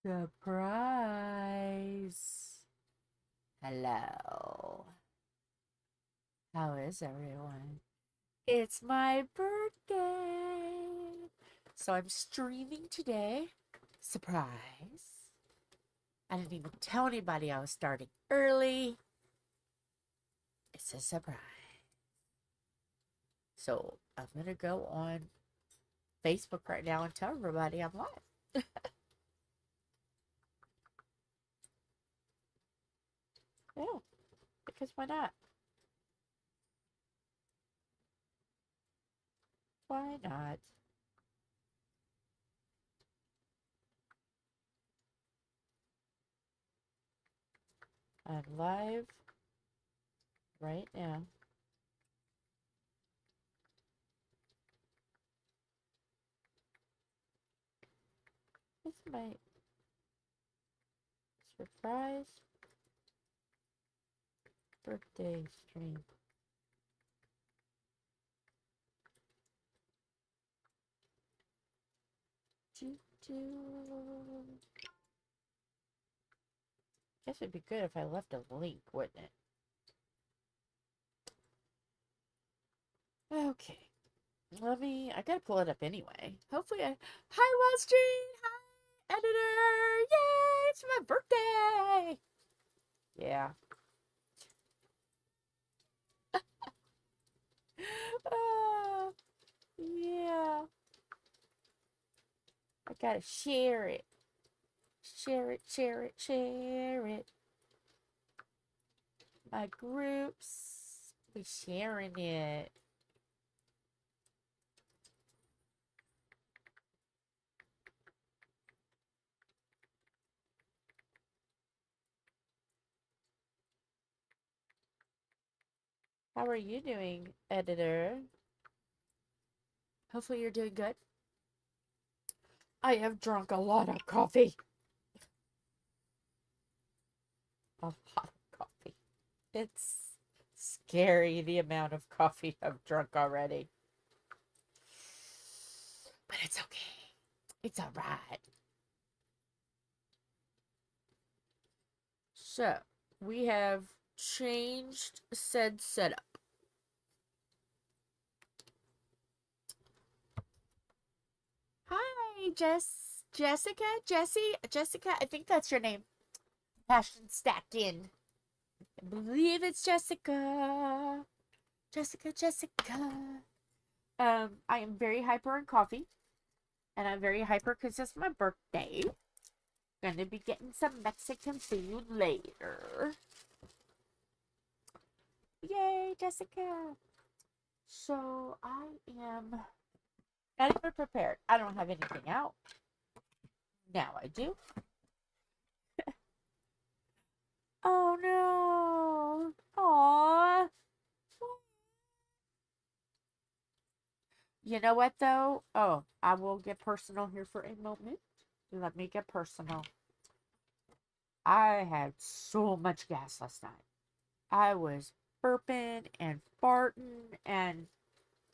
Surprise! Hello. How is everyone? It's my birthday! So I'm streaming today. Surprise! I didn't even tell anybody I was starting early. It's a surprise. So I'm gonna go on Facebook right now and tell everybody I'm live. Yeah, because why not? Why not? I'm live right now. It's my surprise birthday stream. Choo choo. Guess it'd be good if I left a link, wouldn't it? Okay. I gotta pull it up anyway. Hopefully hi, Wall Street! Hi, editor! Yay! It's my birthday! Yeah. Yeah. I gotta share it. Share it, share it, share it. My groups. Be sharing it. How are you doing, editor? Hopefully you're doing good. I have drunk a lot of coffee. A lot of coffee. It's scary the amount of coffee I've drunk already. But it's okay. It's alright. So, we have changed said setup. Hi, Jessica, Jessica, I think that's your name. Passion stacked in. I believe it's Jessica. Jessica. I am very hyper on coffee. And I'm very hyper because it's my birthday. Gonna be getting some Mexican food later. Yay, Jessica. So I am not even prepared. I don't have anything out. Now I do. Oh no. Aww. You know what though? Oh, I will get personal here for a moment. Let me get personal. I had so much gas last night. I was burping and farting, and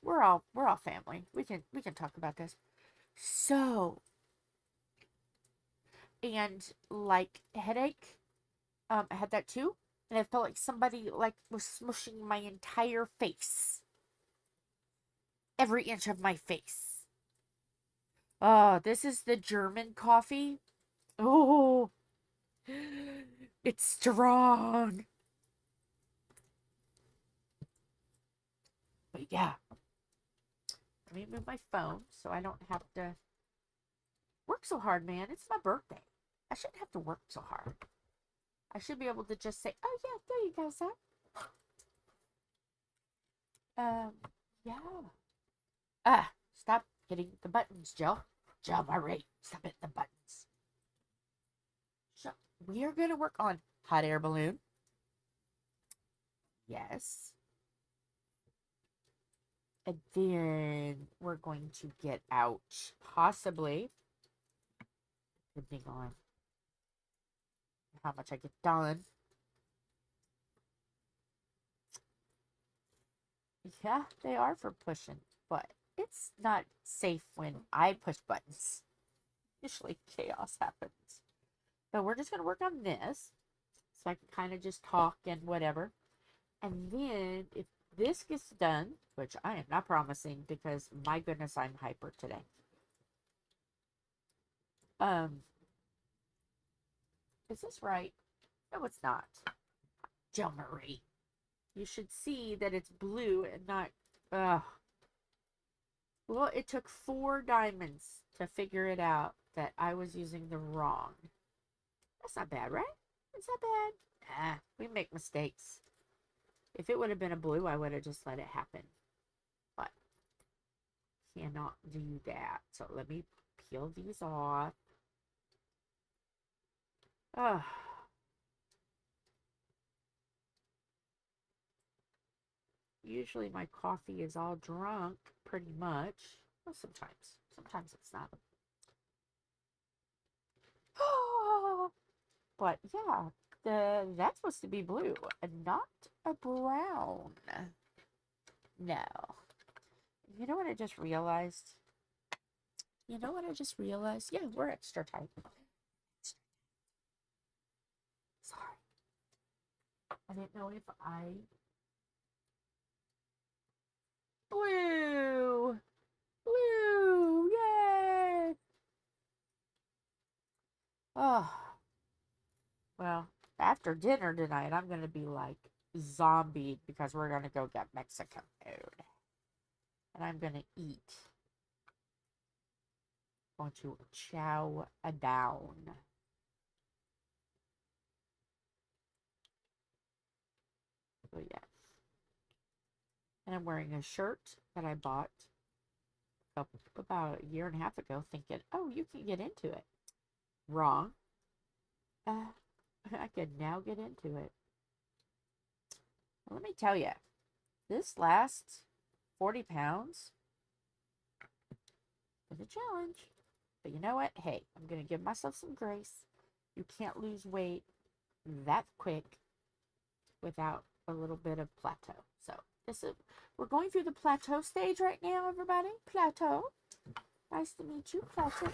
we're all family. We can talk about this. So, and like headache, I had that too, and I felt like somebody like was smushing my entire face, every inch of my face. Oh, this is the German coffee. Oh, it's strong. But yeah, let me move my phone so I don't have to work so hard, man. It's my birthday. I shouldn't have to work so hard. I should be able to just say, oh yeah, there you go, sir. Yeah. Stop hitting the buttons, Jill. Jill Marie, stop hitting the buttons. So, we are going to work on hot air balloon. Yes. And then we're going to get out, possibly, depending on how much I get done. Yeah, they are for pushing, but it's not safe when I push buttons. Usually chaos happens. But we're just going to work on this. So I can kind of just talk and whatever. And then if this gets done, which I am not promising because my goodness, I'm hyper today. Is this right? No, it's not. Jill Marie. You should see that it's blue and not, well, it took 4 diamonds to figure it out that I was using the wrong. That's not bad, right? It's not bad. We make mistakes. If it would have been a blue, I would have just let it happen. But cannot do that. So let me peel these off. Usually my coffee is all drunk, pretty much. Well, sometimes. Sometimes it's not. But yeah, that's supposed to be blue and not a brown. No. You know what I just realized? Yeah, we're extra tight. Sorry. I didn't know if Blue! Blue! Yay! Oh. Well, after dinner tonight, I'm going to be like zombied because we're going to go get Mexican food. And I'm going to eat. I'm going to chow down. So, yeah. And I'm wearing a shirt that I bought about a year and a half ago, thinking, oh, you can get into it. Wrong. I can now get into it. Well, let me tell you, this last 40 pounds is a challenge. But you know what? Hey, I'm going to give myself some grace. You can't lose weight that quick without a little bit of plateau. So we're going through the plateau stage right now, everybody. Plateau. Nice to meet you, Plateau.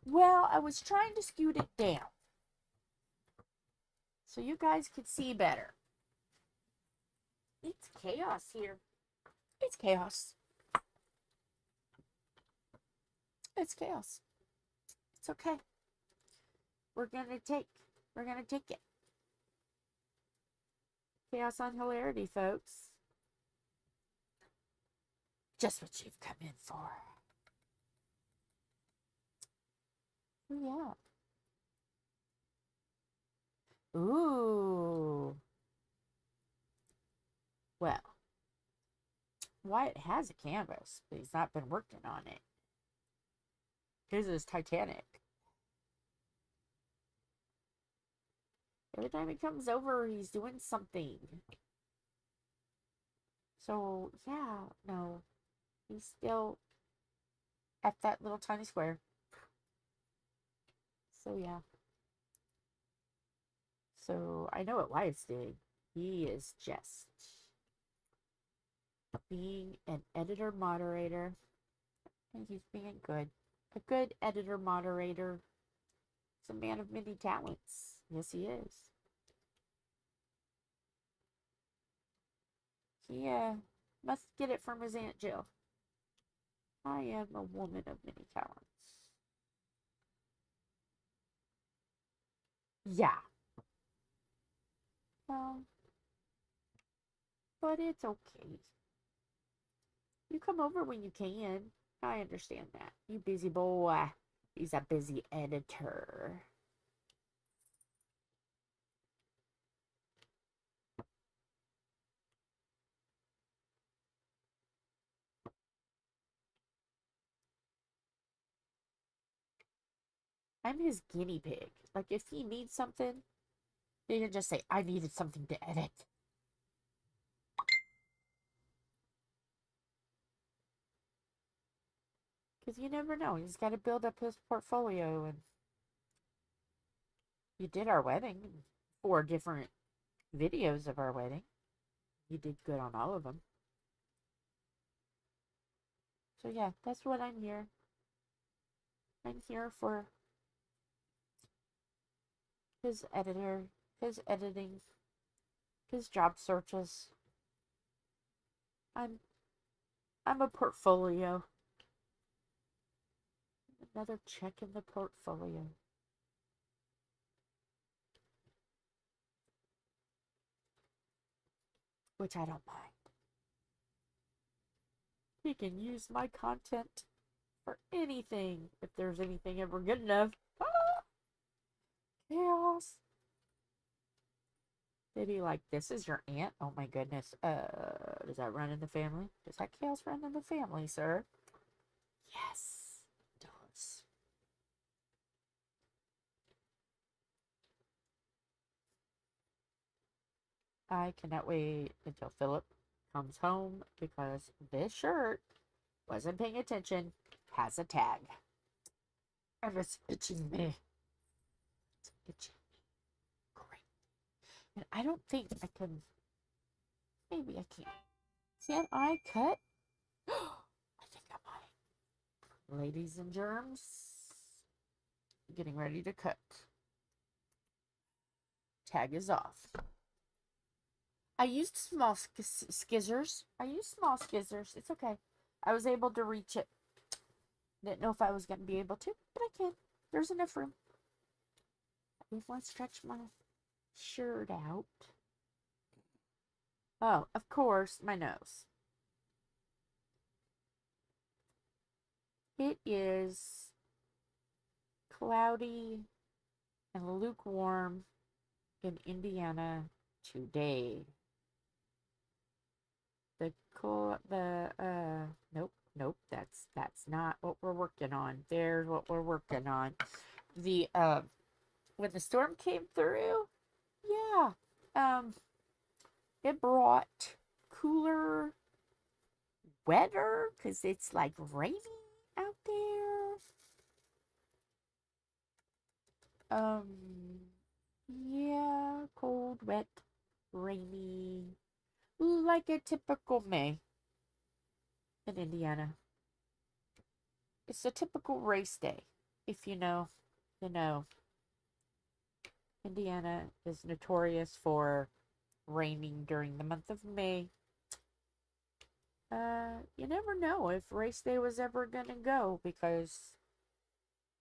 Well, I was trying to scoot it down so you guys could see better. It's chaos here. It's chaos. It's chaos. It's okay. We're gonna take it. Chaos on hilarity, folks. Just what you've come in for. Yeah. Ooh. Well, Wyatt has a canvas, but he's not been working on it. His is Titanic. Every time he comes over, he's doing something. So, yeah, no. He's still at that little tiny square. So, yeah. So, I know what Wyatt's doing. He is just being an editor moderator. And he's being good. A good editor moderator. He's a man of many talents. Yes, he is. He must get it from his Aunt Jill. I am a woman of many talents. Yeah. Well, but it's okay. You come over when you can. I understand that. You busy boy. He's a busy editor. I'm his guinea pig. Like, if he needs something, he can just say, I needed something to edit. Because you never know. He's got to build up his portfolio. And you did our wedding. 4 different videos of our wedding. You did good on all of them. So yeah, that's what I'm here. I'm here for his editor, his editing, his job searches. I'm a portfolio. Another check in the portfolio. Which I don't mind. He can use my content for anything, if there's anything ever good enough. Ah! Chaos. They'd be like, this is your aunt? Oh my goodness. Does that run in the family? Does that chaos run in the family, sir? Yes, it does. I cannot wait until Philip comes home because this shirt, wasn't paying attention, has a tag. And it's itching me. It's itching me. Great. And I don't think I can. Maybe I can't. Can I cut? I think I might. Ladies and germs, getting ready to cut. Tag is off. I used small skizzers. It's okay. I was able to reach it. Didn't know if I was going to be able to, but I can. There's enough room. If I stretch my shirt out. Oh, of course, my nose. It is cloudy and lukewarm in Indiana today. Nope, that's not what we're working on. There's what we're working on. The when the storm came through, yeah, it brought cooler weather because it's like rainy out there. Yeah, cold, wet, rainy, like a typical May in Indiana. It's a typical race day. If you know, you know. Indiana is notorious for raining during the month of May. You never know if race day was ever gonna go because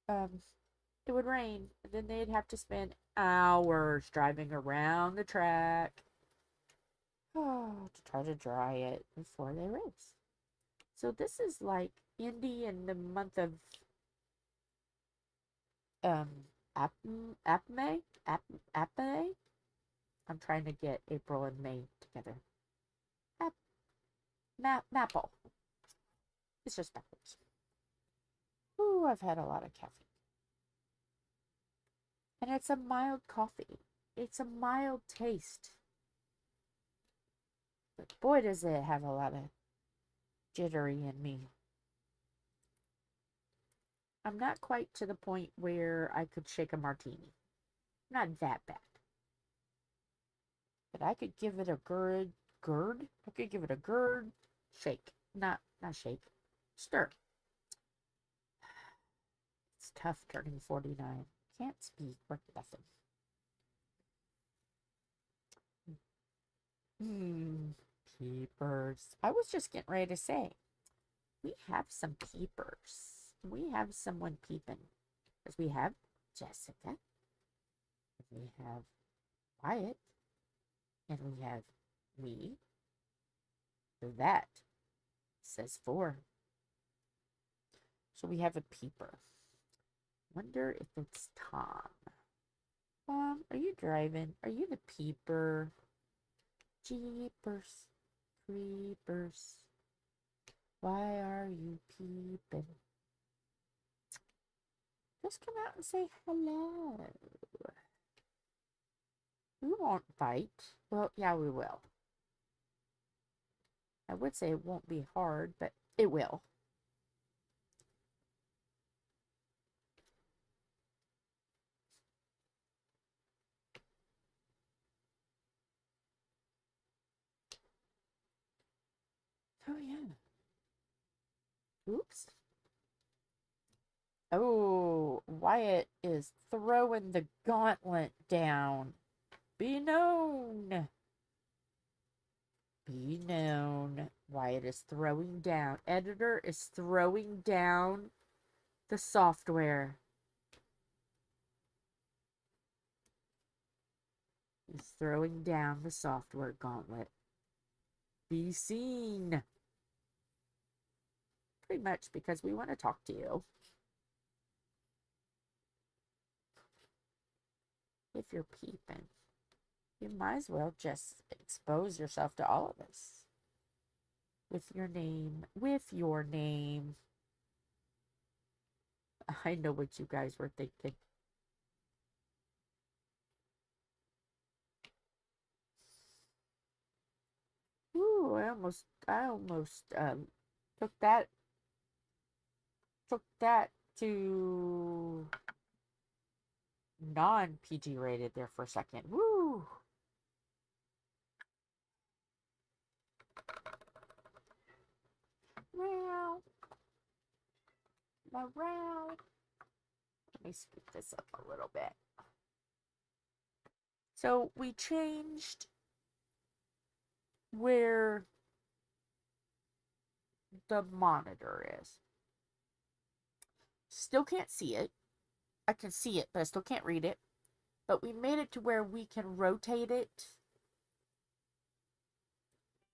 it would rain and then they'd have to spend hours driving around the track to try to dry it before they race. So this is like Indy in the month of May. I'm trying to get April and May together. Maple. It's just backwards. Ooh, I've had a lot of caffeine. And it's a mild coffee. It's a mild taste. But boy, does it have a lot of jittery in me. I'm not quite to the point where I could shake a martini. Not that bad. But I could give it a I could give it a shake. Not shake. Stir. It's tough turning 49. Can't speak or nothing. Peepers. I was just getting ready to say, we have some peepers. We have someone peeping. Because we have Jessica. We have Wyatt. And we have me. So that says 4. So we have a peeper. Wonder if it's Tom. Tom, are you driving? Are you the peeper? Jeepers, creepers. Why are you peeping? Just come out and say hello. We won't bite. Well, yeah, we will. I would say it won't be hard, but it will. Oh, yeah. Oops. Oh, Wyatt is throwing the gauntlet down. Be known. Be known. Wyatt is throwing down. Editor is throwing down the software. He's throwing down the software gauntlet. Be seen. Pretty much because we want to talk to you. If you're peeping, you might as well just expose yourself to all of us. With your name. With your name. I know what you guys were thinking. Ooh, I almost took that to non-PG rated there for a second. Woo! Meow. Meow. Let me scoop this up a little bit. So we changed where the monitor is. Still can't see it. I can see it, but I still can't read it. But we made it to where we can rotate it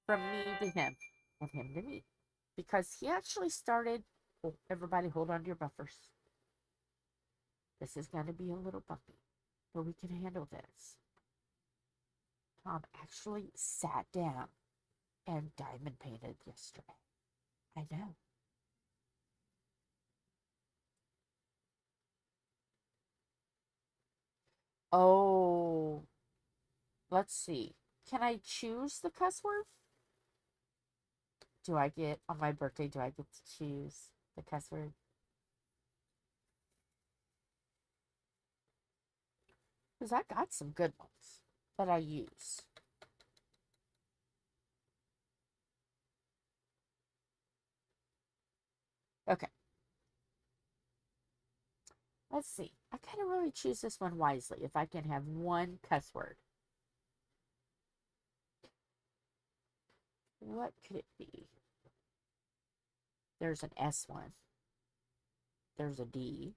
from me to him and him to me. Because he actually started... Oh, everybody hold on to your buffers. This is going to be a little bumpy, but we can handle this. Tom actually sat down and diamond painted yesterday. I know. Oh, let's see. Can I choose the cuss word? Do I get, on my birthday, do I get to choose the cuss word? Because I got some good ones that I use. Okay. Let's see. I kind of really choose this one wisely if I can have one cuss word. What could it be? There's an S one. There's a D.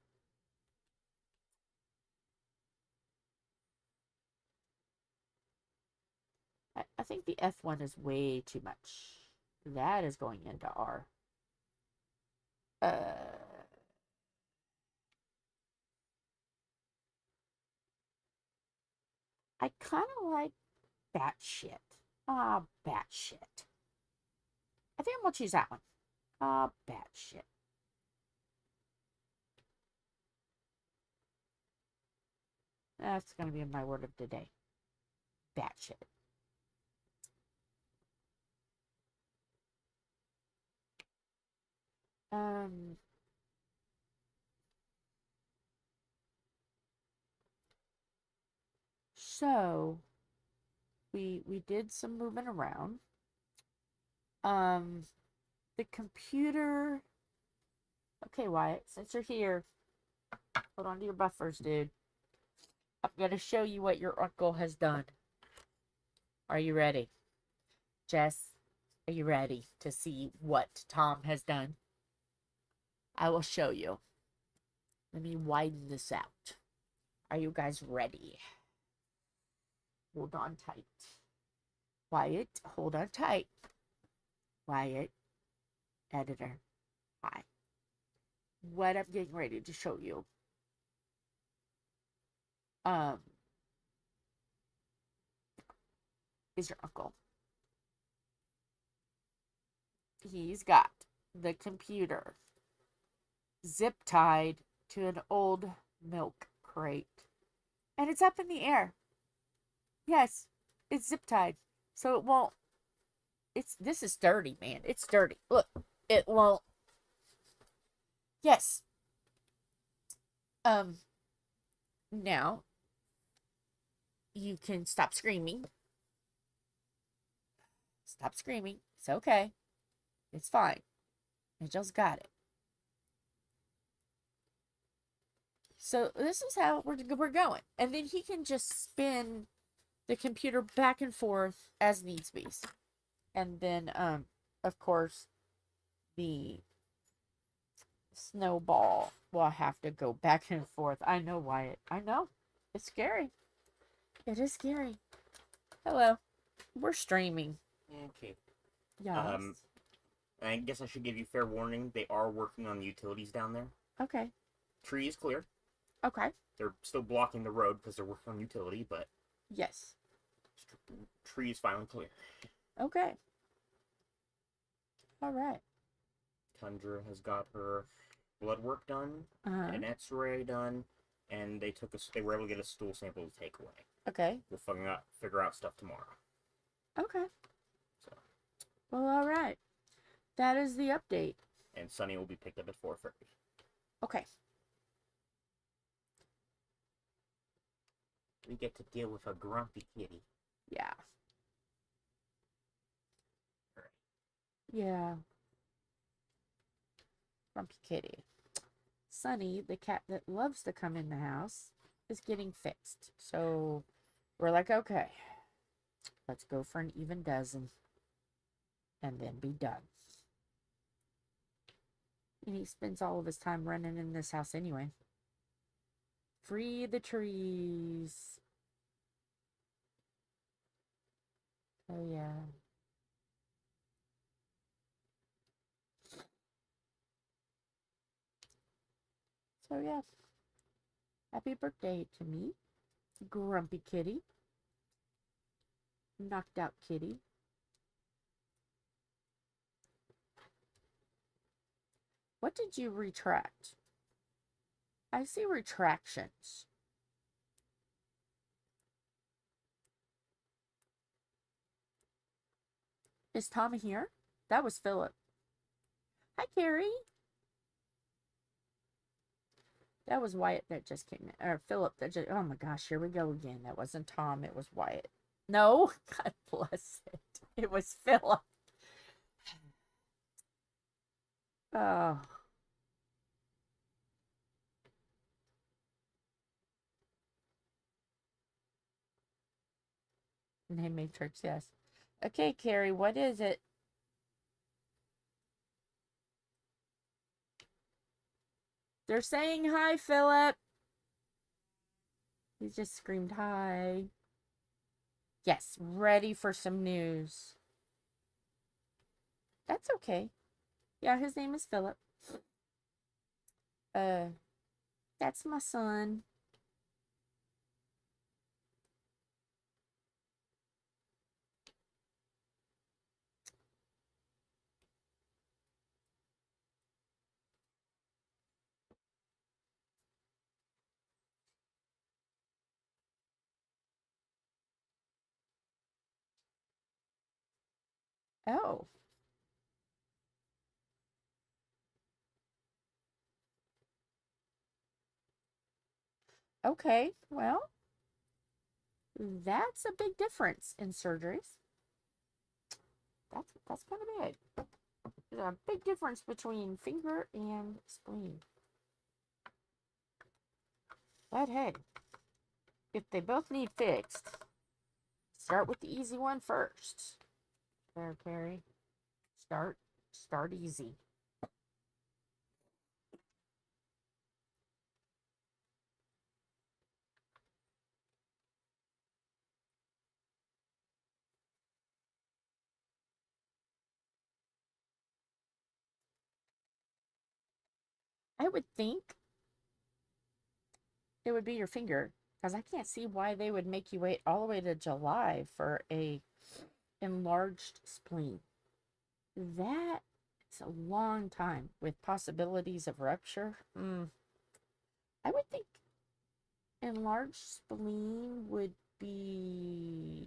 I think the F one is way too much. That is going into R. I kind of like batshit. Batshit. I think I'm going to choose that one. Batshit. That's going to be my word of the day. Batshit. So we did some moving around. The computer. Okay, Wyatt, since you're here, hold on to your buffers, dude. I'm gonna show you what your uncle has done. Are you ready? Jess, are you ready to see what Tom has done? I will show you. Let me widen this out. Are you guys ready? Hold on tight. Wyatt, hold on tight. Wyatt, editor, hi. What I'm getting ready to show you. Is your uncle. He's got the computer zip tied to an old milk crate. And it's up in the air. Yes, it's zip tied. So it won't. This is dirty, man. It's dirty. Look, it won't. Yes. Now you can stop screaming. Stop screaming. It's okay. It's fine. I just got it. So this is how we're going. And then he can just spin the computer back and forth as needs be. And then, of course, the snowball will have to go back and forth. I know, Wyatt. I know. It's scary. It is scary. Hello. We're streaming. Okay. Yes. I guess I should give you fair warning. They are working on the utilities down there. Okay. Tree is clear. Okay. They're still blocking the road because they're working on utility, but yes. Tree is finally clear. Okay. All right. Tundra has got her blood work done, an X-ray done, and they were able to get a stool sample to take away. Okay. We'll figure out stuff tomorrow. Okay. So. Well, all right. That is the update. And Sunny will be picked up at 4:30. Okay. We get to deal with a grumpy kitty. Yeah. Right. Yeah. Grumpy kitty. Sunny, the cat that loves to come in the house, is getting fixed. So we're like, okay, let's go for an even dozen and then be done. And he spends all of his time running in this house anyway. Free the trees. Oh, yeah. So, yeah. Happy birthday to me, Grumpy Kitty. Knocked out Kitty. What did you retract? I see retractions. Is Tom here? That was Philip. Hi, Carrie. That was Wyatt that just came in. Or Philip that just... Oh, my gosh. Here we go again. That wasn't Tom. It was Wyatt. No. God bless it. It was Philip. Oh. Name Matrix, yes. Okay, Carrie, what is it? They're saying hi, Philip. He just screamed hi. Yes, ready for some news. That's okay. Yeah, his name is Philip. That's my son. Oh. Okay, well, that's a big difference in surgeries. That's kind of big. There's a big difference between finger and spleen. But hey, if they both need fixed, start with the easy one first. There, Carrie. Start easy. I would think it would be your finger, because I can't see why they would make you wait all the way to July for a enlarged spleen. That is a long time with possibilities of rupture. I would think enlarged spleen would be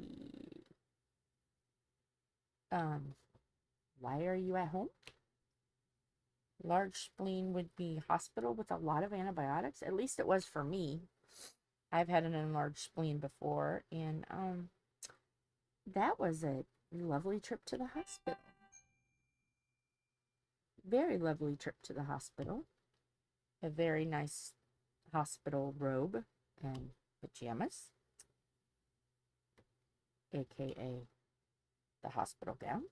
why are you at home? Large spleen would be hospital with a lot of antibiotics. At least it was for me. I've had an enlarged spleen before, and that was a lovely trip to the hospital. Very lovely trip to the hospital. A very nice hospital robe and pajamas, aka the hospital gown.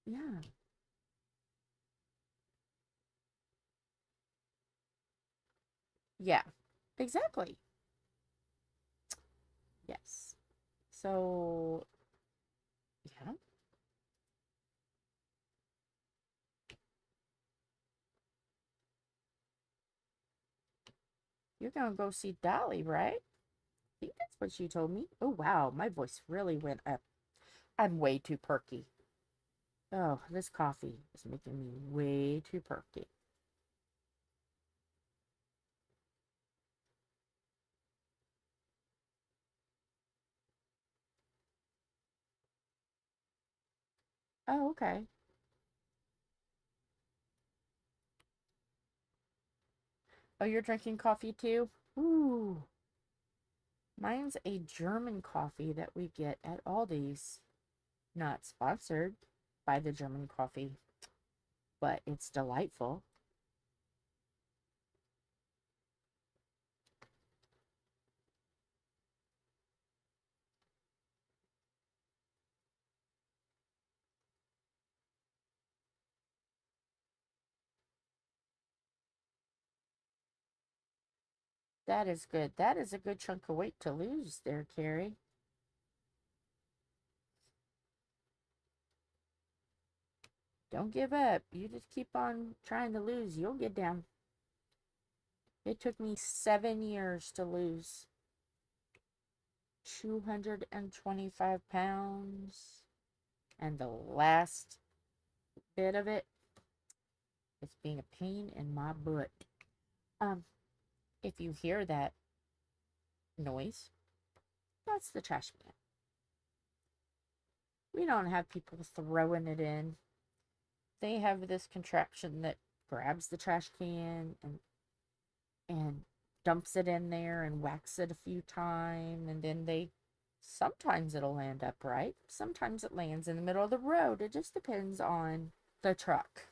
Yeah. Yeah, exactly. Yes. So, yeah. You're gonna go see Dolly, right? I think that's what you told me. Oh, wow. My voice really went up. I'm way too perky. Oh, this coffee is making me way too perky. Oh, okay. Oh, you're drinking coffee too? Ooh. Mine's a German coffee that we get at Aldi's. Not sponsored by the German coffee, but it's delightful. That is good. That is a good chunk of weight to lose there, Carrie. Don't give up. You just keep on trying to lose. You'll get down. It took me 7 years to lose 225 pounds. And the last bit of it is being a pain in my butt. If you hear that noise, that's the trash man. We don't have people throwing it in. They have this contraption that grabs the trash can and dumps it in there and whacks it a few times, and then sometimes it'll land upright, sometimes it lands in the middle of the road. It just depends on the truck.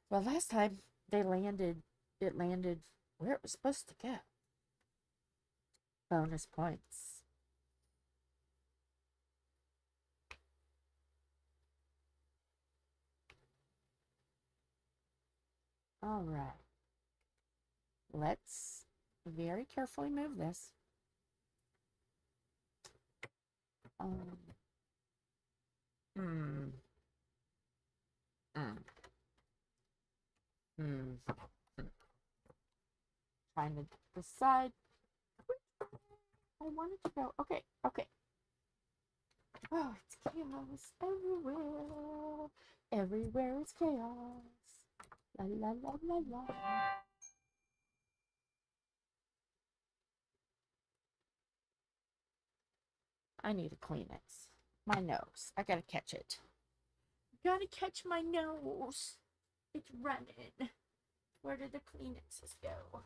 Well, last time it landed where it was supposed to go. Bonus points. All right. Let's very carefully move this. Um, hmm. Mm. Hmm. Trying to decide I wanted to go. Okay, okay. Oh, it's chaos everywhere. Everywhere is chaos. La la la la la. I need a Kleenex. My nose. I gotta catch it. Gotta catch my nose. It's running. Where did the Kleenexes go?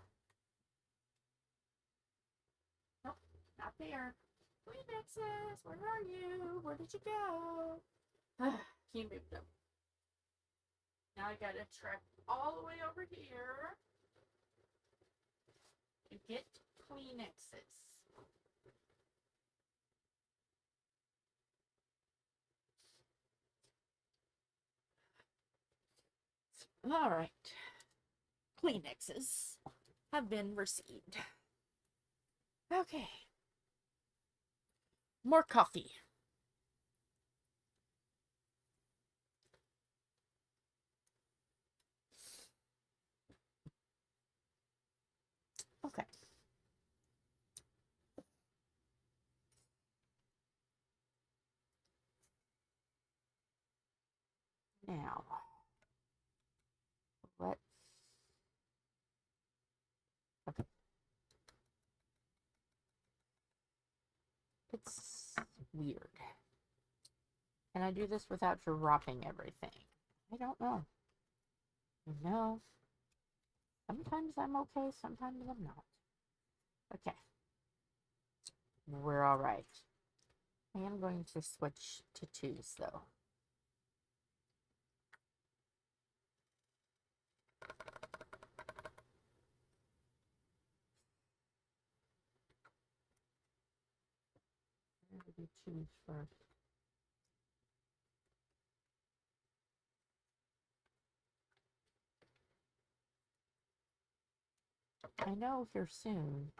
Nope, not there. Kleenexes, where are you? Where did you go? Can't move them. Now I gotta trek all the way over here to get Kleenexes. All right. Kleenexes have been received. Okay. More coffee. Okay. Now, let's... Okay. It's weird. Can I do this without dropping everything? I don't know. No. Sometimes I'm okay, sometimes I'm not. Okay. We're all right. I am going to switch to twos, though. I'm gonna do choose first. I know here soon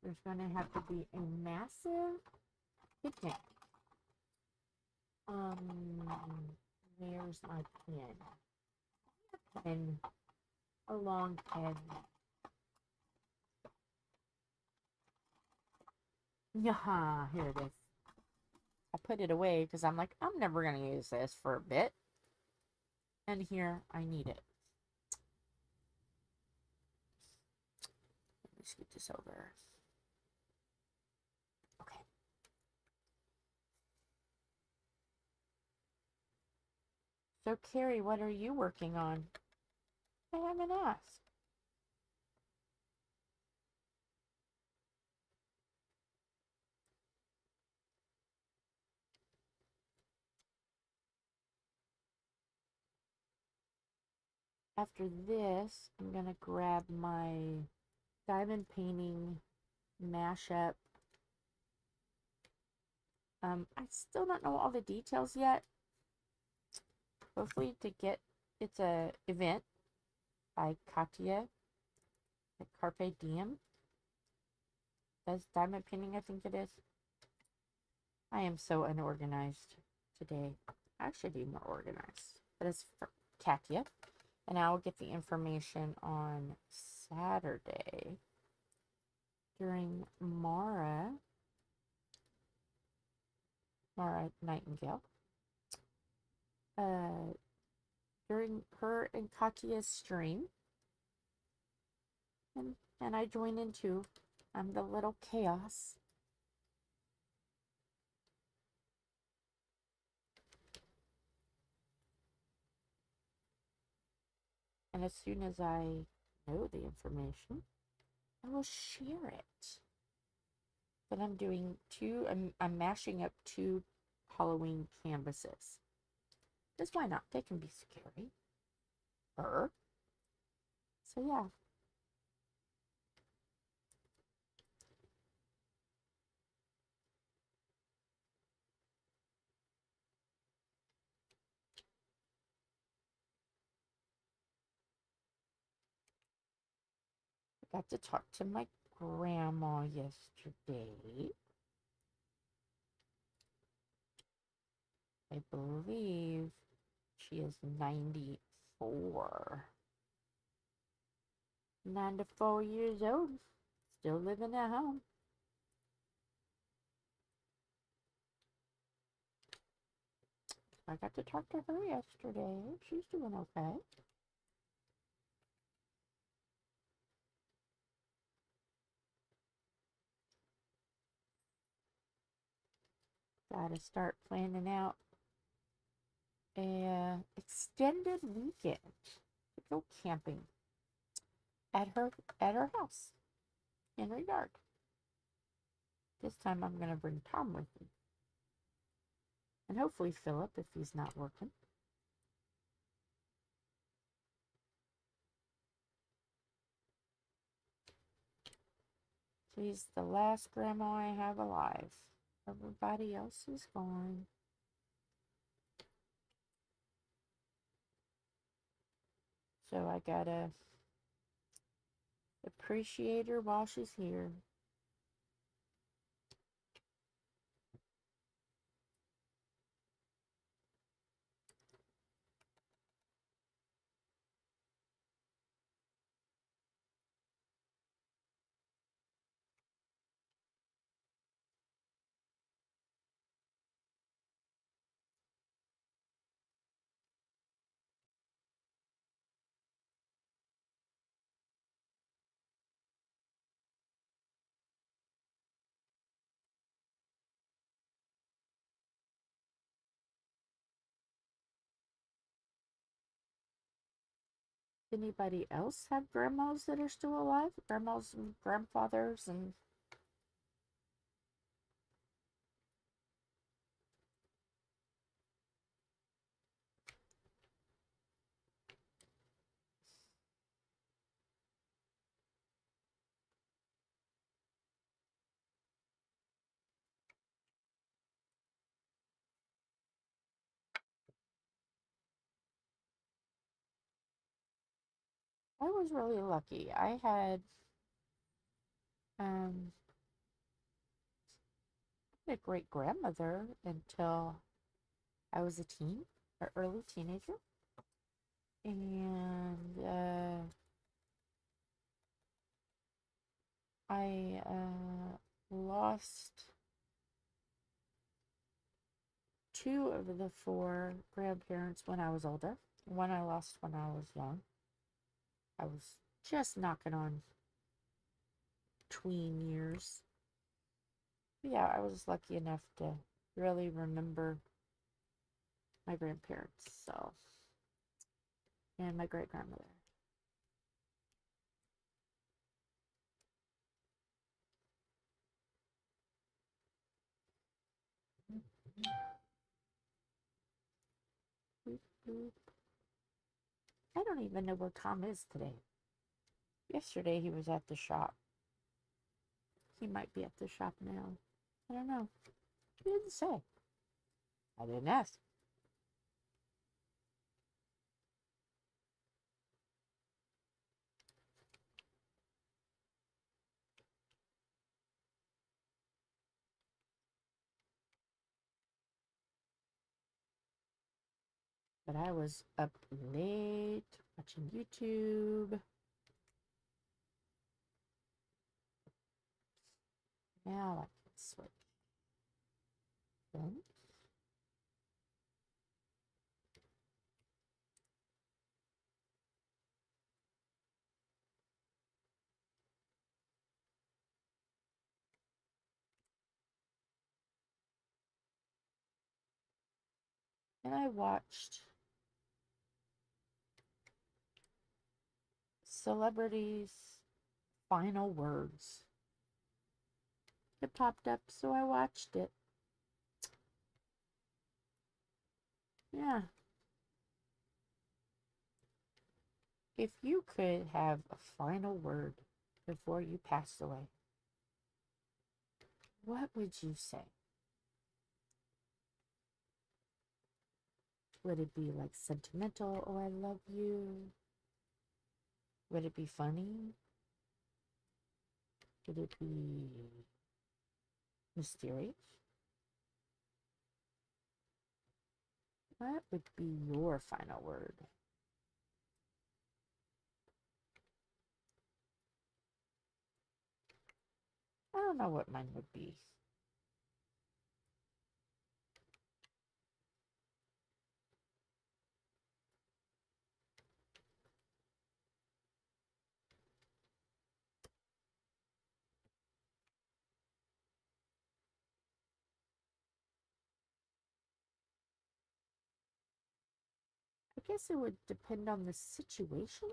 there's going to have to be a massive picnic. Where's my pen? Pen. A long pen. Yeah, here it is. I put it away because I'm like, I'm never going to use this for a bit. And here, I need it. Let me scoot this over. Okay. So, Carrie, what are you working on? I haven't asked. After this, I'm going to grab my diamond painting mashup. I still don't know all the details yet. Hopefully to get, it's a event by Katya at Carpe Diem. That's diamond painting, I think it is. I am so unorganized today. I should be more organized. But it's for Katya. And I will get the information on Saturday during Mara Nightingale. During her and Katya's stream. And I join in too. I'm the little chaos. And as soon as I know the information, I will share it. But I'm doing I'm mashing up 2 Halloween canvases. Because why not? They can be scary. So yeah. I got to talk to my grandma yesterday. I believe she is 94. 94 years old. Still living at home. I got to talk to her yesterday. She's doing okay. Gotta start planning out a extended weekend to go camping at her house in her yard. This time I'm gonna bring Tom with me, and hopefully Philip if he's not working. She's the last grandma I have alive. Everybody else is gone. So I gotta appreciate her while she's here. Anybody else have grandmas that are still alive? Grandmas and grandfathers and I was really lucky. I had um a great grandmother until I was a teen or early teenager, and I lost two of the four grandparents when I was older. One I lost when I was young. I was just knocking on tween years. But yeah, I was lucky enough to really remember my grandparents, so, and my great grandmother. I don't even know where Tom is today. Yesterday he was at the shop. He might be at the shop now. I don't know. He didn't say. I didn't ask. But I was up late watching YouTube. Now I can switch. Then I watched celebrities' final words. It popped up, so I watched it. Yeah. If you could have a final word before you passed away, what would you say? Would it be like sentimental, oh, I love you? Would it be funny? Would it be mysterious? What would be your final word? I don't know what mine would be. I guess it would depend on the situation.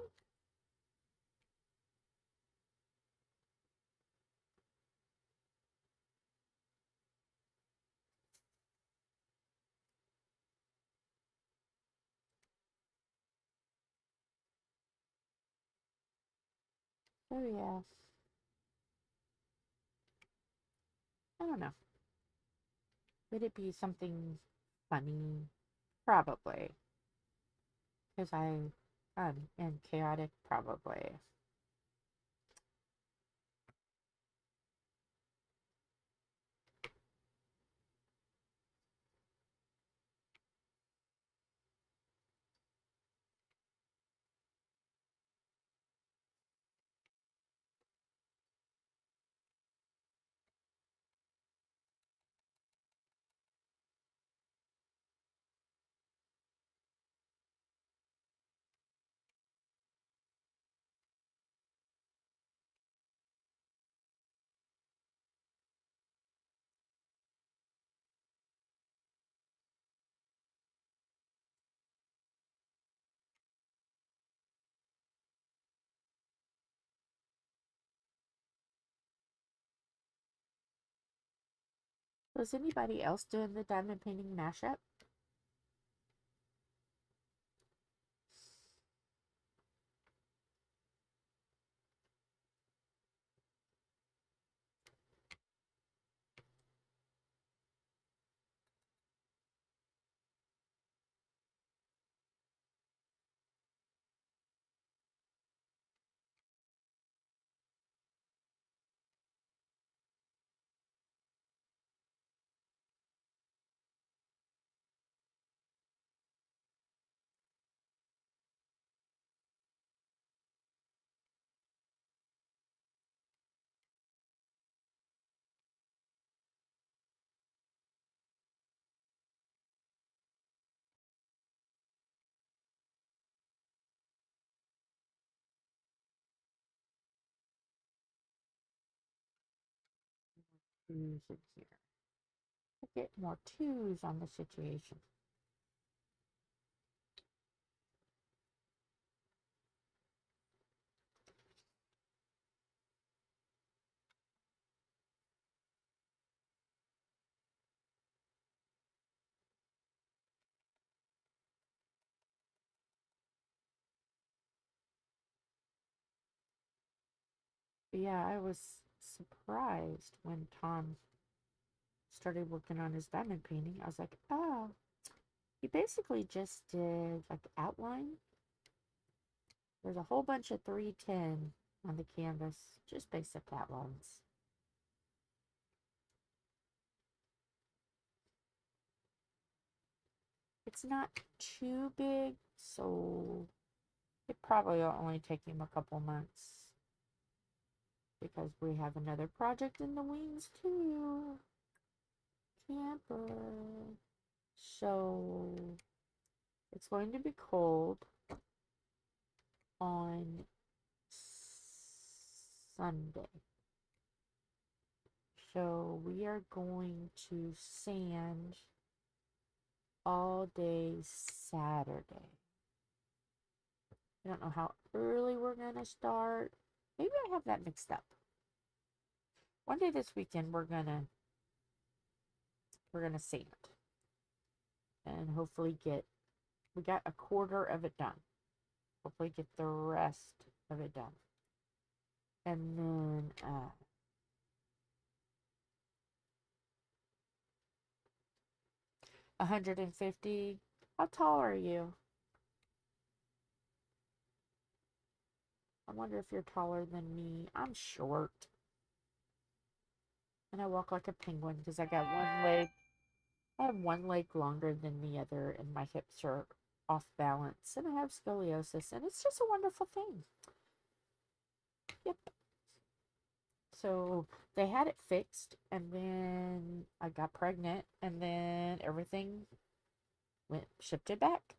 Oh, yeah. I don't know. Would it be something funny? Probably. Because I am chaotic, probably. Was anybody else doing the diamond painting mashup? twos in here. Get more twos on the situation. But yeah, I was surprised when Tom started working on his diamond painting. I was like, oh, he basically just did like outline. There's a whole bunch of 310 on the canvas, just basic outlines. It's not too big, so it probably will only take him a couple months because we have another project in the wings too. Camper. So it's going to be cold on Sunday. So we are going to sand all day Saturday. I don't know how early we're gonna start. Maybe I have that mixed up. One day this weekend we're gonna sand and hopefully we got a quarter of it done. Hopefully get the rest of it done. And then 150. How tall are you? I wonder if you're taller than me. I'm short. And I walk like a penguin because I got one leg. I have one leg longer than the other, and my hips are off balance. And I have scoliosis, and it's just a wonderful thing. Yep. So they had it fixed, and then I got pregnant, and then everything shifted back.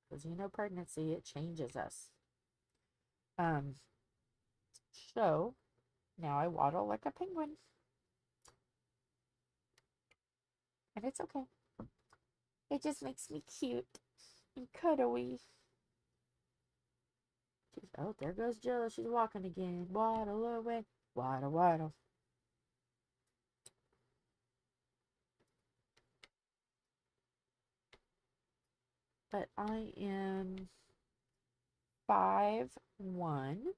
Because you know, pregnancy, it changes us. So now I waddle like a penguin. And it's okay. It just makes me cute and cuddly. Oh, there goes Jill. She's walking again. Waddle away. Waddle, waddle. But I am 5'1",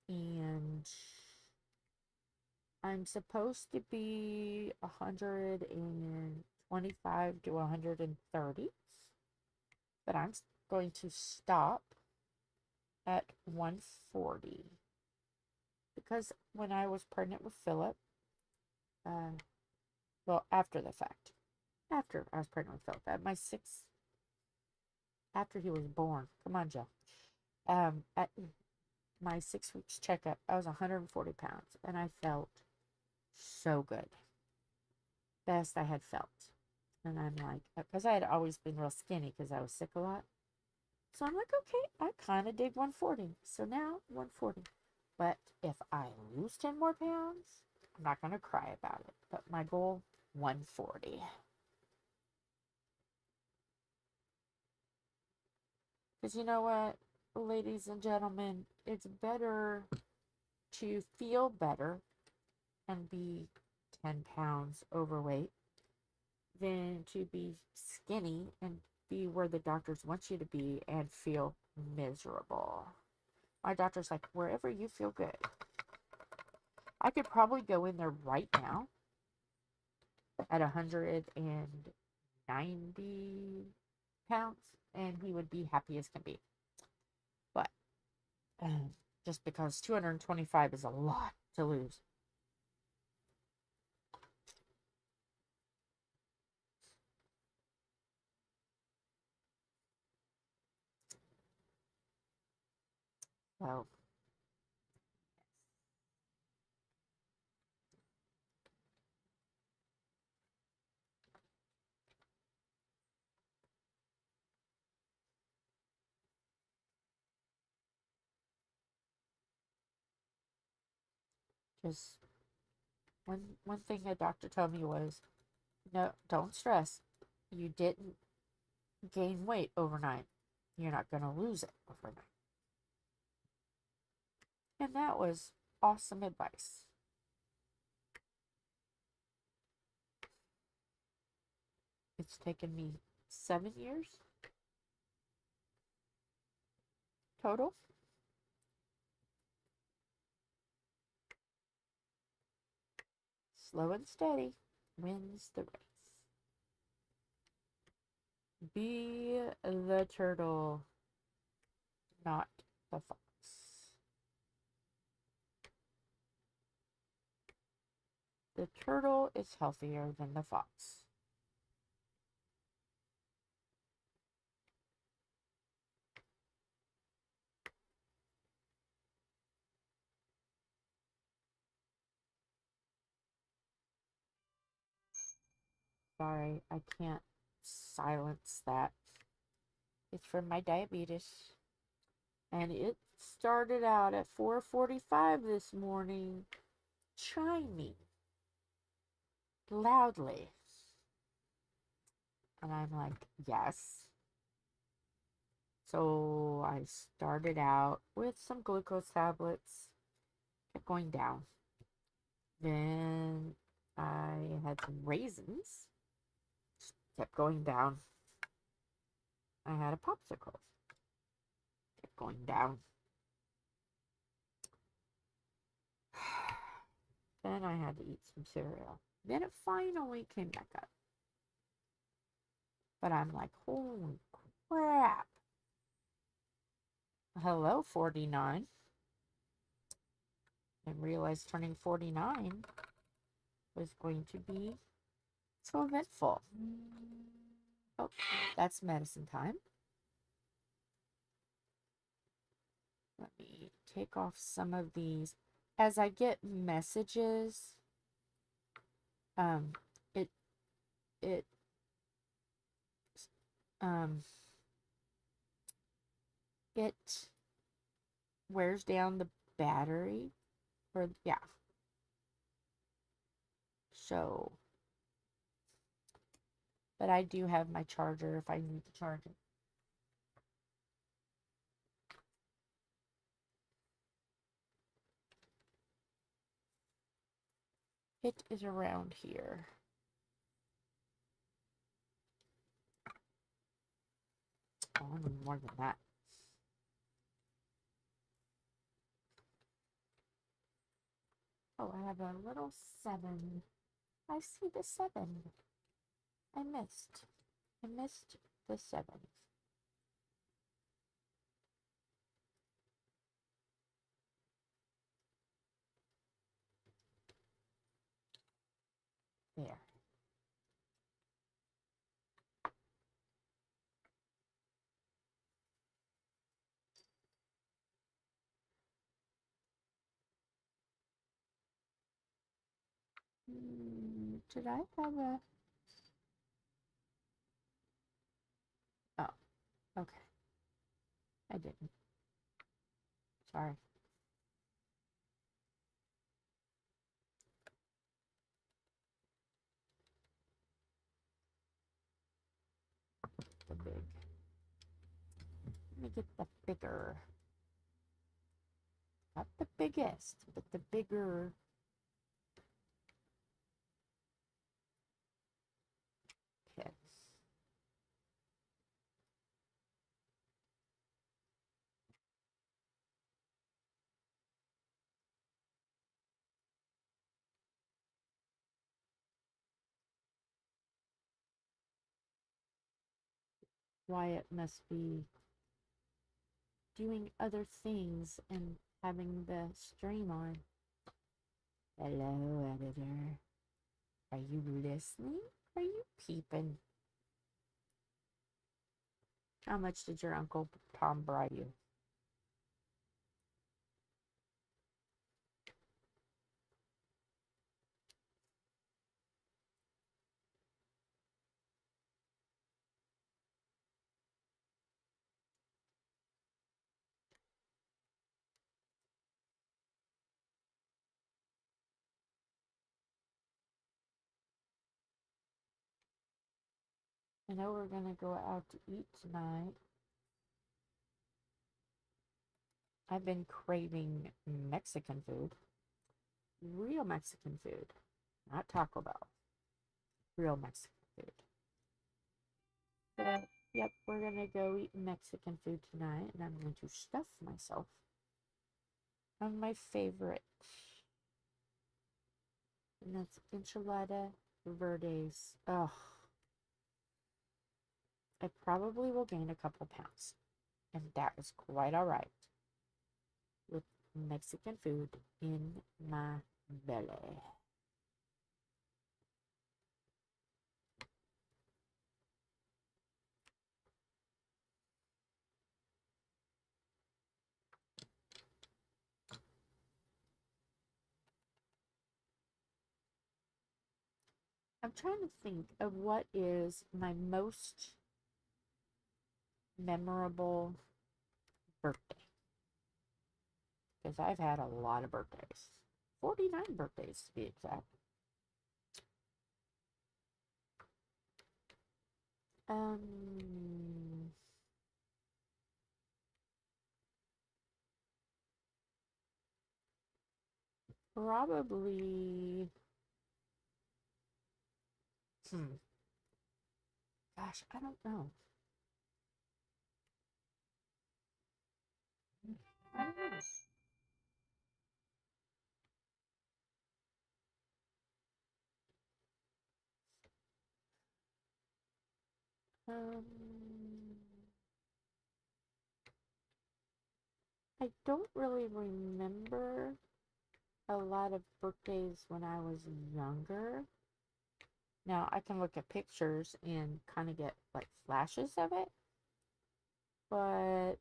and I'm supposed to be 125 to 130, but I'm going to stop at 140 because when I was pregnant with Philip, well, after the fact, after I was pregnant with Philip, at my 6th, after he was born, come on, Jill, at my 6 weeks checkup, I was 140 pounds, and I felt so good. Best I had felt. And I'm like, because I had always been real skinny because I was sick a lot. So I'm like, okay, I kind of dig 140. So now 140. But if I lose 10 more pounds, I'm not going to cry about it. But my goal, 140. Because you know what, ladies and gentlemen, it's better to feel better and be 10 pounds overweight than to be skinny and be where the doctors want you to be and feel miserable. My doctor's like, wherever you feel good. I could probably go in there right now at 190 pounds and he would be happy as can be. But just because 225 is a lot to lose. Well, Just one thing a doctor told me was, no, don't stress. You didn't gain weight overnight. You're not going to lose it overnight. And that was awesome advice. It's taken me 7 years total. Slow and steady wins the race. Be the turtle, not the fox. The turtle is healthier than the fox. Sorry, I can't silence that. It's from my diabetes. And it started out at 4:45 this morning, chiming loudly. And I'm like, yes. So I started out with some glucose tablets, kept going down. Then I had some raisins, kept going down. I had a popsicle, kept going down. Then I had to eat some cereal. Then it finally came back up. But I'm like, holy crap. Hello, 49. I realized turning 49 was going to be so eventful. Oh, that's medicine time. Let me take off some of these. As I get messages, it it wears down the battery, or yeah. So, but I do have my charger if I need to charge it. It is around here. Oh, I need more than that. Oh, I have a little 7. I see the 7. I missed the 7. There. Did I have a... Oh, okay. I didn't. Sorry. The big. Let me get the bigger. Not the biggest, but the bigger. Kits. Wyatt must be doing other things and having the stream on. Hello, editor. Are you listening? Are you peeping? How much did your Uncle Tom bribe you? I know we're gonna go out to eat tonight. I've been craving Mexican food. Real Mexican food. Not Taco Bell. Real Mexican food. But, yep, we're gonna go eat Mexican food tonight, and I'm going to stuff myself on my favorite. And that's enchilada verdes. Ugh. I probably will gain a couple pounds. And that is quite alright. With Mexican food in my belly. I'm trying to think of what is my most memorable birthday. Because I've had a lot of birthdays. 49 birthdays to be exact. Probably. Gosh, I don't know. I don't know. I don't really remember a lot of birthdays when I was younger. Now, I can look at pictures and kind of get like flashes of it, but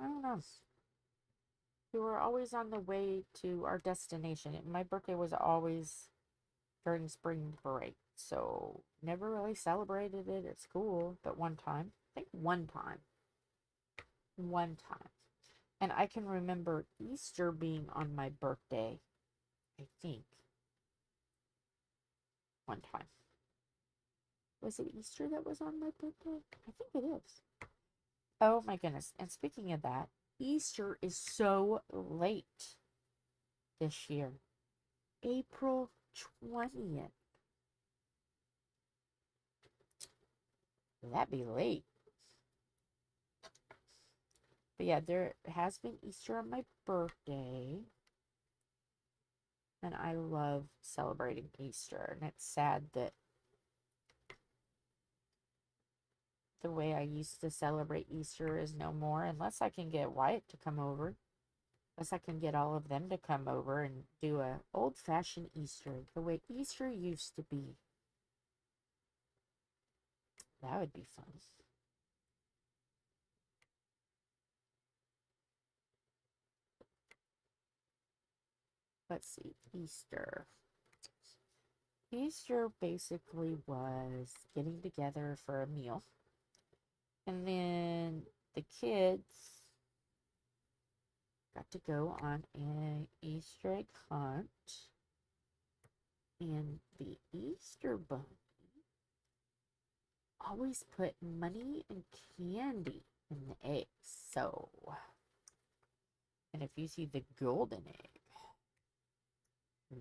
I don't know. We were always on the way to our destination. My birthday was always during spring break, so never really celebrated it at school, but one time. I think one time. One time. And I can remember Easter being on my birthday, I think. One time. Was it Easter that was on my birthday? I think it is. Oh my goodness. And speaking of that, Easter is so late this year. April 20th. That'd be late. But yeah, there has been Easter on my birthday. And I love celebrating Easter. And it's sad that the way I used to celebrate Easter is no more. Unless I can get Wyatt to come over. Unless I can get all of them to come over and do a old-fashioned Easter. The way Easter used to be. That would be fun. Let's see. Easter. Easter basically was getting together for a meal. And then the kids got to go on an Easter egg hunt. And the Easter bunny always put money and candy in the eggs. So, and if you see the golden egg,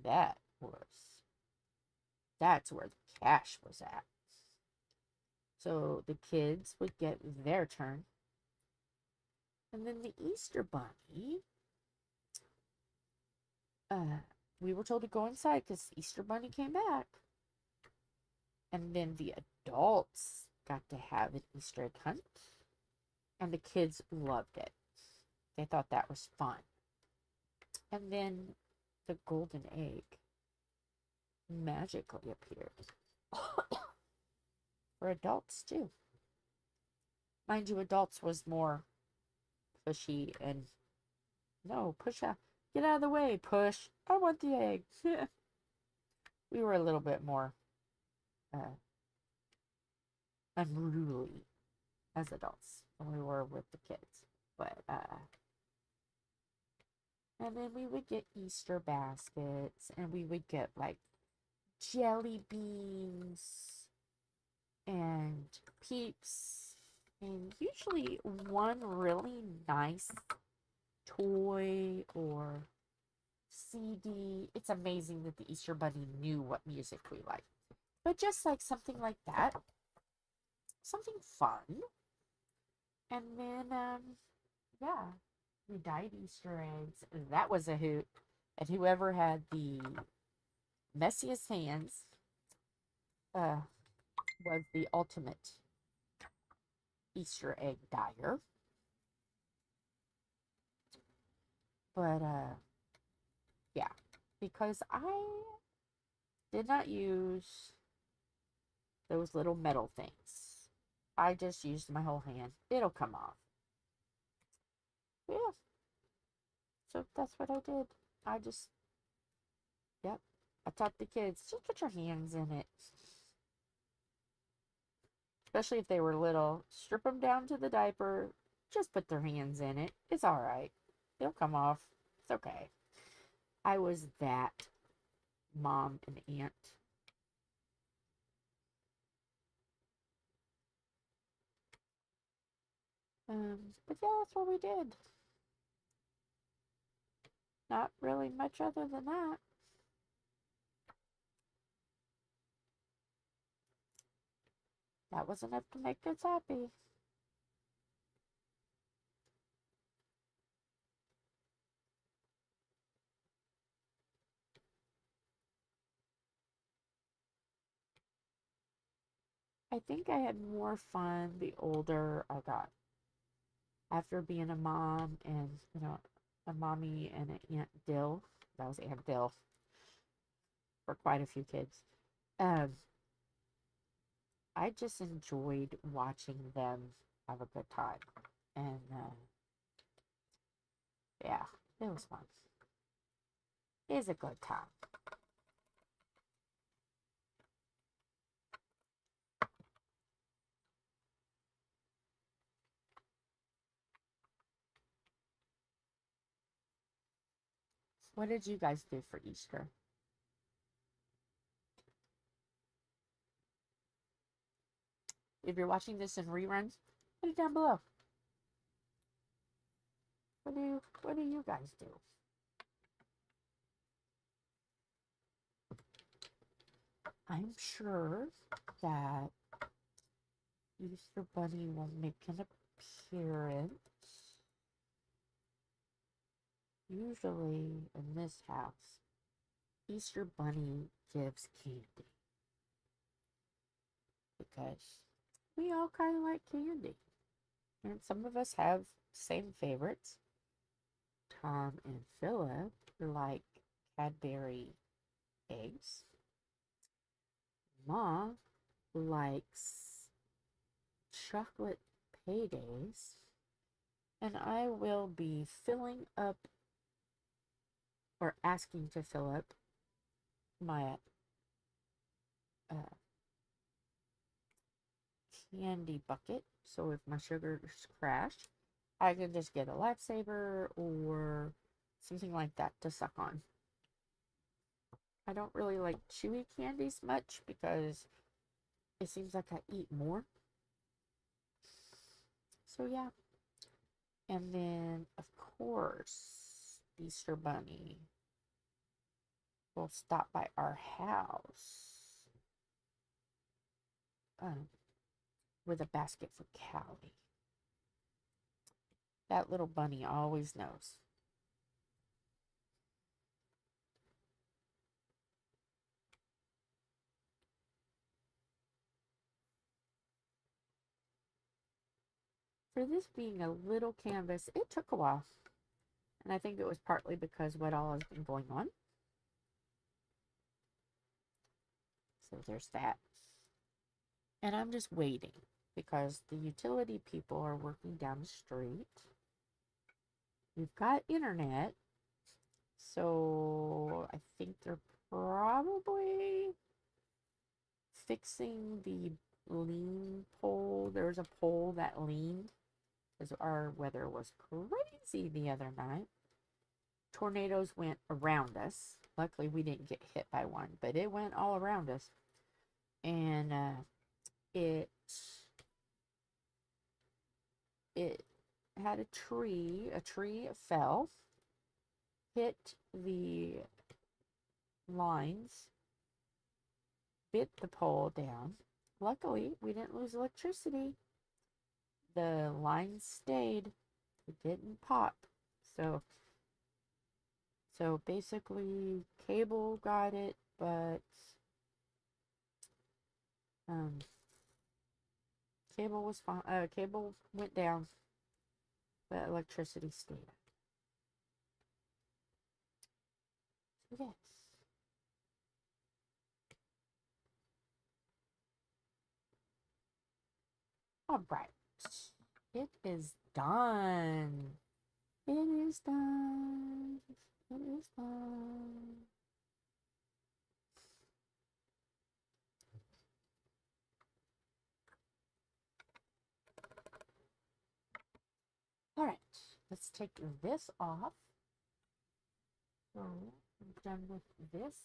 that's where the cash was at. So the kids would get their turn. And then the Easter bunny, we were told to go inside because Easter bunny came back. And then the adults got to have an Easter egg hunt. And the kids loved it. They thought that was fun. And then the golden egg magically appeared. For adults, too. Mind you, adults was more pushy and... No, push out. Get out of the way, push. I want the egg. We were a little bit more unruly as adults than we were with the kids. But, and then we would get Easter baskets, and we would get, like, jelly beans and Peeps, and usually one really nice toy or CD. It's amazing that the Easter Bunny knew what music we liked. But just like something like that, something fun. And then, yeah, we dyed Easter eggs. That was a hoot. And whoever had the messiest hands uh, was the ultimate Easter egg dyer. But, yeah, because I did not use those little metal things. I just used my whole hand. It'll come off. Yeah. So that's what I did. I just, yep. I taught the kids, just put your hands in it. Especially if they were little. Strip them down to the diaper. Just put their hands in it. It's alright. It'll come off. It's okay. I was that mom and aunt. But yeah, that's what we did. Not really much other than that. That was enough to make us happy. I think I had more fun the older I got. After being a mom and, a mommy and an Aunt Dill, that was Aunt Dill for quite a few kids. Um, I just enjoyed watching them have a good time. And, yeah, it was fun. It was a good time. What did you guys do for Easter? If you're watching this in reruns, put it down below. What do you guys do? I'm sure that Easter Bunny will make an appearance. Usually in this house, Easter Bunny gives candy. Because we all kind of like candy. And some of us have same favorites. Tom and Philip like Cadbury eggs. Ma likes chocolate paydays. And I will be filling up or asking to fill up my candy bucket. So if my sugars crash, I can just get a lifesaver or something like that to suck on. I don't really like chewy candies much because it seems like I eat more. So yeah. And then, of course, Easter Bunny will stop by our house with a basket for Callie. That little bunny always knows. For this being a little canvas, it took a while. And I think it was partly because what all has been going on. So there's that. And I'm just waiting because the utility people are working down the street. We've got internet. So I think they're probably fixing the lean pole. There was a pole that leaned because our weather was crazy the other night. Tornadoes went around us. Luckily, we didn't get hit by one, but it went all around us. And it had a tree fell, hit the lines, bit the pole down. Luckily, we didn't lose electricity. The lines stayed. It didn't pop. So basically, cable got it, but cable was fine. Cable went down, but electricity stayed. So yes. All right. It is done. It is done. It is done. All right. Let's take this off. So I'm done with this.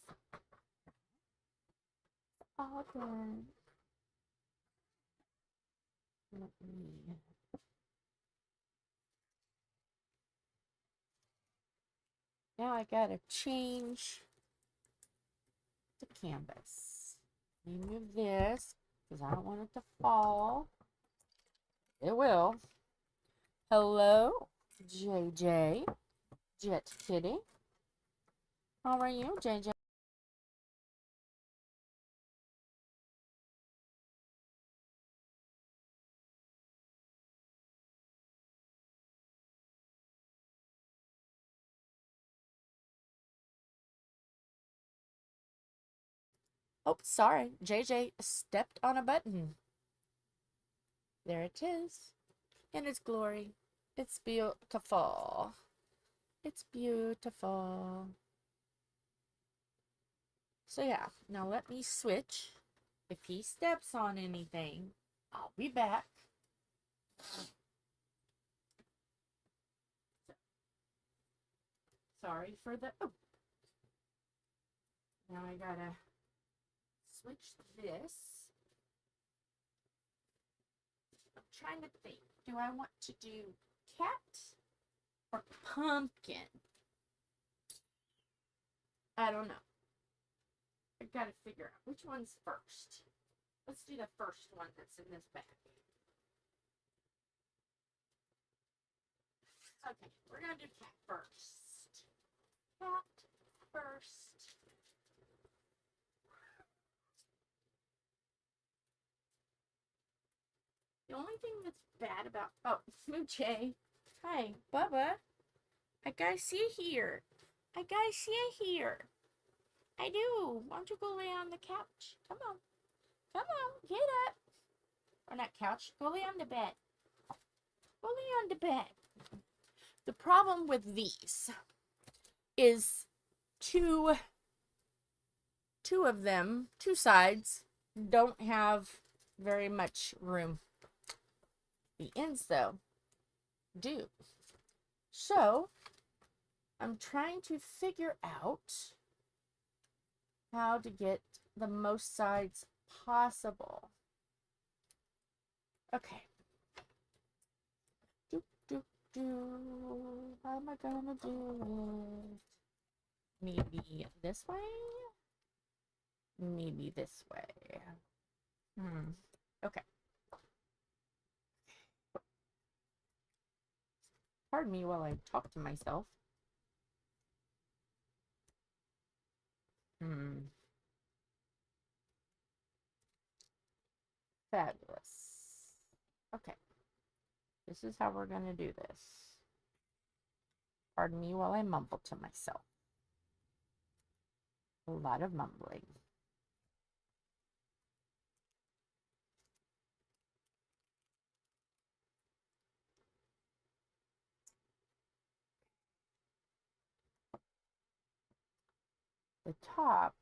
All done. Let me. Now I gotta change the canvas. Let me move this because I don't want it to fall. It will. Hello, JJ, Jet Kitty. How are you, JJ? Oh, sorry. JJ stepped on a button. There it is. In its glory. It's beautiful. It's beautiful. So yeah, now let me switch. If he steps on anything, I'll be back. Sorry for the... Oh. Now I gotta switch this. I'm trying to think. Do I want to do cat or pumpkin? I don't know. I gotta figure out which one's first. Let's do the first one that's in this bag. Okay, we're gonna do cat first. Cat first. The only thing that's bad about... Oh, Smoochie. Hi, Bubba. I gotta see you here. I gotta see you here. I do. Why don't you go lay on the couch? Come on. Come on. Get up. Or not couch. Go lay on the bed. Go lay on the bed. The problem with these is two of them, two sides, don't have very much room. The ends, though, do. So, I'm trying to figure out how to get the most sides possible. Okay. How am I gonna do it? Maybe this way? Maybe this way. Okay. Pardon me while I talk to myself. Fabulous. Okay. This is how we're gonna do this. Pardon me while I mumble to myself. A lot of mumbling. The top,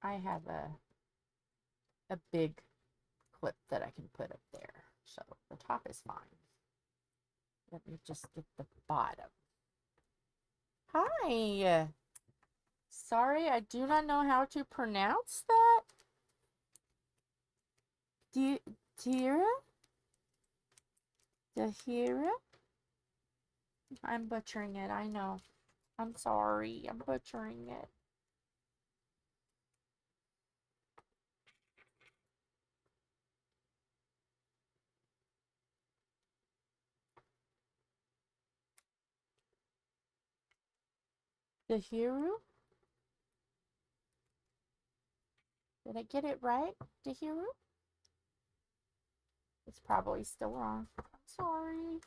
I have a big clip that I can put up there. So the top is fine. Let me just get the bottom. Hi. Sorry, I do not know how to pronounce that. Tira? Tahira? I'm butchering it, I know. I'm sorry, I'm butchering it. Dahiru? Did I get it right? Dahiru? It's probably still wrong. I'm sorry.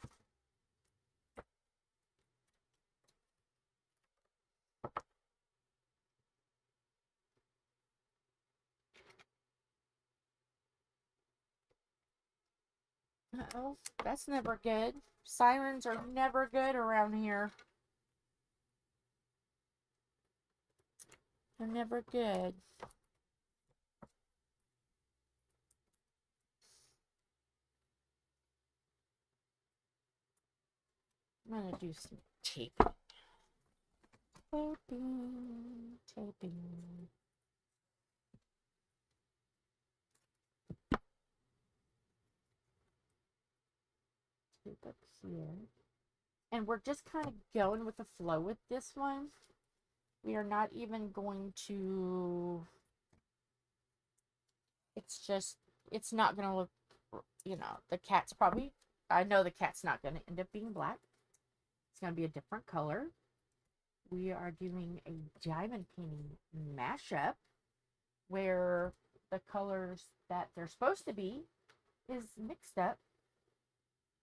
Uh-oh, that's never good. Sirens are never good around here. They're never good. I'm gonna do some taping. Taping. Tape up here. And we're just kind of going with the flow with this one. We are not even going to... it's not going to look, you know, the cat's probably... I know the cat's not going to end up being black. It's going to be a different color. We are doing a diamond painting mashup where the colors that they're supposed to be is mixed up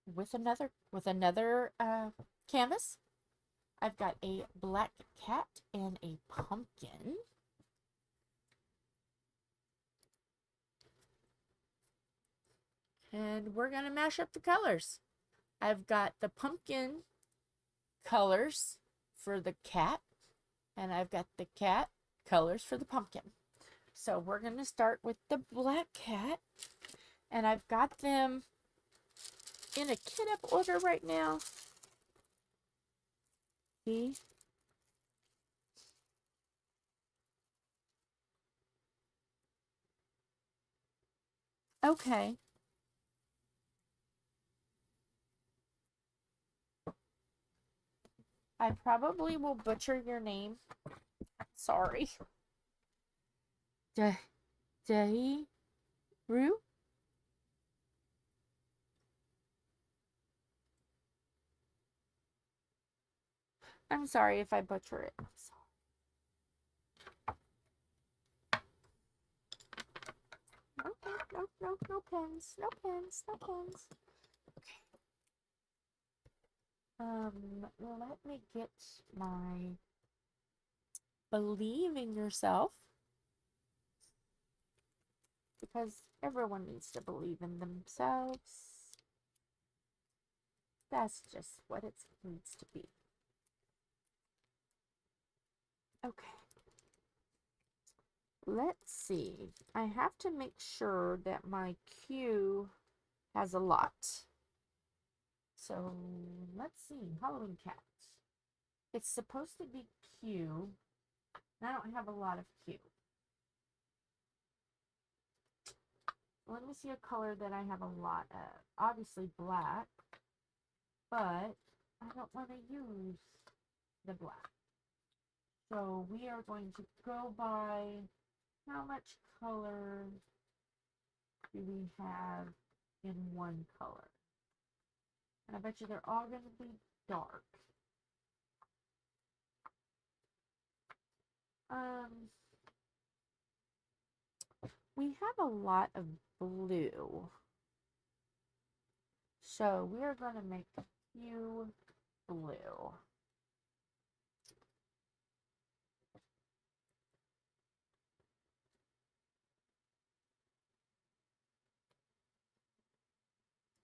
with another canvas. I've got a black cat and a pumpkin. And we're going to mash up the colors. I've got the pumpkin colors for the cat, and I've got the cat colors for the pumpkin. So we're going to start with the black cat, and I've got them in a kit up order right now. See? Okay. I probably will butcher your name. Sorry. Dahiru? I'm sorry if I butcher it. No pens. No pens. No pens. Okay. Let me get my believe in yourself. Because everyone needs to believe in themselves. That's just what it needs to be. Okay. Let's see. I have to make sure that my queue has a lot. So let's see. Halloween cat. It's supposed to be queue. I don't have a lot of queue. Let me see a color that I have a lot of. Obviously black, but I don't want to use the black. So we are going to go by how much color do we have in one color. And I bet you they're all going to be dark. We have a lot of blue. So we are going to make a few blue.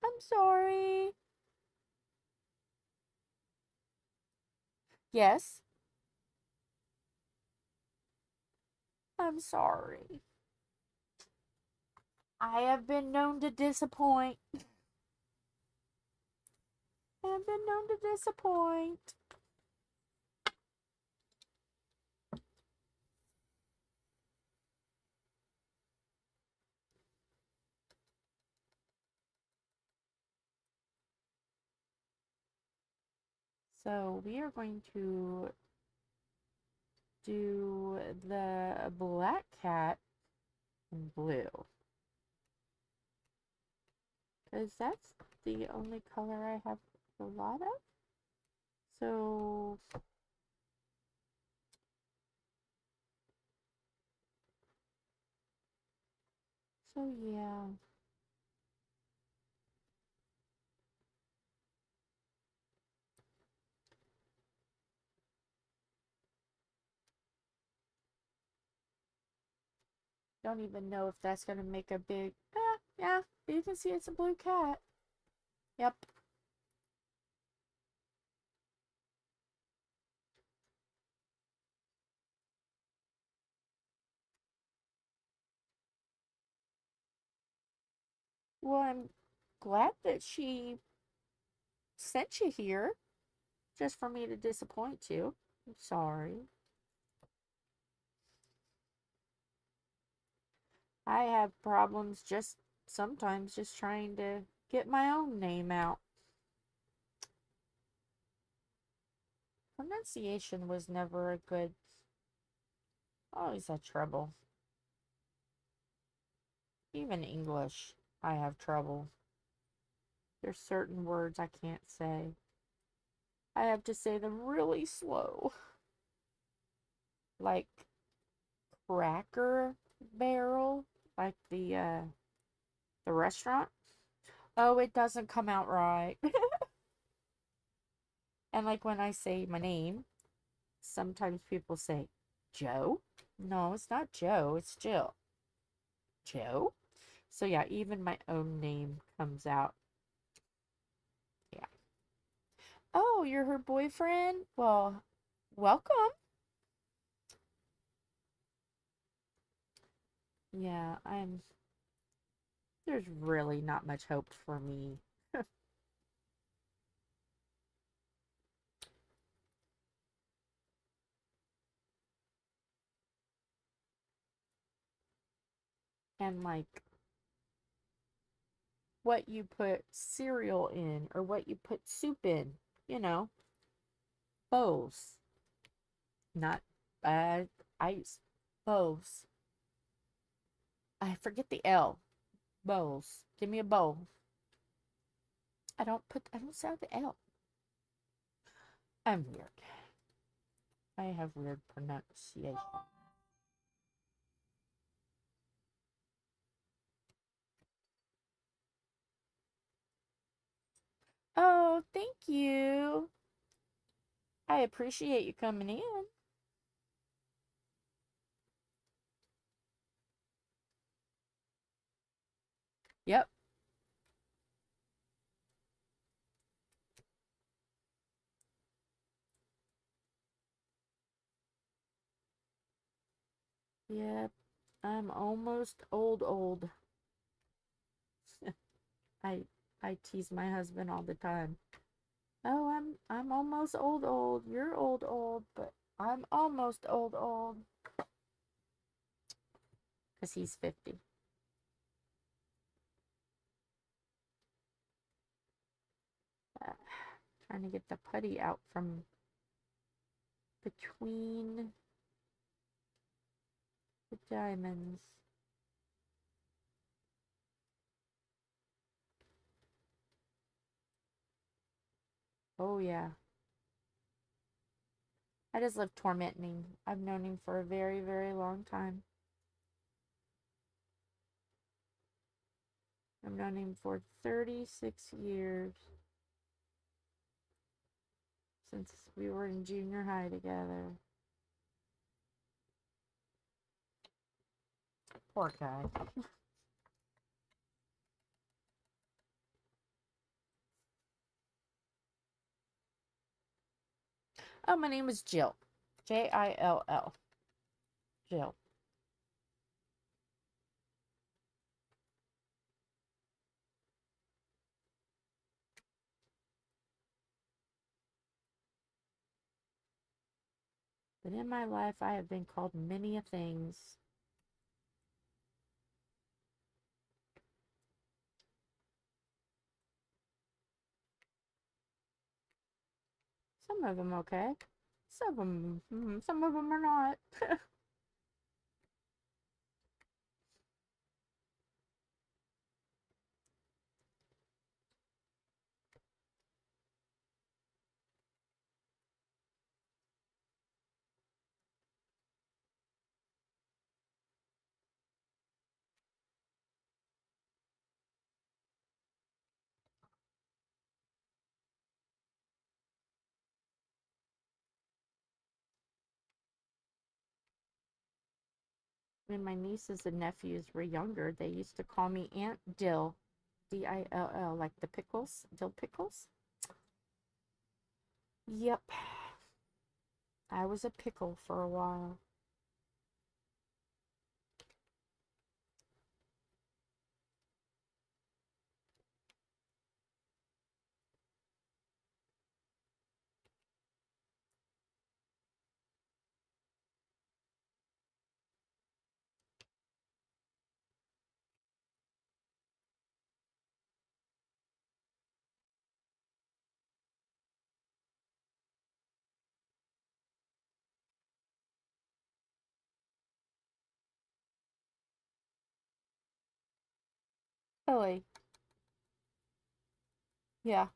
I'm sorry. Yes. I'm sorry. I have been known to disappoint. I've been known to disappoint. So we are going to do the black cat in blue. Because that's the only color I have a lot of. So yeah. Don't even know if that's going to make a big... yeah, you can see it's a blue cat. Yep. Well, I'm glad that she sent you here just for me to disappoint you. I'm sorry. I have problems just sometimes just trying to get my own name out. Pronunciation was never a good... always had trouble. Even English, I have trouble. There's certain words I can't say. I have to say them really slow. Like Cracker Barrel, like the restaurant. Oh, it doesn't come out right. And like when I say my name, sometimes people say, Joe? No, it's not Joe, it's Jill. Joe? So yeah, even my own name comes out. Yeah. Oh, you're her boyfriend? Well, welcome. Yeah, there's really not much hope for me. And like what you put cereal in or what you put soup in, you know, bowls. Not ice. Bowls. I forget the L. Bowls. Give me a bowl. I don't sound the L. I'm weird. I have weird pronunciation. Oh, thank you. I appreciate you coming in. Yep. Yep. I'm almost old. I I tease my husband all the time. Oh, I'm almost old. You're old, but I'm almost old. Because he's 50. Trying to get the putty out from between the diamonds. Oh, yeah. I just love tormenting. I've known him for a very, very long time. I've known him for 36 years. Since we were in junior high together. Poor guy. Oh, my name is Jill. Jill. Jill. But in my life, I have been called many a things. Some of them okay. Some of them are not. When my nieces and nephews were younger, they used to call me Aunt Dill. Dill, like the pickles, dill pickles. Yep, I was a pickle for a while. Really? Yeah.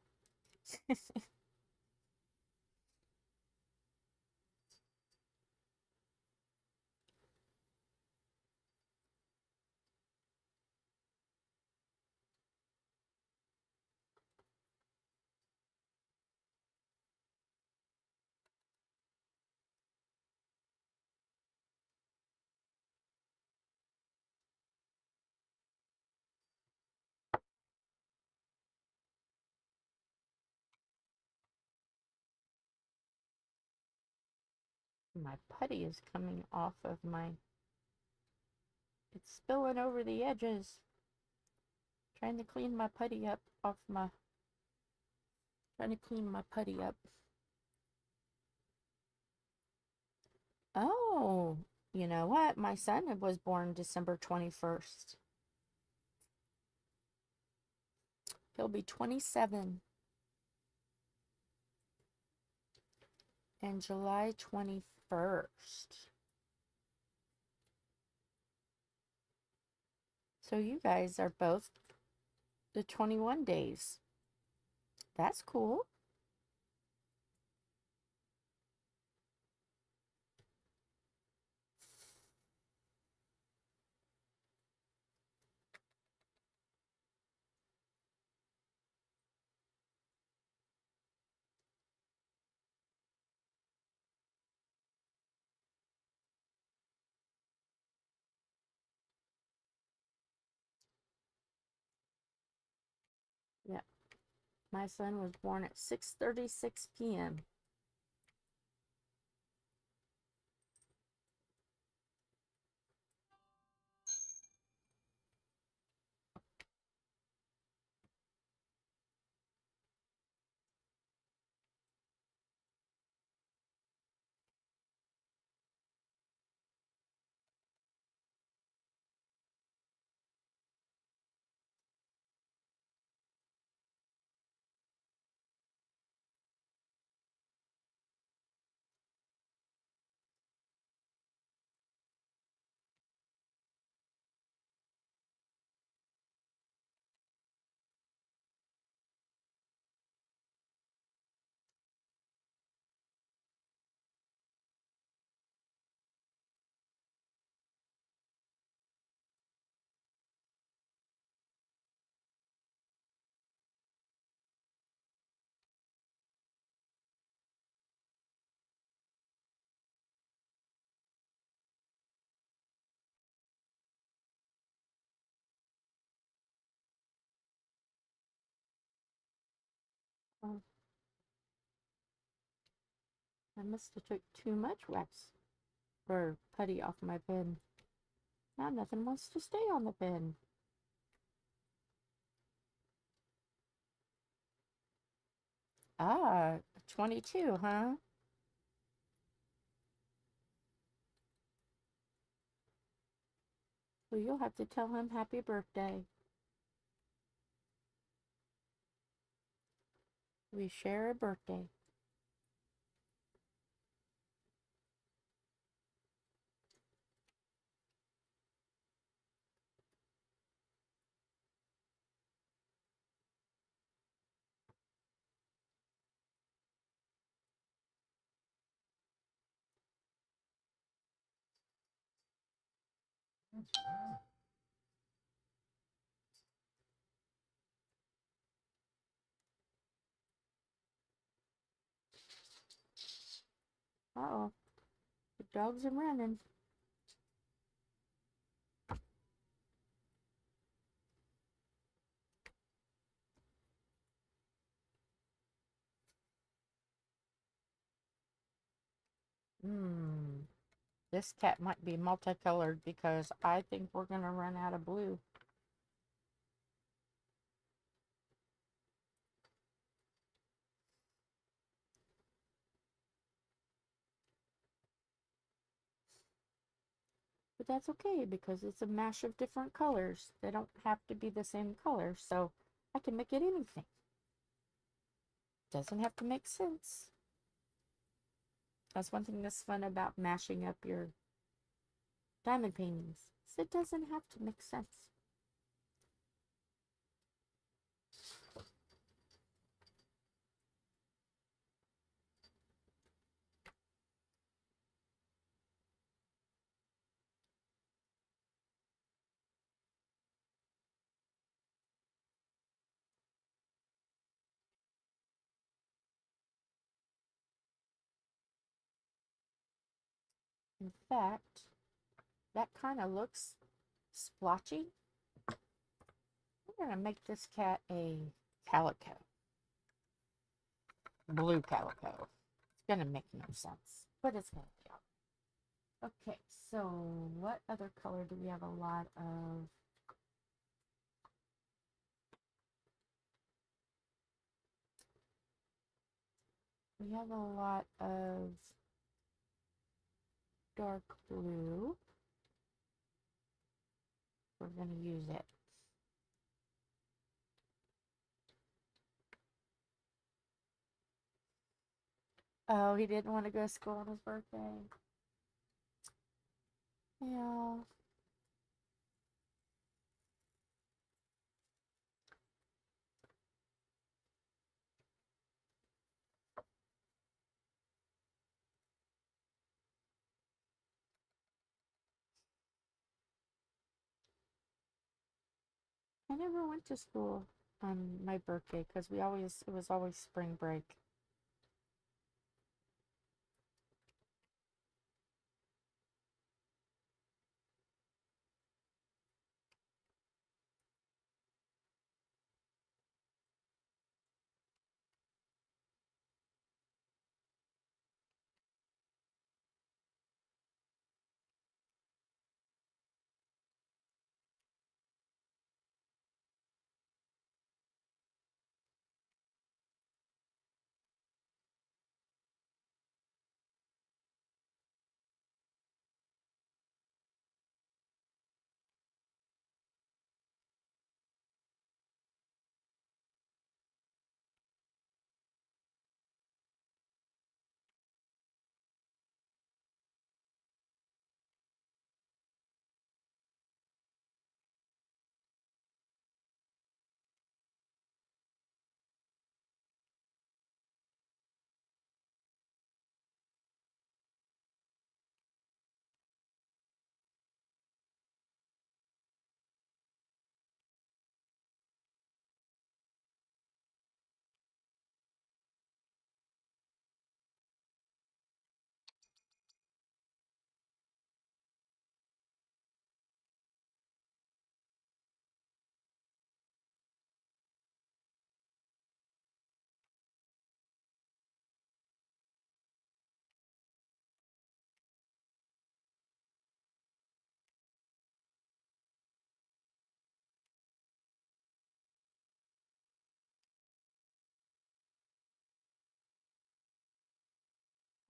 My putty is coming off of my... It's spilling over the edges. Trying to clean my putty up off my... Trying to clean my putty up. Oh, you know what? My son was born December 21st. He'll be 27. And July 21st. So you guys are both the 21 days. That's cool. Yeah. My son was born at 6:36 p.m. Oh, I must have took too much wax or putty off my bin. Now nothing wants to stay on the bin. Ah, 22, huh? Well, you'll have to tell him happy birthday. We share a birthday. Uh-oh. The dogs are running. This cat might be multicolored because I think we're going to run out of blue. But that's okay because it's a mash of different colors. They don't have to be the same color, so I can make it anything. Doesn't have to make sense. That's one thing that's fun about mashing up your diamond paintings. It doesn't have to make sense. In fact, that kind of looks splotchy. I'm going to make this cat a calico. Blue calico. It's going to make no sense, but it's going to be out. Okay, so what other color do we have a lot of? We have a lot of dark blue. We're going to use it. Oh, he didn't want to go to school on his birthday. Yeah. I never went to school on my birthday because it was always spring break.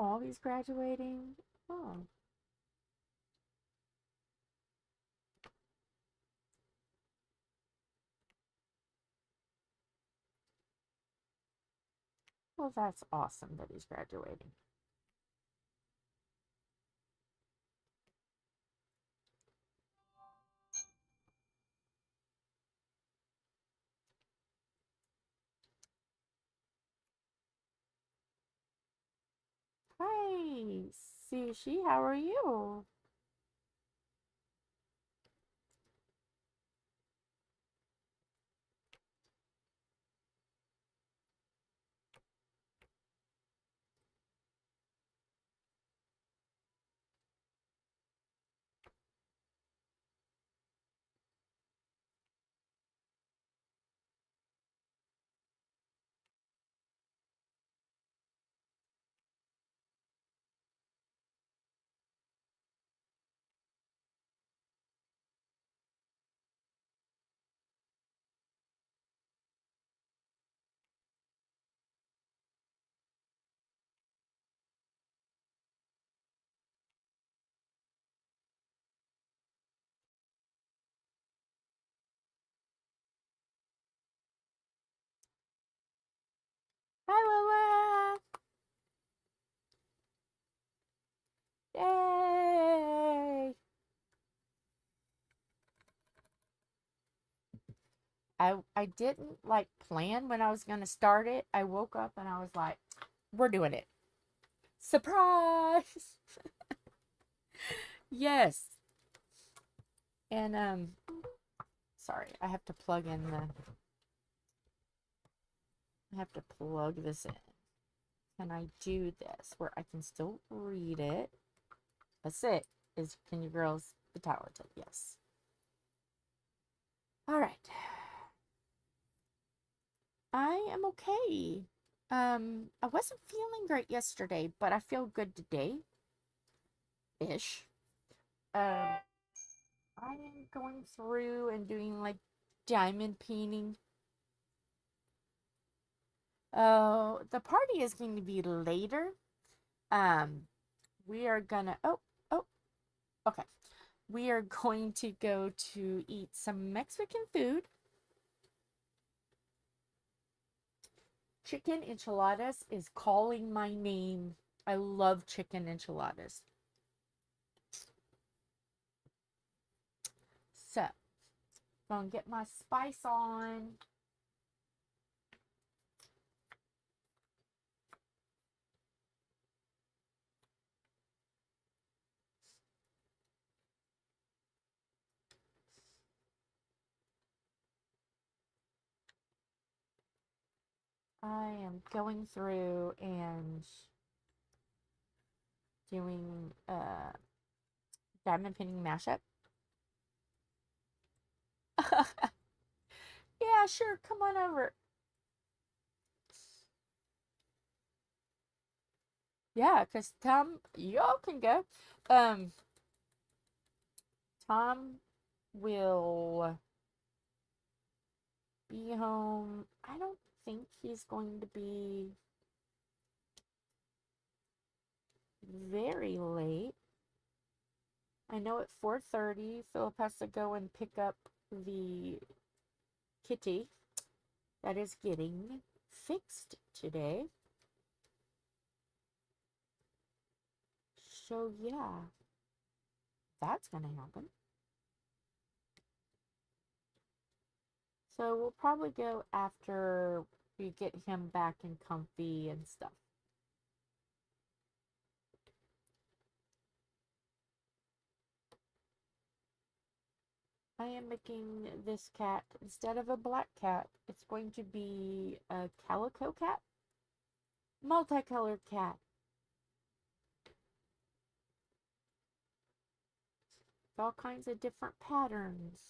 All these graduating? Oh. Well, that's awesome that he's graduating. Hi, Sushi, how are you? I didn't like plan when I was gonna start it. I woke up and I was like, we're doing it. Surprise! Yes. And sorry, I have to plug this in. Can I do this where I can still read it? That's it. Can you girls be talented? Yes. All right. I am okay. I wasn't feeling great yesterday, but I feel good today. Ish. I am going through and doing like diamond painting. Oh, the party is going to be later. Um, we are gonna. Oh, okay. We are going to go to eat some Mexican food. Chicken enchiladas is calling my name. I love chicken enchiladas. So, gonna get my spice on. I am going through and doing diamond pinning mashup. Yeah, sure, come on over. Yeah, because Tom, y'all can go. Tom will be home. I don't think he's going to be very late. I know at 4:30, Philip has to go and pick up the kitty that is getting fixed today. So, yeah, that's going to happen. So, we'll probably go after we get him back and comfy and stuff. I am making this cat, instead of a black cat, it's going to be a calico cat. Multicolored cat. All kinds of different patterns.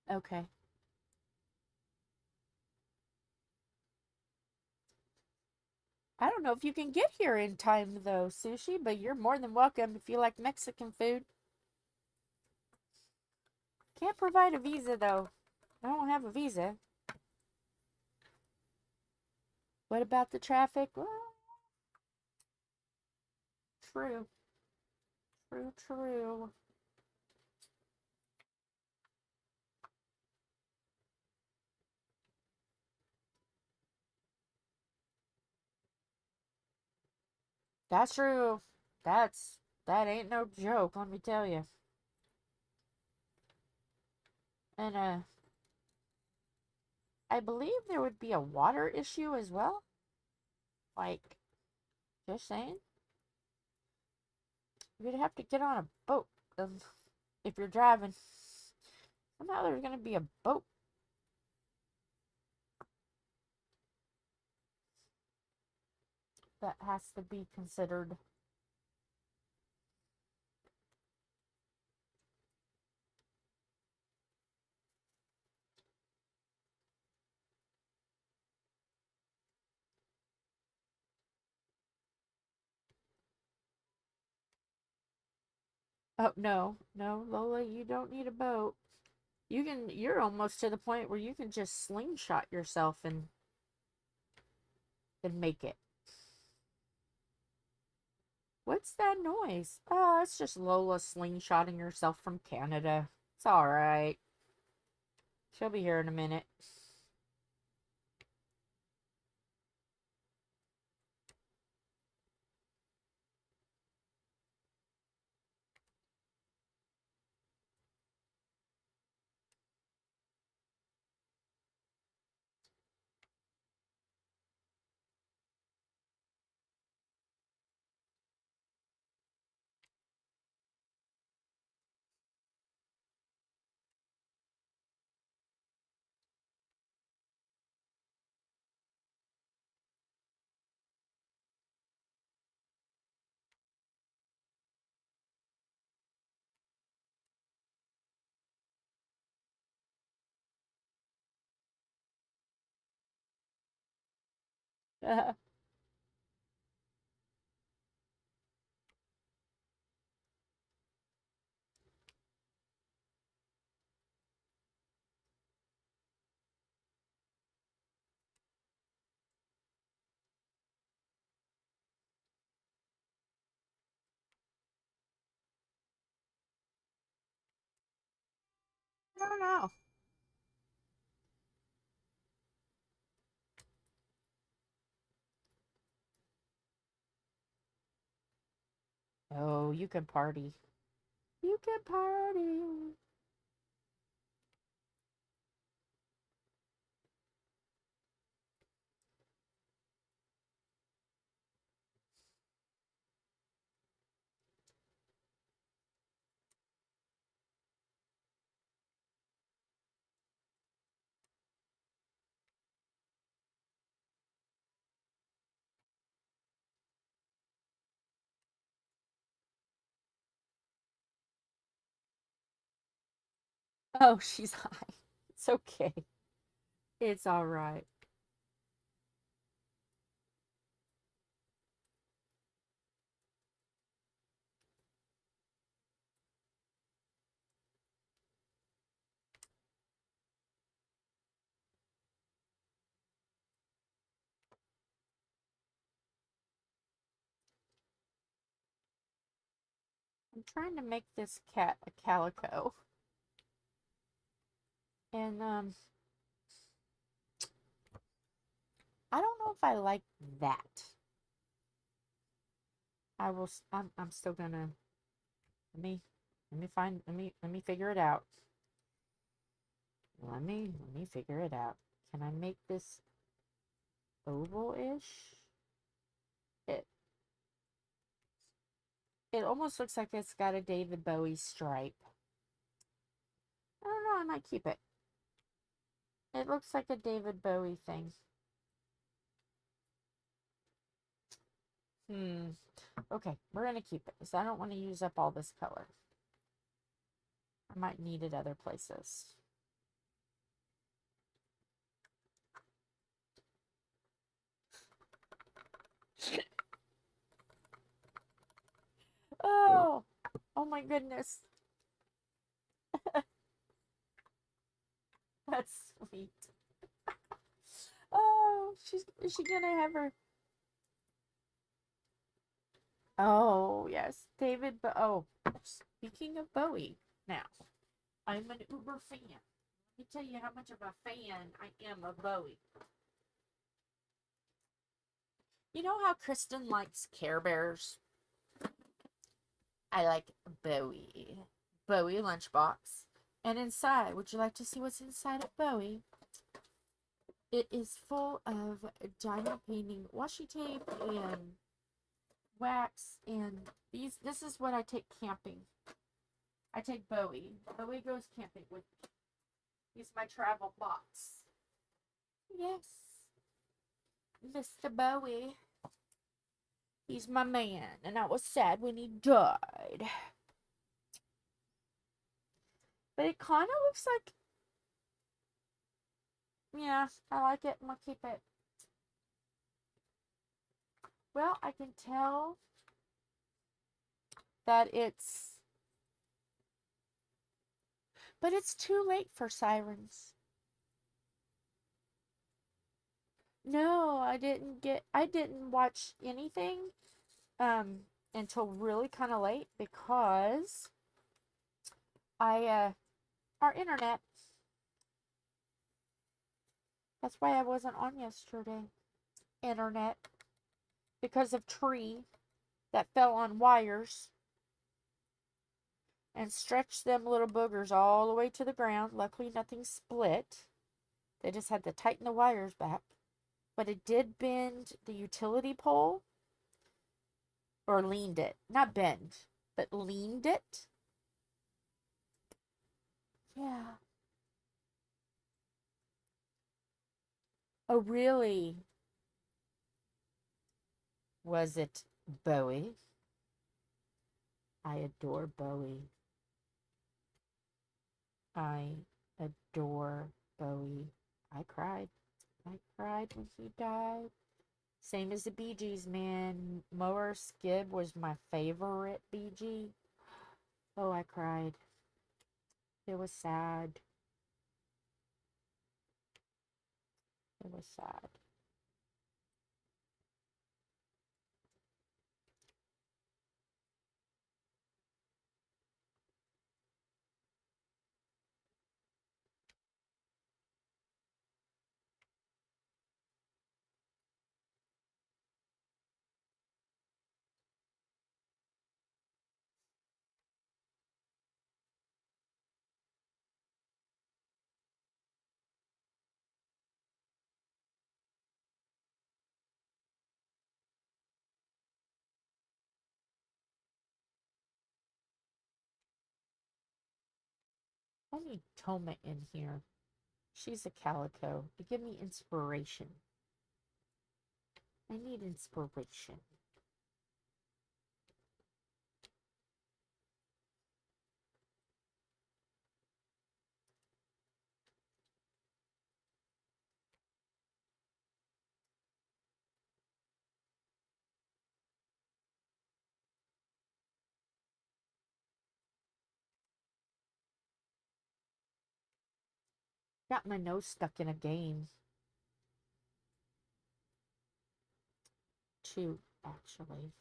Okay. I don't know if you can get here in time though, Sushi, but you're more than welcome if you like Mexican food. Can't provide a visa though. I don't have a visa. What about the traffic? Well, true. True. That's true. That ain't no joke, let me tell you. And I believe there would be a water issue as well. Like, just saying. You'd have to get on a boat if you're driving. Somehow there's gonna be a boat. That has to be considered. Oh, no. No, Lola, you don't need a boat. You're almost to the point where you can just slingshot yourself and make it. What's that noise? Oh, it's just Lola slingshotting herself from Canada. It's alright. She'll be here in a minute. I don't know. Oh, you can party. You can party. Oh, she's high. It's okay. It's alright. I'm trying to make this cat a calico. And, I don't know if I like that. I'm still gonna, let me figure it out. Let me figure it out. Can I make this oval-ish? It almost looks like it's got a David Bowie stripe. I don't know, I might keep it. It looks like a David Bowie thing. Okay, we're gonna keep it because I don't want to use up all this color. I might need it other places. Oh, oh my goodness. That's sweet. Oh, is she gonna have her? Oh, yes. Oh, speaking of Bowie, now, I'm an uber fan. Let me tell you how much of a fan I am of Bowie. You know how Kristen likes Care Bears? I like Bowie. Bowie lunchbox. And inside, would you like to see what's inside of Bowie? It is full of diamond painting washi tape and wax, and this is what I take camping. I take Bowie. Bowie goes camping with me. He's my travel box. Yes. Mr. Bowie. He's my man, and I was sad when he died. But it kind of looks like, yeah, I like it. I'm gonna keep it. Well, I can tell that it's But it's too late for sirens. No, I didn't watch anything until really kind of late because our internet. That's why I wasn't on yesterday. Internet. Because of tree that fell on wires and stretched them little boogers all the way to the ground. Luckily, nothing split. They just had to tighten the wires back. But it did bend the utility pole. Or leaned it. Not bend, but leaned it. Yeah. Oh, really? Was it Bowie? I adore Bowie. I adore Bowie. I cried. I cried when he died. Same as the Bee Gees, man. Mower Skib was my favorite Bee Gee. Oh, I cried. It was sad. It was sad. I need Toma in here. She's a calico. To give me inspiration. I need inspiration. Got my nose stuck in a game. 2, actually.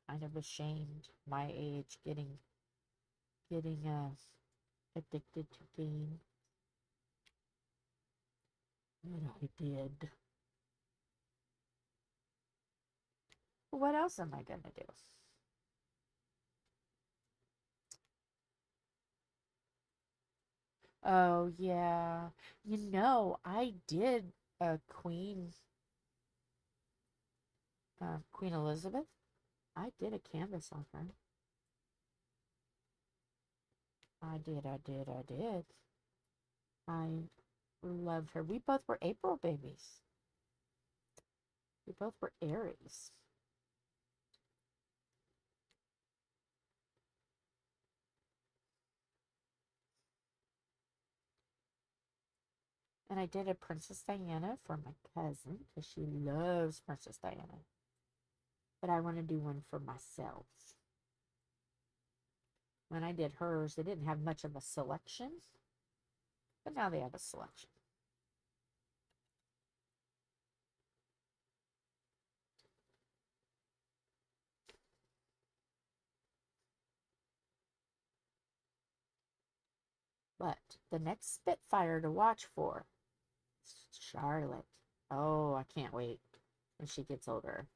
Kind of ashamed. My age getting addicted to game. But I did. What else am I gonna do? Oh yeah. I did a Queen Elizabeth. I did a canvas on her. I did. I loved her. We both were April babies. We both were Aries. And I did a Princess Diana for my cousin because she loves Princess Diana. But I want to do one for myself. When I did hers, they didn't have much of a selection. But now they have a selection. But the next Spitfire to watch for is Charlotte. Oh, I can't wait when she gets older.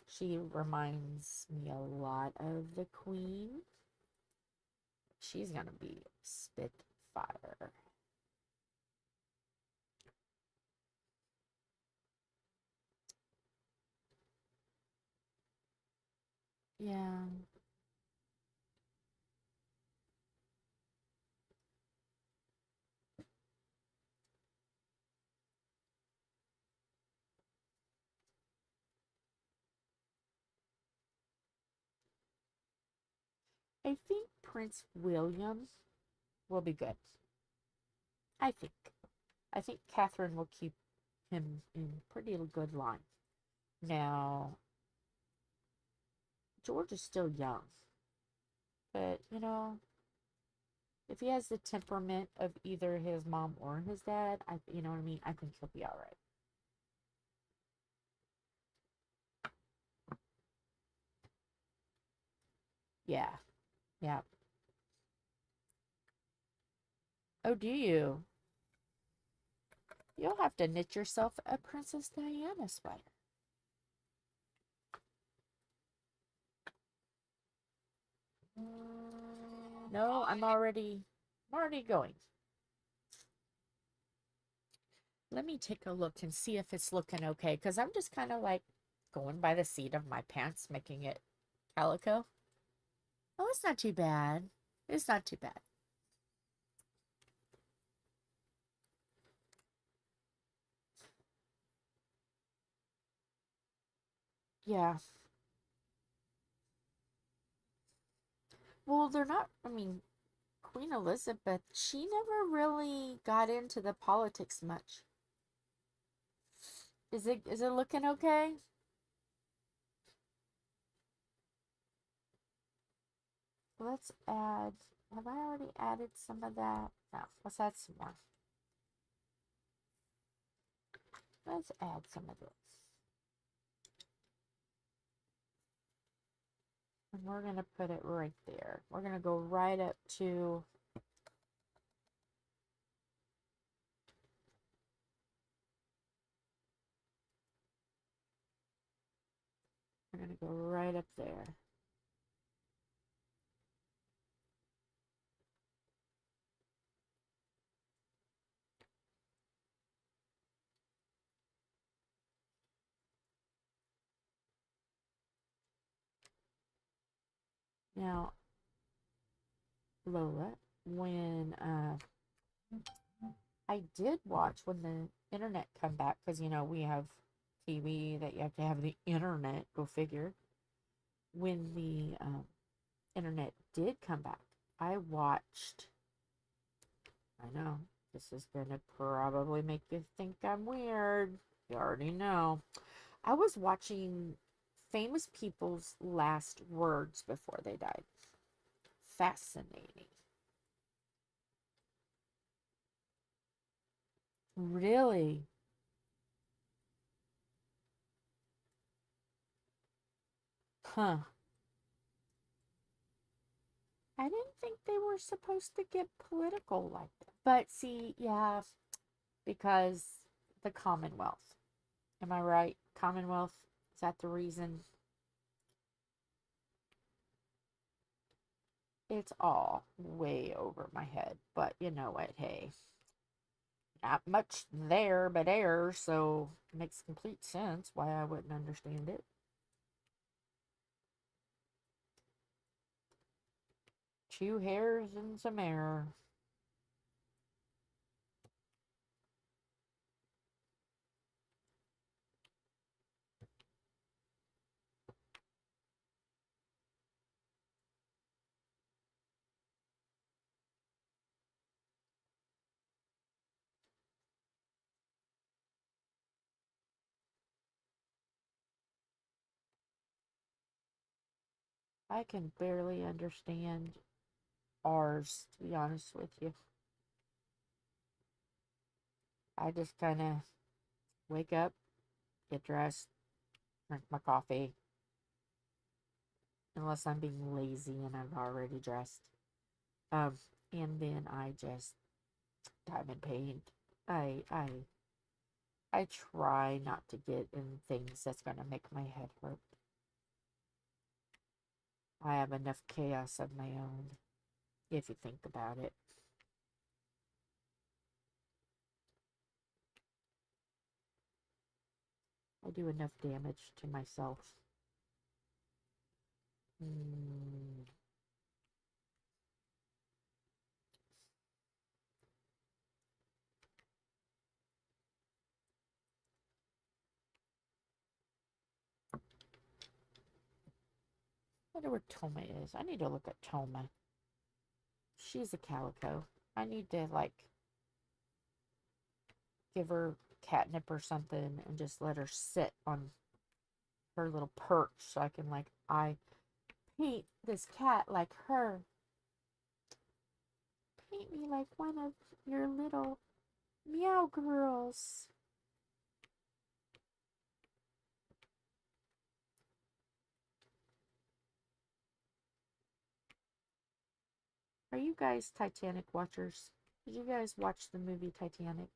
She reminds me a lot of the Queen. She's gonna be Spitfire. Yeah. I think Prince William will be good. I think. I think Catherine will keep him in pretty good line. Now, George is still young. But, If he has the temperament of either his mom or his dad, you know what I mean? I think he'll be all right. Yeah. Yeah. Oh, do you? You'll have to knit yourself a Princess Diana sweater. No, I'm already going. Let me take a look and see if it's looking okay, because I'm just kind of like going by the seat of my pants, making it calico. Oh, it's not too bad. It's not too bad. Yeah. Well, they're not, I mean, Queen Elizabeth, she never really got into the politics much. Is it looking okay? Let's add, have I already added some of that? No, let's add some more. Let's add some of this. And we're going to put it right there. We're going to go right up to we're going to go right up there. Now, Lola, when I did watch when the internet come back, because you know we have TV that you have to have the internet, go figure. When the internet did come back, I watched, I know, this is going to probably make you think I'm weird. You already know. I was watching famous people's last words before they died. Fascinating. Really? Huh. I didn't think they were supposed to get political like that. But see, yeah, because the Commonwealth. Am I right? Commonwealth? Is that the reason? It's all way over my head. But you know what? Hey, not much there but air, so it makes complete sense why I wouldn't understand it. Two hairs and some air. I can barely understand ours, to be honest with you. I just kind of wake up, get dressed, drink my coffee, unless I'm being lazy and I've already dressed. And then I just diamond paint. I try not to get in things that's gonna make my head hurt. I have enough chaos of my own, if you think about it. I do enough damage to myself. I wonder where Toma is. I need to look at Toma. She's a calico. I need to, like, give her catnip or something and just let her sit on her little perch so I can, like, I paint this cat like her. paint me like one of your little meow girls. Are you guys Titanic watchers? Did you guys watch the movie Titanic?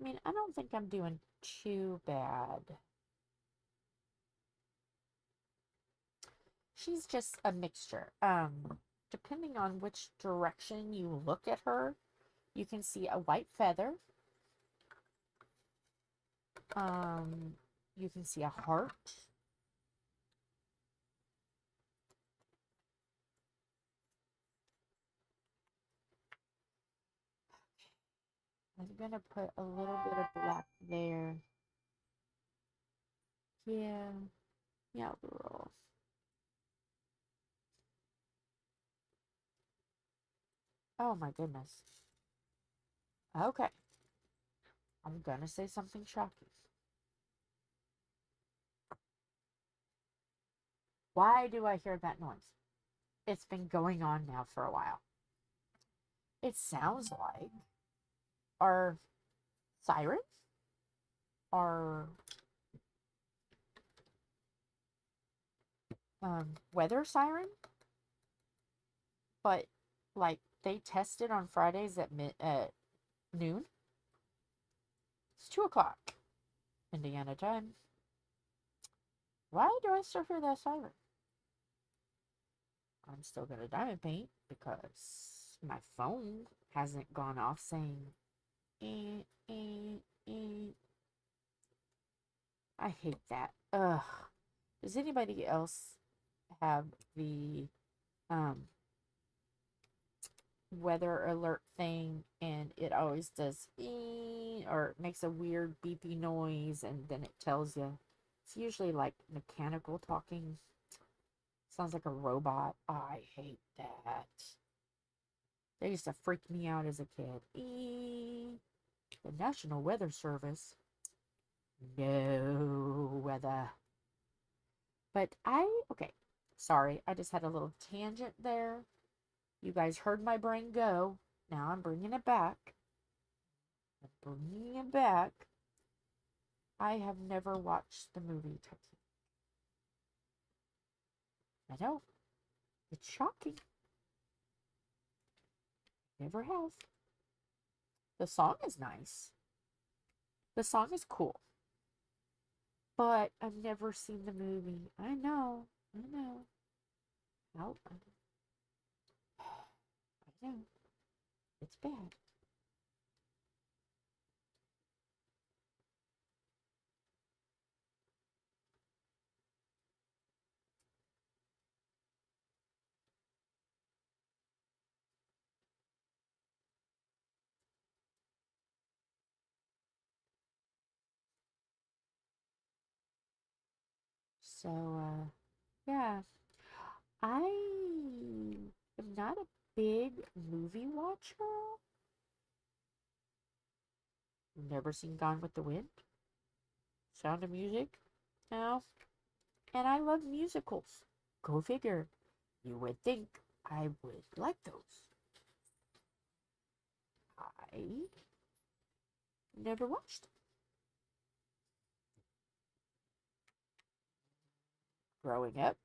I mean, I don't think I'm doing too bad. She's just a mixture. Depending on which direction you look at her, you can see a white feather. You can see a heart. I'm gonna put a little bit of black there. Yeah, yeah, girl. Oh my goodness. Okay. I'm gonna say something shocking. Why do I hear that noise? It's been going on now for a while. It sounds like our sirens? Our weather siren? But like they tested on Fridays at noon. It's 2 o'clock Indiana time. Why do I still hear that siren? I'm still gonna diamond paint because my phone hasn't gone off saying eh, eh, eh. I hate that. Ugh. Does anybody else have the weather alert thing and it always does or makes a weird beepy noise and then it tells you? It's usually like mechanical talking. Sounds like a robot. I hate that. They used to freak me out as a kid. The National Weather Service. No weather. But okay. Sorry, I just had a little tangent there. You guys heard my brain go. Now I'm bringing it back. I have never watched the movie Titanic. I know. It's shocking. Never have. The song is nice. The song is cool. But I've never seen the movie. I know. Oh, I know. It's bad. So, yeah. I am not a big movie watcher. Never seen Gone with the Wind. Sound of Music. No. And I love musicals. Go figure. You would think I would like those. I never watched them. Growing up,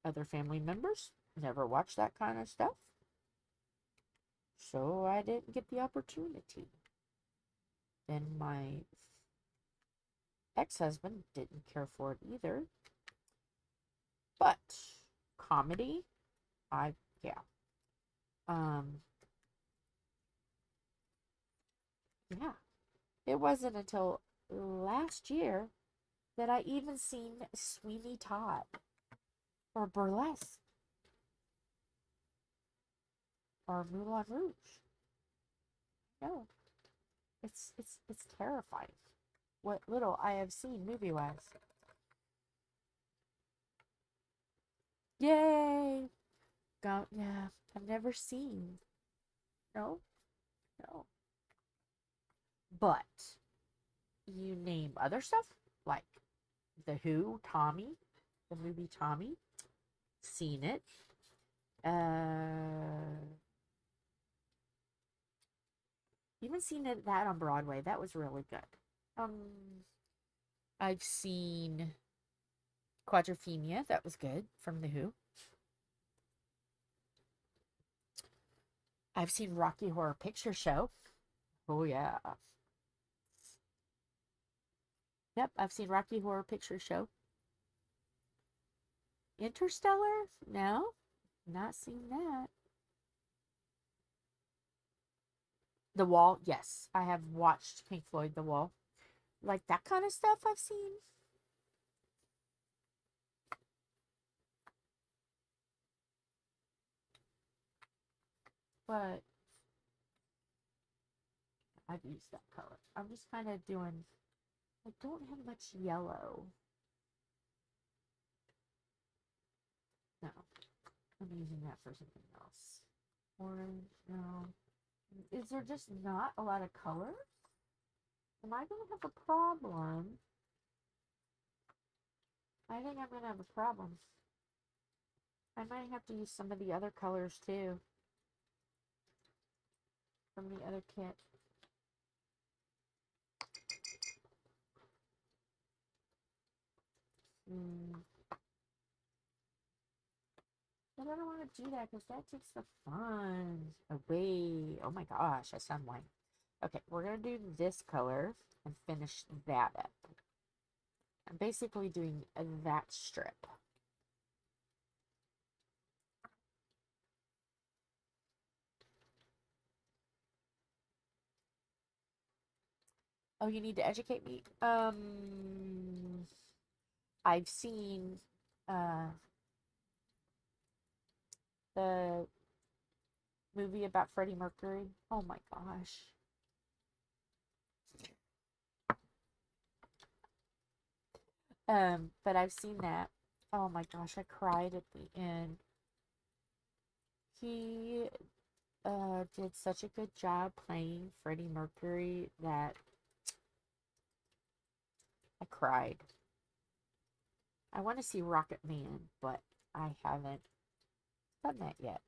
other family members never watched that kind of stuff. So I didn't get the opportunity. Then my ex-husband didn't care for it either. But comedy, yeah. Yeah. It wasn't until last year that I even seen Sweeney Todd or Burlesque or Moulin Rouge. No. It's terrifying what little I have seen movie wise. Yay! Yeah, I've never seen. No, No. But you name other stuff like The Who, Tommy, the movie Tommy. Seen it. Even seen that on Broadway. That was really good. I've seen Quadrophenia. That was good from The Who. I've seen Rocky Horror Picture Show. Oh yeah. Yep, I've seen Rocky Horror Picture Show. Interstellar? No, not seen that. The Wall? Yes, I have watched Pink Floyd The Wall. Like that kind of stuff I've seen. But I've used that color. I'm just kind of doing, I don't have much yellow. No, I'm using that for something else. Orange, no. Is there just not a lot of colors? Am I going to have a problem? I think I'm going to have a problem. I might have to use some of the other colors too. From the other kit. But I don't want to do that because that takes the fun away. Oh my gosh, I sound white. Okay, we're going to do this color and finish that up. I'm basically doing that strip. Oh, you need to educate me? I've seen the movie about Freddie Mercury. Oh my gosh. But I've seen that. Oh my gosh, I cried at the end. He did such a good job playing Freddie Mercury that I cried. I want to see Rocket Man, but I haven't done that yet.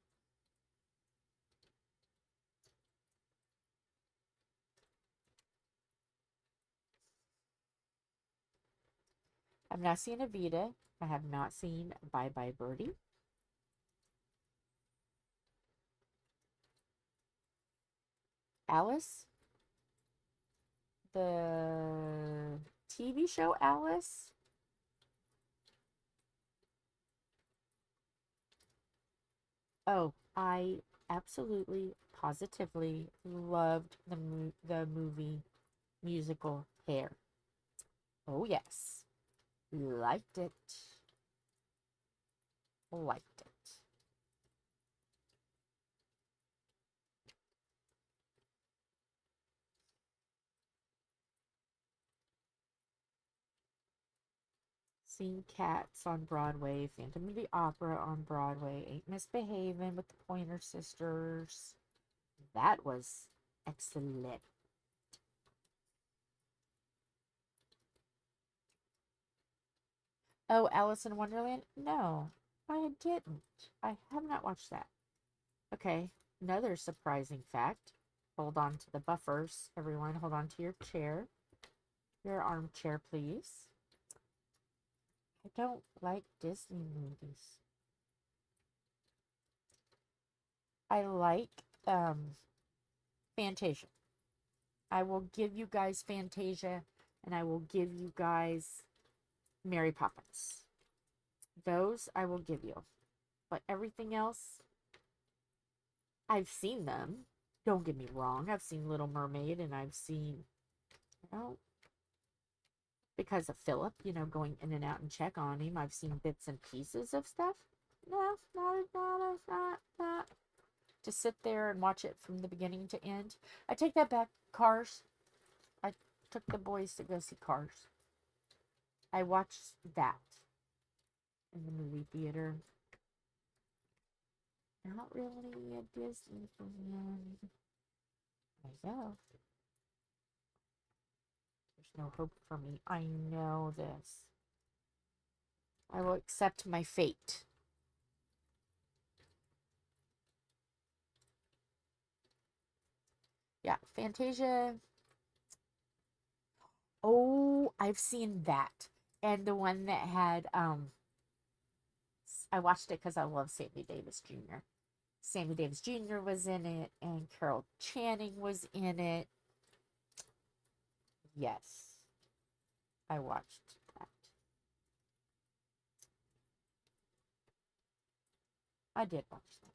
I've not seen Evita. I have not seen Bye Bye Birdie. Alice. The TV show Alice. Oh, I absolutely, positively loved the movie musical Hair. Oh yes, liked it. Liked it. Seen Cats on Broadway, Phantom of the Opera on Broadway, Ain't Misbehavin' with the Pointer Sisters. That was excellent. Oh, Alice in Wonderland? No, I didn't. I have not watched that. Okay, another surprising fact. Hold on to the buffers, everyone. Hold on to your chair. Your armchair, please. I don't like Disney movies. I like Fantasia. I will give you guys Fantasia, and I will give you guys Mary Poppins. Those I will give you. But everything else, I've seen them. Don't get me wrong. I've seen Little Mermaid, and I've seen, because of Philip, going in and out and check on him. I've seen bits and pieces of stuff. No, not. To sit there and watch it from the beginning to end. I take that back. Cars. I took the boys to go see Cars. I watched that in the movie theater. Not really a Disney fan. There you go. There's no hope for me. I know this. I will accept my fate. Yeah, Fantasia. Oh, I've seen that. And the one that had I watched it because I love Sammy Davis Jr. Sammy Davis Jr. was in it, and Carol Channing was in it. Yes, I watched that. I did watch that.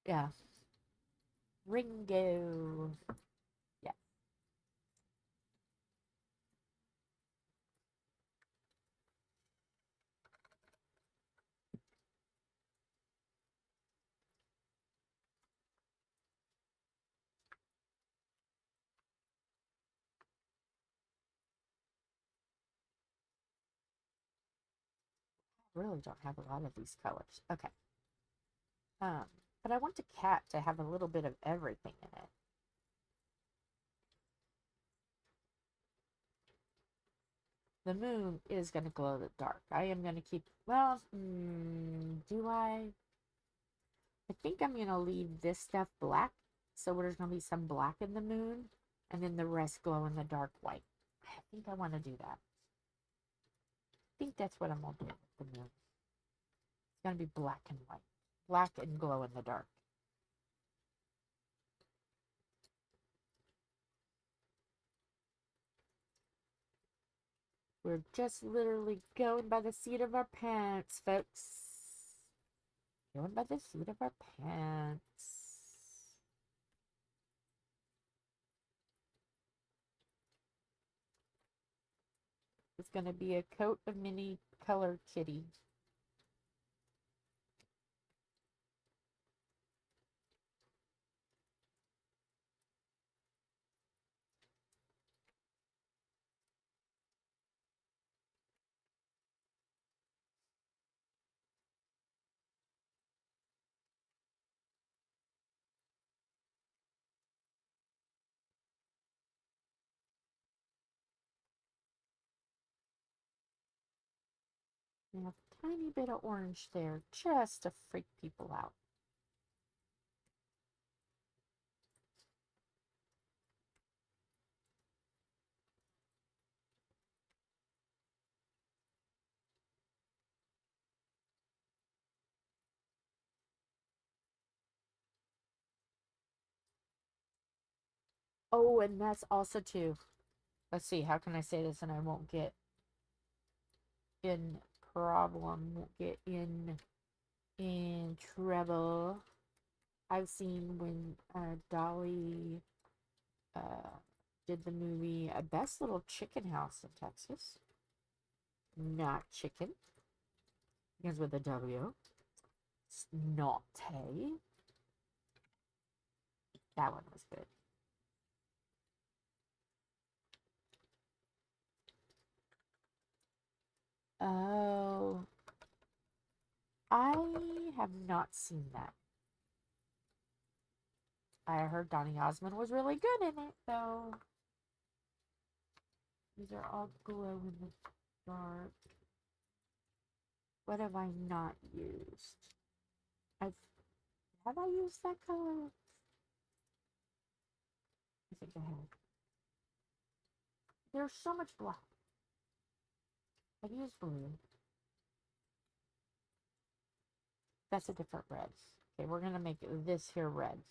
Yeah. Ringo. Yeah. I really don't have a lot of these colors. Okay. But I want the cat to have a little bit of everything in it. The moon is going to glow in the dark. I am going to keep, well, do I? I think I'm going to leave this stuff black. So there's going to be some black in the moon. And then the rest glow in the dark white. I think I want to do that. I think that's what I'm going to do with the moon. It's going to be black and white. Black and glow in the dark. We're just literally going by the seat of our pants, folks. Going by the seat of our pants. It's going to be a coat of mini colored kitty. We have a tiny bit of orange there just to freak people out. Oh, and that's also too. Let's see, how can I say this and I won't get in problem, won't get in trouble. I've seen when Dolly did the movie A Best Little Chicken House in Texas. Not chicken. Begins with a W. It's not a. That one was good. Oh, I have not seen that. I heard Donny Osmond was really good in it, though. These are all glow in the dark. What have I not used? Have I used that color? I think I have. There's so much black. I've used blue. That's a different red. Okay, we're gonna make this here red.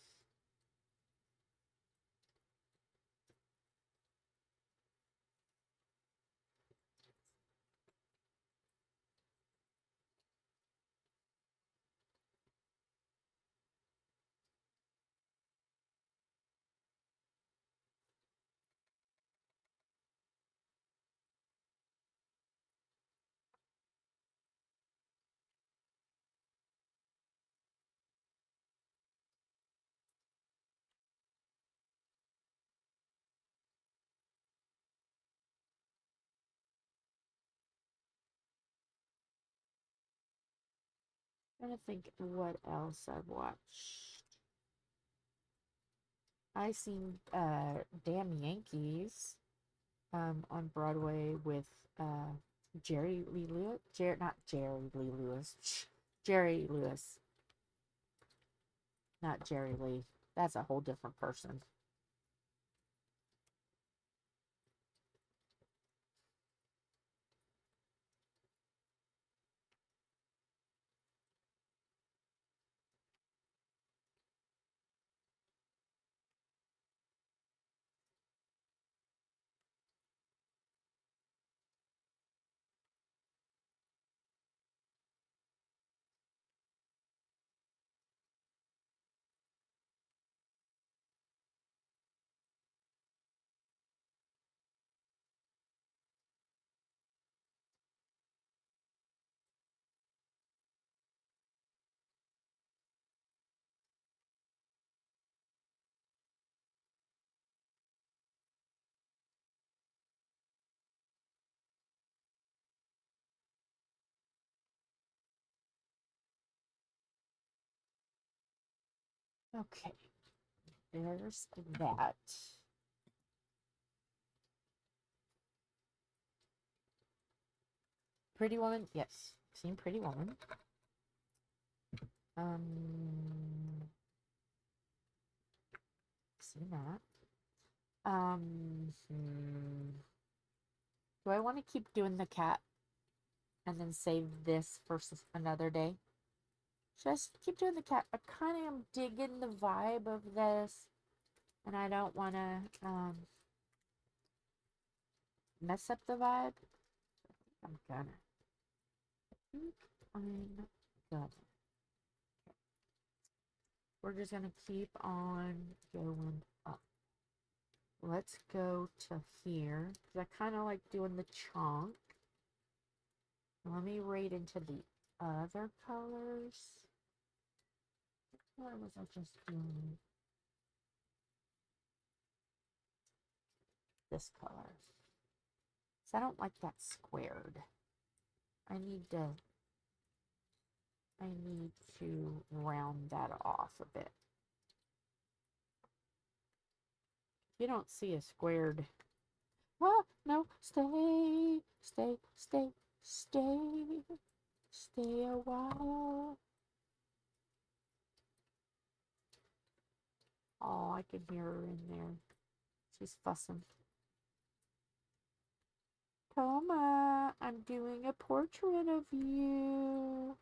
I'm trying to think what else I've watched. I seen Damn Yankees on Broadway with Jerry Lee Lewis. Not Jerry Lee Lewis. Jerry Lewis. Not Jerry Lee. That's a whole different person. Okay. There's that. Pretty Woman, yes. Seen Pretty Woman. Seen that. Do I want to keep doing the cat and then save this for another day? Just keep doing the cat. I kind of am digging the vibe of this, and I don't want to mess up the vibe. I'm gonna. I think I'm gonna. We're just gonna keep on going up. Let's go to here, because I kind of like doing the chunk. Let me raid into the other colors. What was I just doing? This color. So I don't like that squared. I need to round that off a bit. You don't see a squared. Oh, no, stay, stay, stay, stay, stay a while. Oh, I can hear her in there. She's fussing. Toma, I'm doing a portrait of you.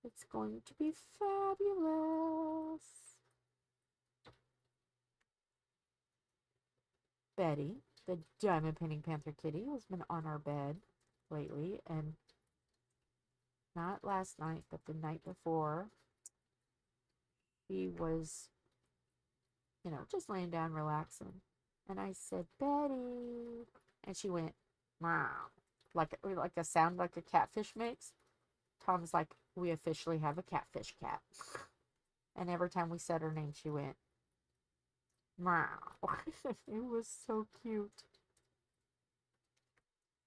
It's going to be fabulous. Betty, the diamond painting panther kitty, has been on our bed lately, and not last night, but the night before, he was, just laying down relaxing. And I said, Betty, and she went, meow, like a sound like a catfish makes. Tom's like, we officially have a catfish cat. And every time we said her name, she went, meow. It was so cute.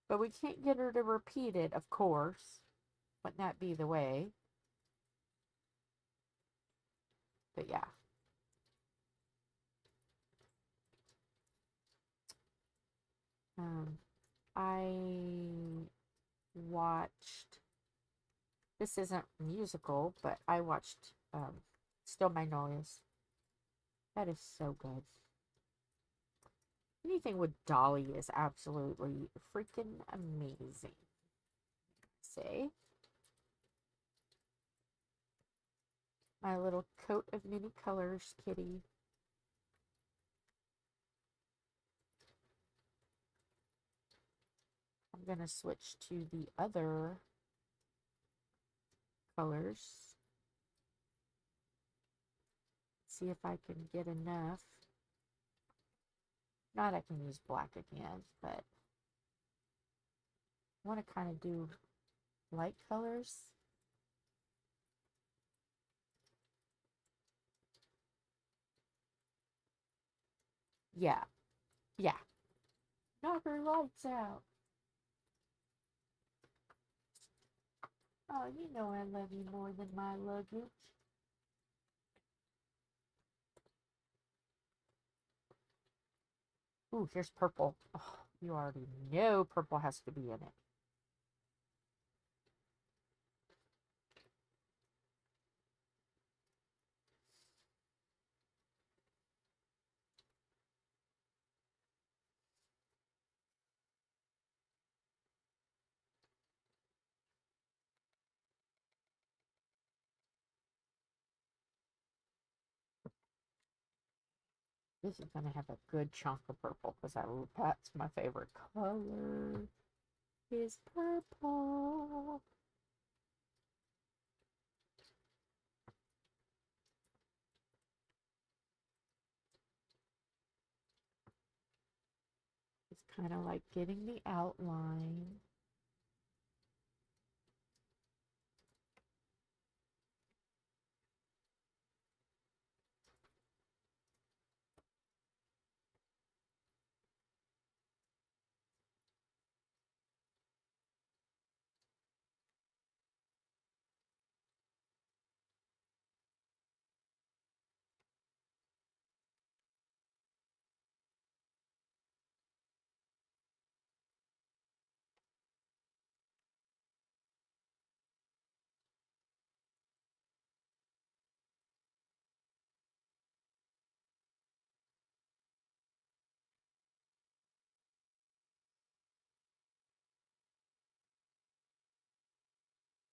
But we can't get her to repeat it, of course. Wouldn't that be the way? But yeah. I watched, this isn't musical, but I watched Still Magnolias. That is so good. Anything with Dolly is absolutely freaking amazing. Say, my little coat of many colors kitty. I'm going to switch to the other colors. See if I can get enough. Not I can use black again, but I want to kind of do light colors. Yeah. Yeah. Knock her lights out. Oh, you know I love you more than my luggage. Ooh, here's purple. Oh, you already know purple has to be in it. This is going to have a good chunk of purple because that's my favorite color is purple. It's kind of like getting the outline.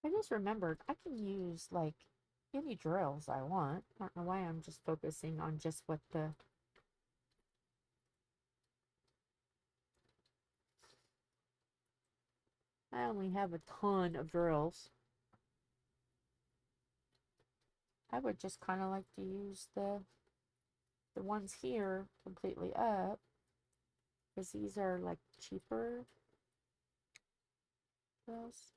I just remembered I can use like any drills I want. I don't know why I'm just focusing on just what the I only have a ton of drills. I would just kind of like to use the ones here completely up because these are like cheaper drills.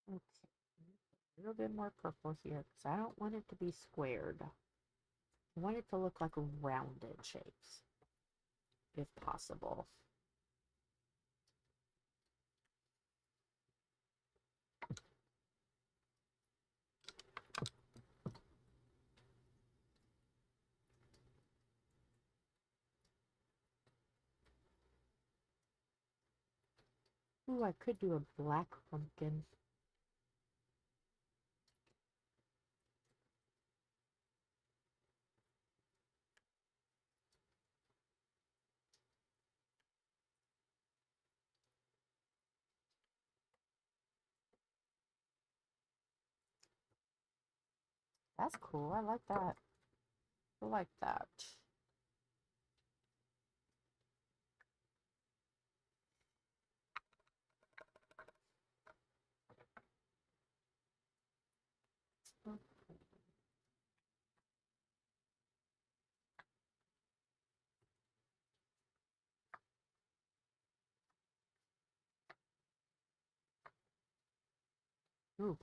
Okay, a little bit more purple here because I don't want it to be squared. I want it to look like rounded shapes, if possible. Ooh, I could do a black pumpkin. That's cool. I like that. I like that. Ooh,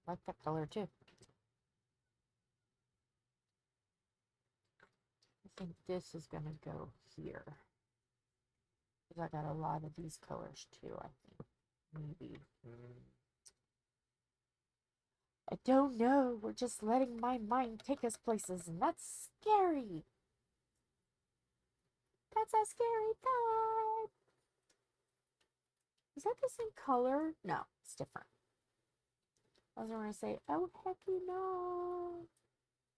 I like that color too. I think this is gonna go here. Because I got a lot of these colors too, I think. Maybe. I don't know. We're just letting my mind take us places, and that's scary. That's a scary thought. Is that the same color? No, it's different. I was going to say, oh, hecky no.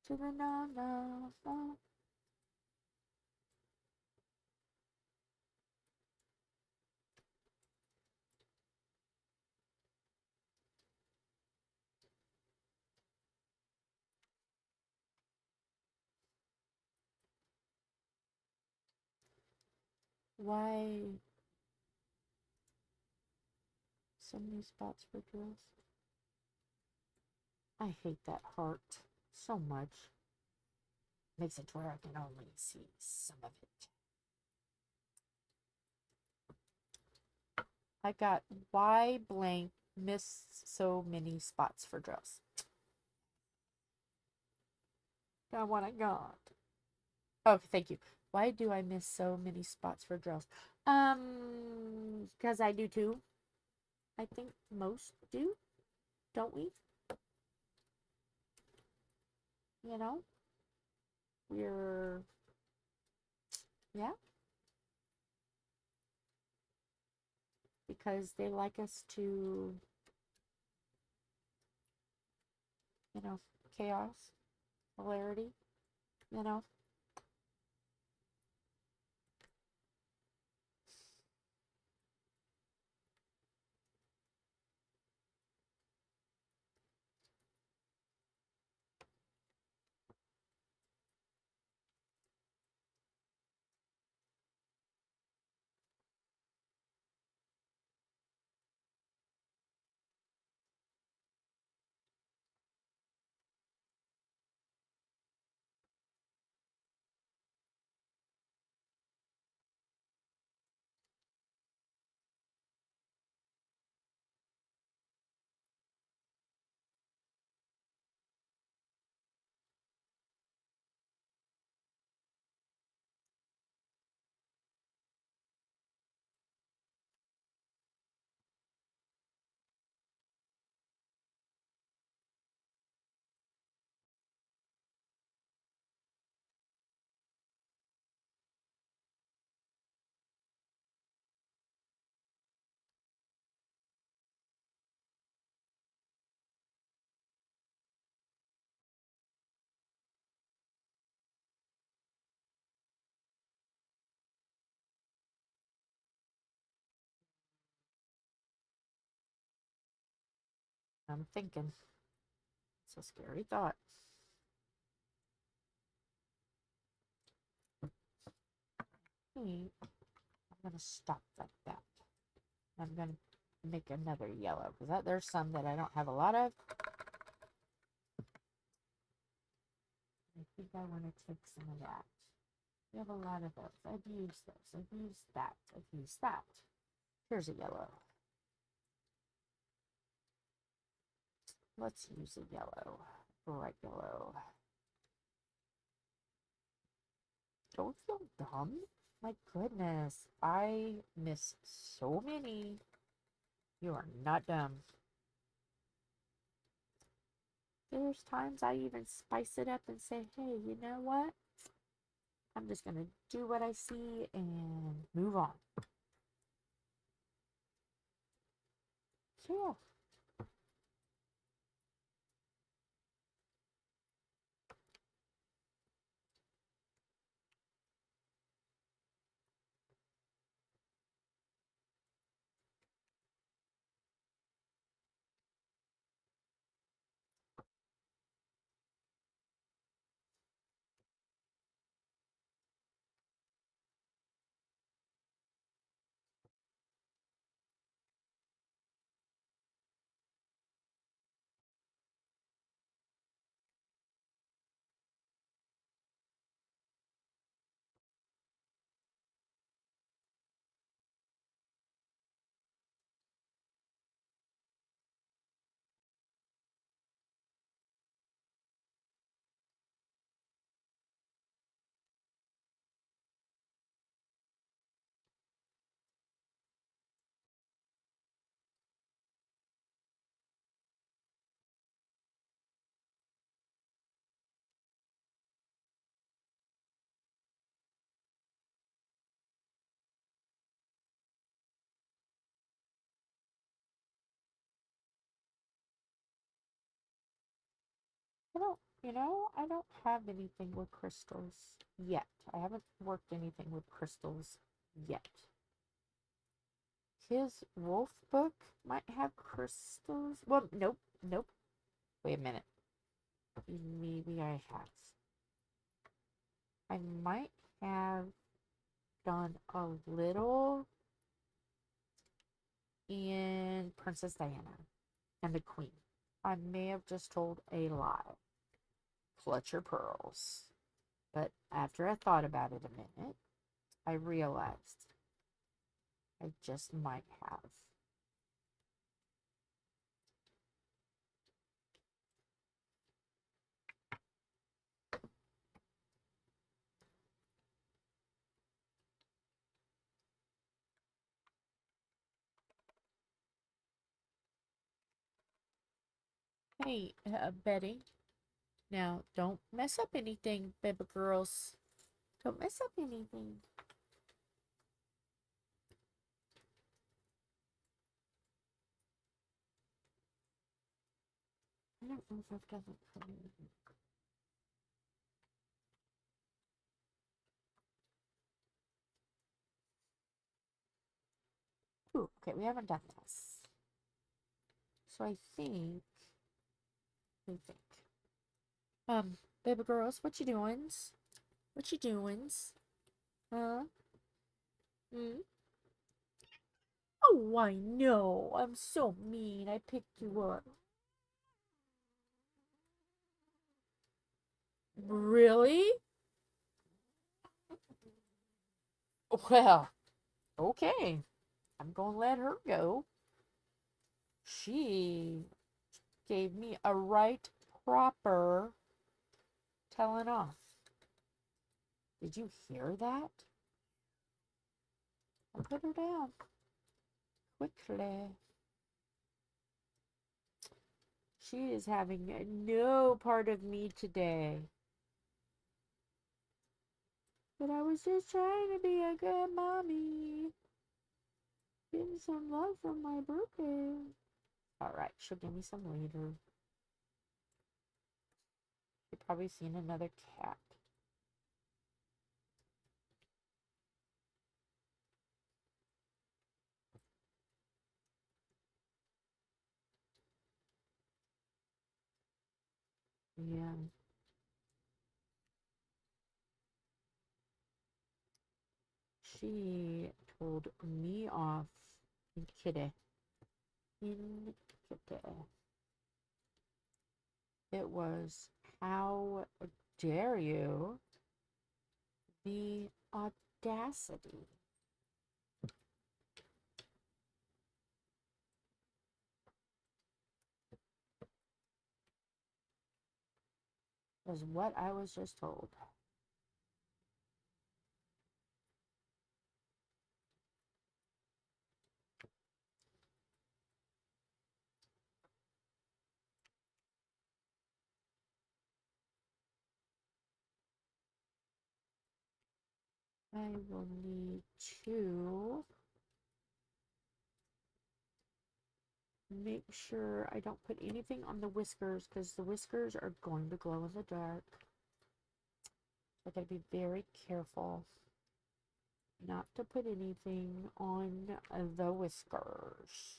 To the no, no, no. Why so many spots for drills? I hate that heart so much. Makes it to where I can only see some of it. I got why blank missed so many spots for drills. Got what I got. Oh, thank you. Why do I miss so many spots for drills? Because I do too. I think most do, don't we? You know? Yeah. Because they like us to, chaos, hilarity, you know? I'm thinking. It's a scary thought. I'm going to stop like that. I'm going to make another yellow because there's some that I don't have a lot of. I think I want to take some of that. We have a lot of those. I've used those. I've used that. I've used that. Here's a yellow. Let's use a yellow. Bright yellow. Don't feel dumb. My goodness. I miss so many. You are not dumb. There's times I even spice it up and say, hey, you know what? I'm just going to do what I see and move on. So, yeah. I don't have anything with crystals yet. I haven't worked anything with crystals yet. His wolf book might have crystals. Well, nope. Wait a minute. Maybe I have. I might have done a little in Princess Diana and the Queen. I may have just told a lie. Clutch your pearls. But after I thought about it a minute, I realized I just might have. Hey, Betty. Now, don't mess up anything, baby girls. Don't mess up anything. I don't know if I've done it for me. Ooh, okay, we haven't done this. So I think, baby girls, what you doings? What you doings? Huh? Hmm? Oh, I know. I'm so mean. I picked you up. Really? Well, okay. I'm gonna let her go. She gave me a right proper telling off. Did you hear that? I put her down quickly. She is having no part of me today. But I was just trying to be a good mommy. Getting some love for my birthday. Alright, she'll give me some later. You've probably seen another cat. Yeah. She told me off in kitty. In kitty. It was, how dare you? The audacity. Was what I was just told. I will need to make sure I don't put anything on the whiskers because the whiskers are going to glow in the dark. I gotta be very careful not to put anything on the whiskers.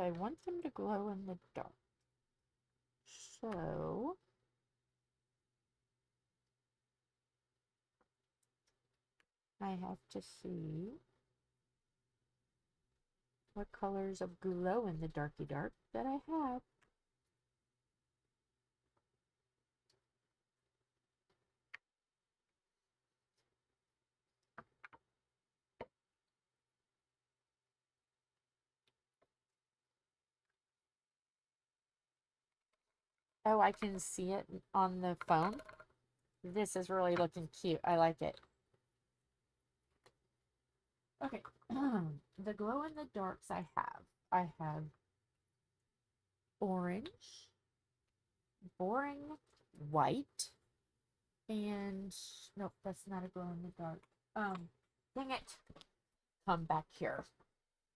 I want them to glow in the dark. So I have to see what colors of glow in the darky dark that I have. Oh, I can see it on the phone. This is really looking cute. I like it. Okay. The glow in the darks I have orange, boring white, and nope, that's not a glow in the dark. Dang it. Come back here.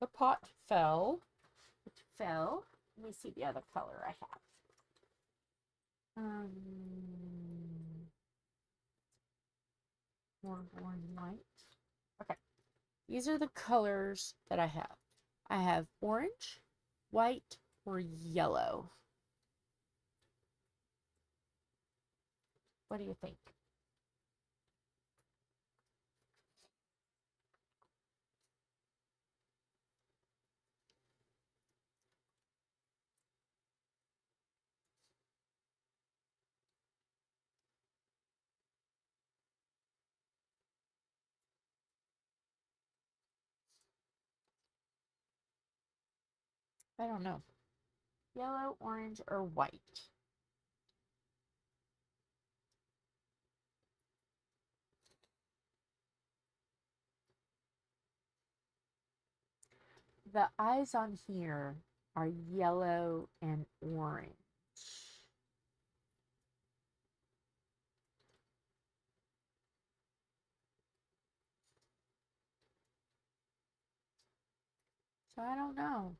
The pot fell. It fell. Let me see the other color I have. More boring white. Okay. These are the colors that I have. I have orange, white, or yellow. What do you think? I don't know. Yellow, orange, or white? The eyes on here are yellow and orange. So I don't know.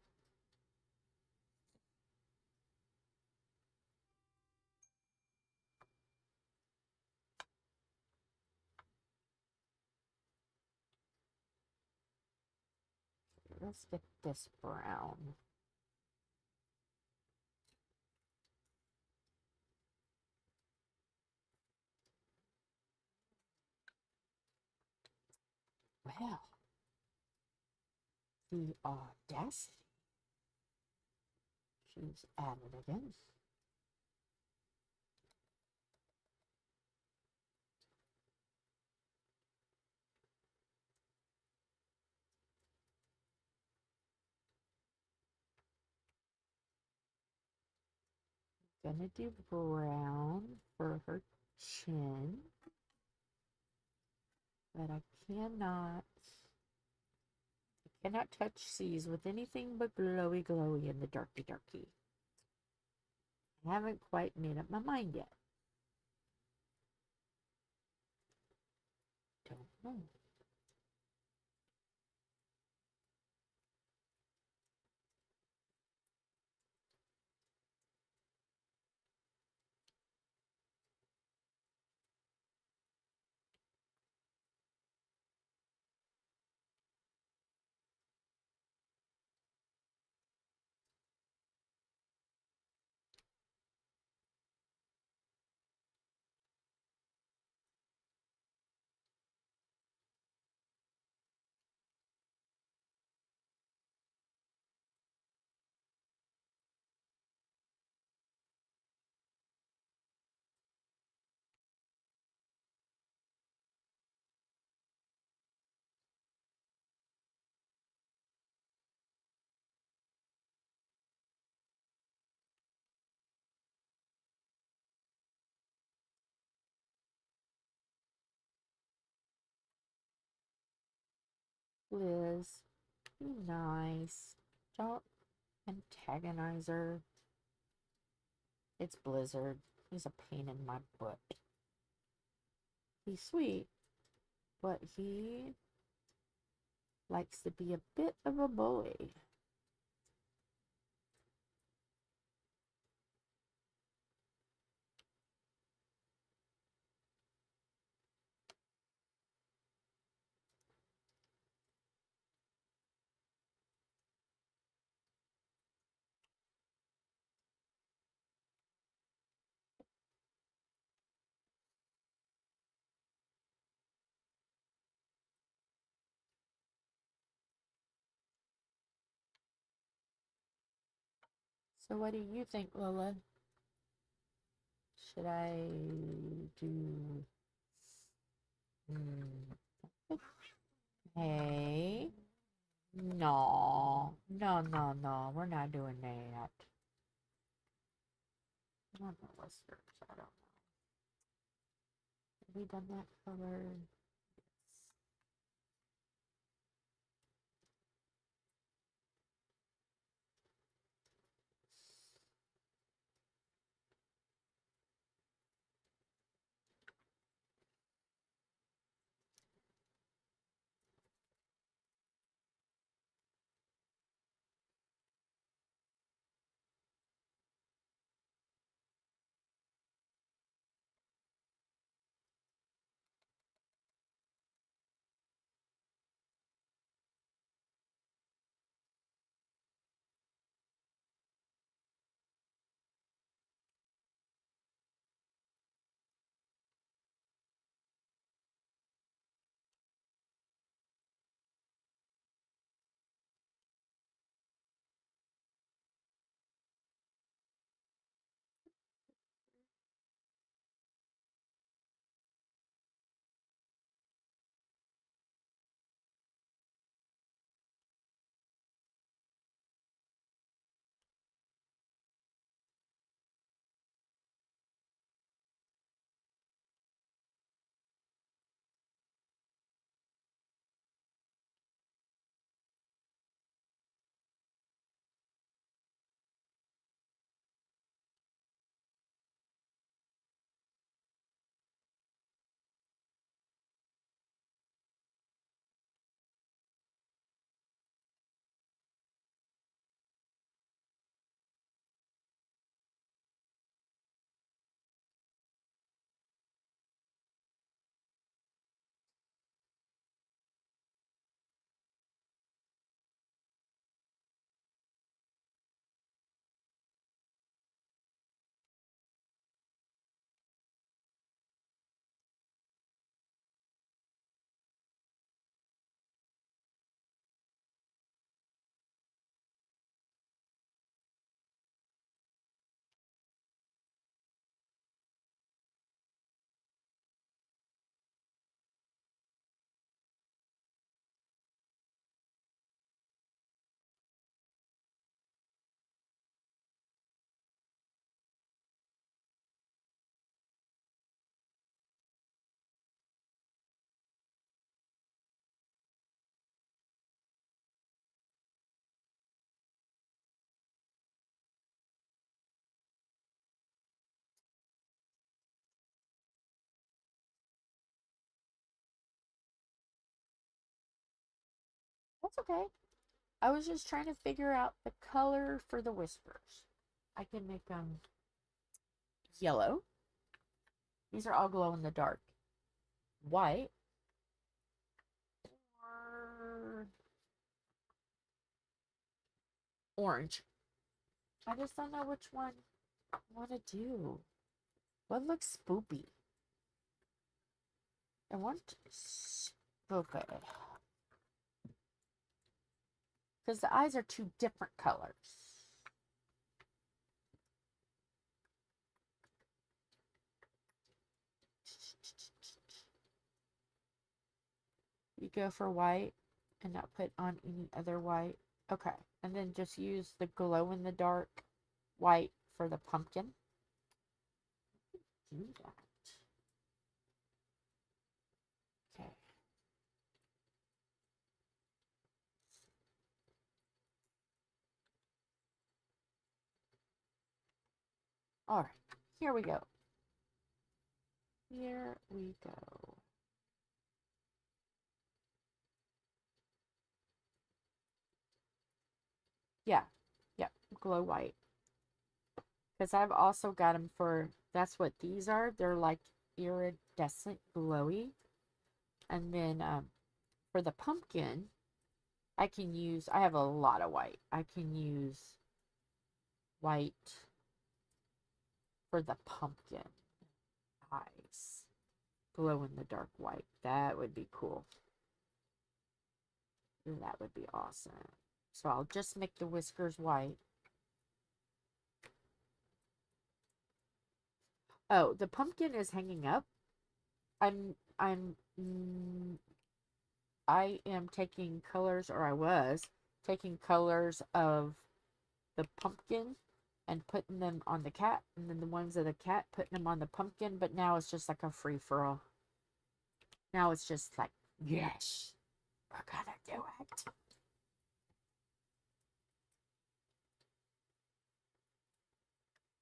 Let's get this brown. Well, the audacity. She's at it again. Gonna do brown for her chin. But I cannot touch these with anything but glowy glowy in the darky darky. I haven't quite made up my mind yet. Don't know. Liz, be nice. Don't antagonize her. It's Blizzard. He's a pain in my butt. He's sweet, but he likes to be a bit of a bully. So what do you think, Lola? Should I do... Hey? No. No, no, no. We're not doing that. I don't know what's yours. I don't know. Have we done that color? Yes. That's okay. I was just trying to figure out the color for the whiskers. I can make them yellow. These are all glow in the dark. White. Or orange. I just don't know which one I want to do. What looks spoopy? I want spoopy. Because the eyes are two different colors. You go for white and not put on any other white. Okay. And then just use the glow in the dark white for the pumpkin. Do that. Okay. All right. Here we go. Here we go. Yeah. Yeah. Glow white. Because I've also got them for, that's what these are. They're like iridescent glowy. And then for the pumpkin, I can use, I have a lot of white. I can use white for the pumpkin eyes. Glow in the dark white. That would be cool. That would be awesome. So I'll just make the whiskers white. Oh, the pumpkin is hanging up. I am taking colors, or I was taking colors of the pumpkin and putting them on the cat, and then the ones of the cat, putting them on the pumpkin, but now it's just like a free-for-all. Now it's just like, yes, we're gonna do it.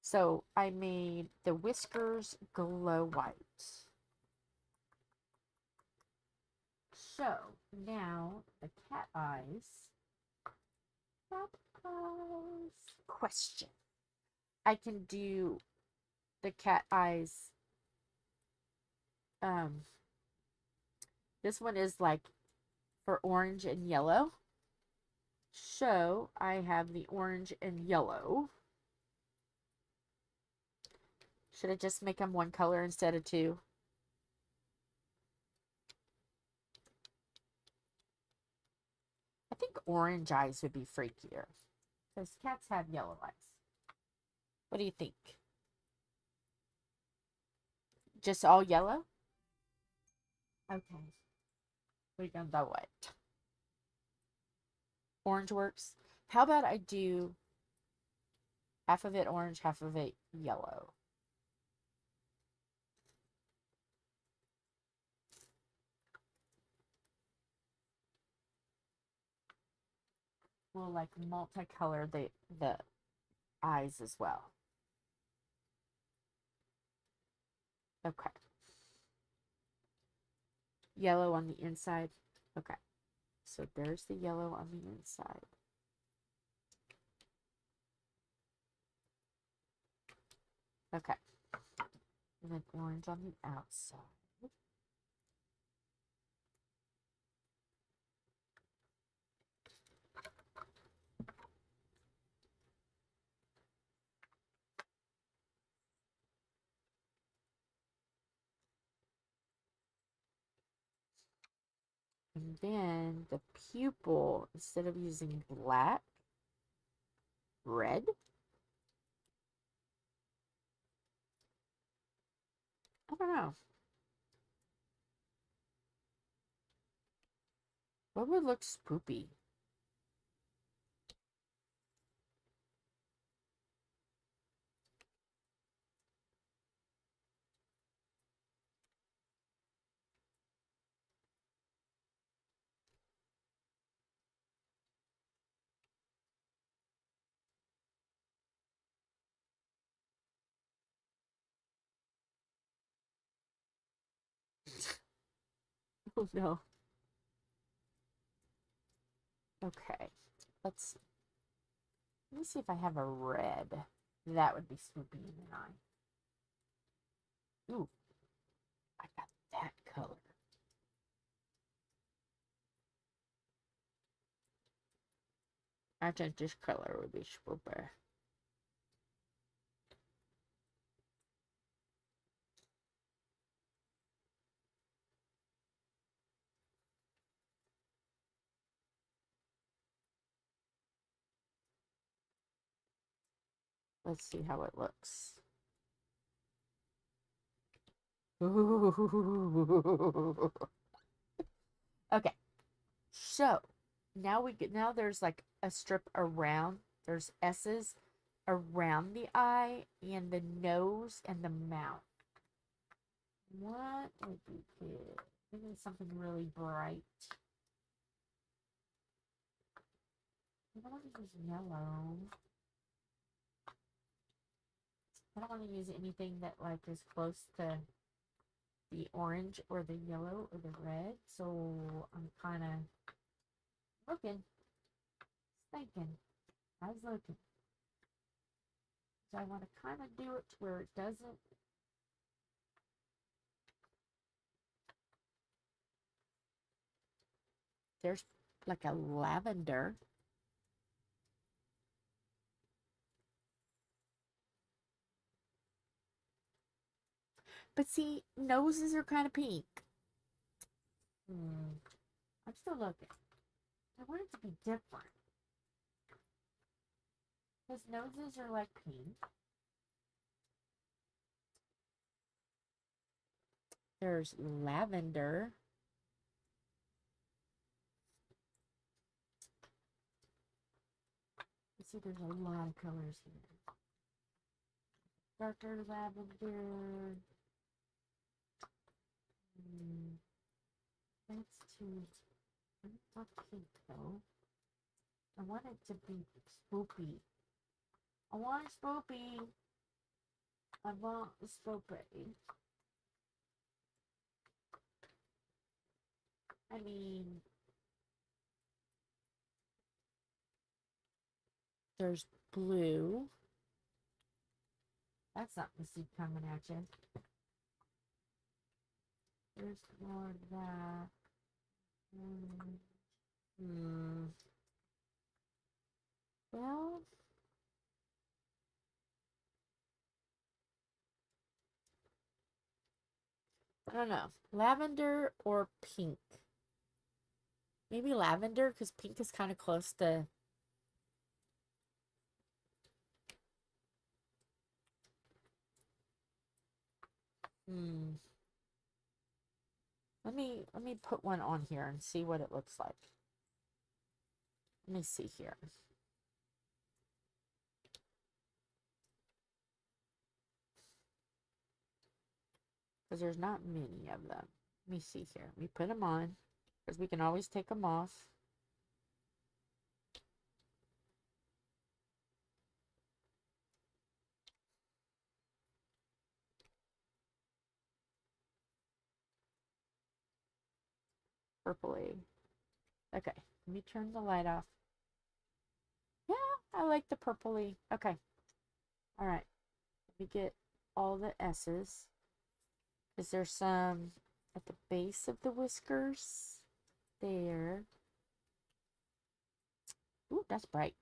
So I made the whiskers glow white. So now the cat eyes. Question. I can do the cat eyes. This one is like for orange and yellow. So I have the orange and yellow. Should I just make them one color instead of two? I think orange eyes would be freakier. Because cats have yellow eyes. What do you think? Just all yellow? Okay. We can do it. Orange works. How about I do half of it orange, half of it yellow? We'll like multicolor the eyes as well. Okay. Yellow on the inside. Okay. So there's the yellow on the inside. Okay. And then orange on the outside. And then the pupil, instead of using black, red. I don't know. What would look spoopy? Oh no. Okay, let me see if I have a red. That would be swoopy in an eye. Ooh, I got that color. I think this color would be swoopy. Let's see how it looks. Ooh. Okay, so now there's like a strip around. There's S's around the eye and the nose and the mouth. What would be good? Maybe something really bright. I don't want to use yellow. I don't want to use anything that like is close to the orange or the yellow or the red. So I'm kind of looking, thinking. I was looking. So I want to kind of do it to where it doesn't. There's like a lavender. But see, noses are kind of pink. I'm still looking. I want it to be different. His noses are like pink. There's lavender. You see, there's a lot of colors here. Darker lavender. That's too. Not pink though. I want it to be spoopy. I want spoopy. I want spoopy. I mean, there's blue. That's not the see coming at you. There's more of that. Well, I don't know. Lavender or pink? Maybe lavender, because pink is kind of close to. Let me put one on here and see what it looks like. Let me see here. Because there's not many of them. Let me see here. Let me put them on, because we can always take them off. Purpley. Okay, let me turn the light off. Yeah, I like the purpley. Okay. All right. Let me get all the S's. Is there some at the base of the whiskers? There. Ooh, that's bright.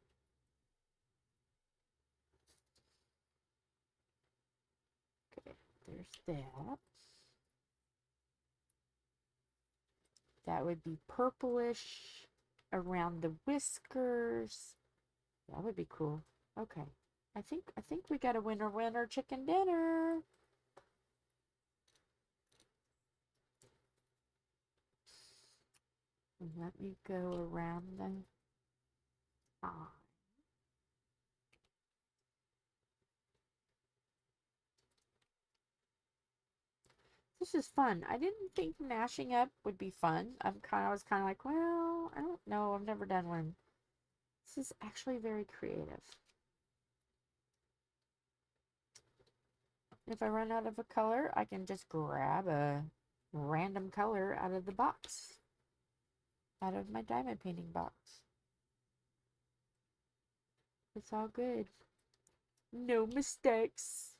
Okay, there's that. That would be purplish around the whiskers. That would be cool. Okay. I think we got a winner chicken dinner. Let me go around the eye. This is fun. I didn't think mashing up would be fun. I was kind of like, well, I don't know. I've never done one. This is actually very creative. If I run out of a color, I can just grab a random color out of the box. Out of my diamond painting box. It's all good. No mistakes.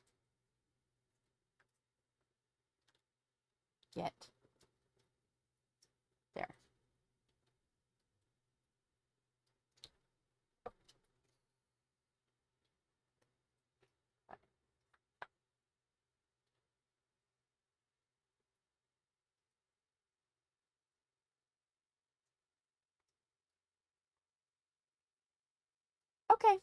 Get. There. Okay.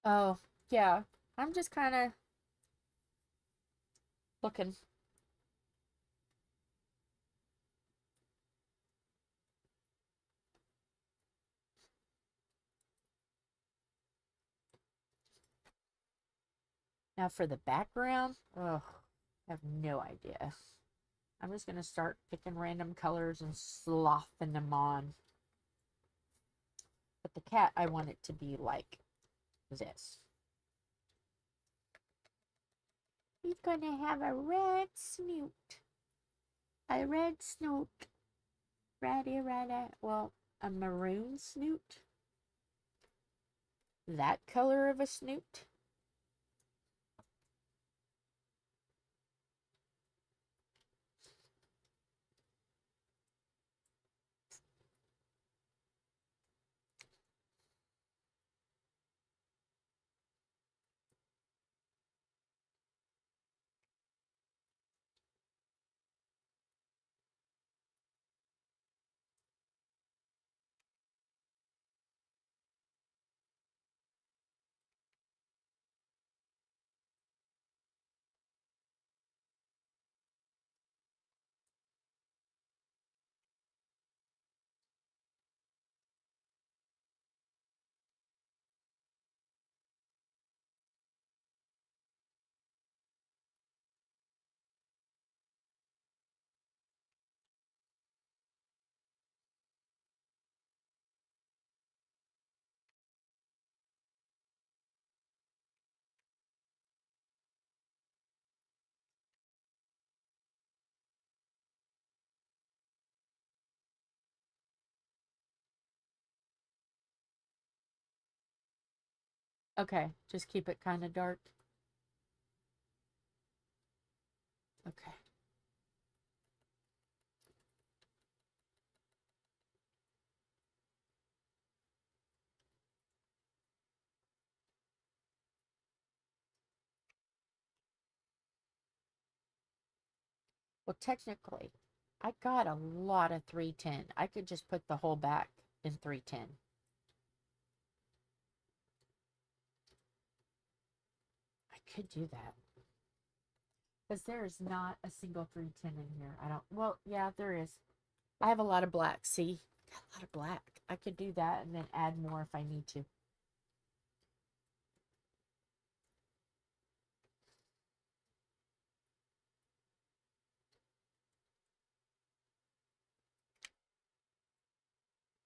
Oh, yeah. I'm just kind of looking. Now for the background, oh, I have no idea. I'm just going to start picking random colors and sloughing them on. But the cat, I want it to be like this. He's going to have a red snoot. A red snoot. Ratty, ratty. Well, a maroon snoot. That color of a snoot. Okay, just keep it kind of dark. Okay. Well, technically, I got a lot of 310. I could just put the whole back in 310. I could do that. Because there is not a single 310 in here. I don't, well, yeah, there is. I have a lot of black. See? Got a lot of black. I could do that and then add more if I need to.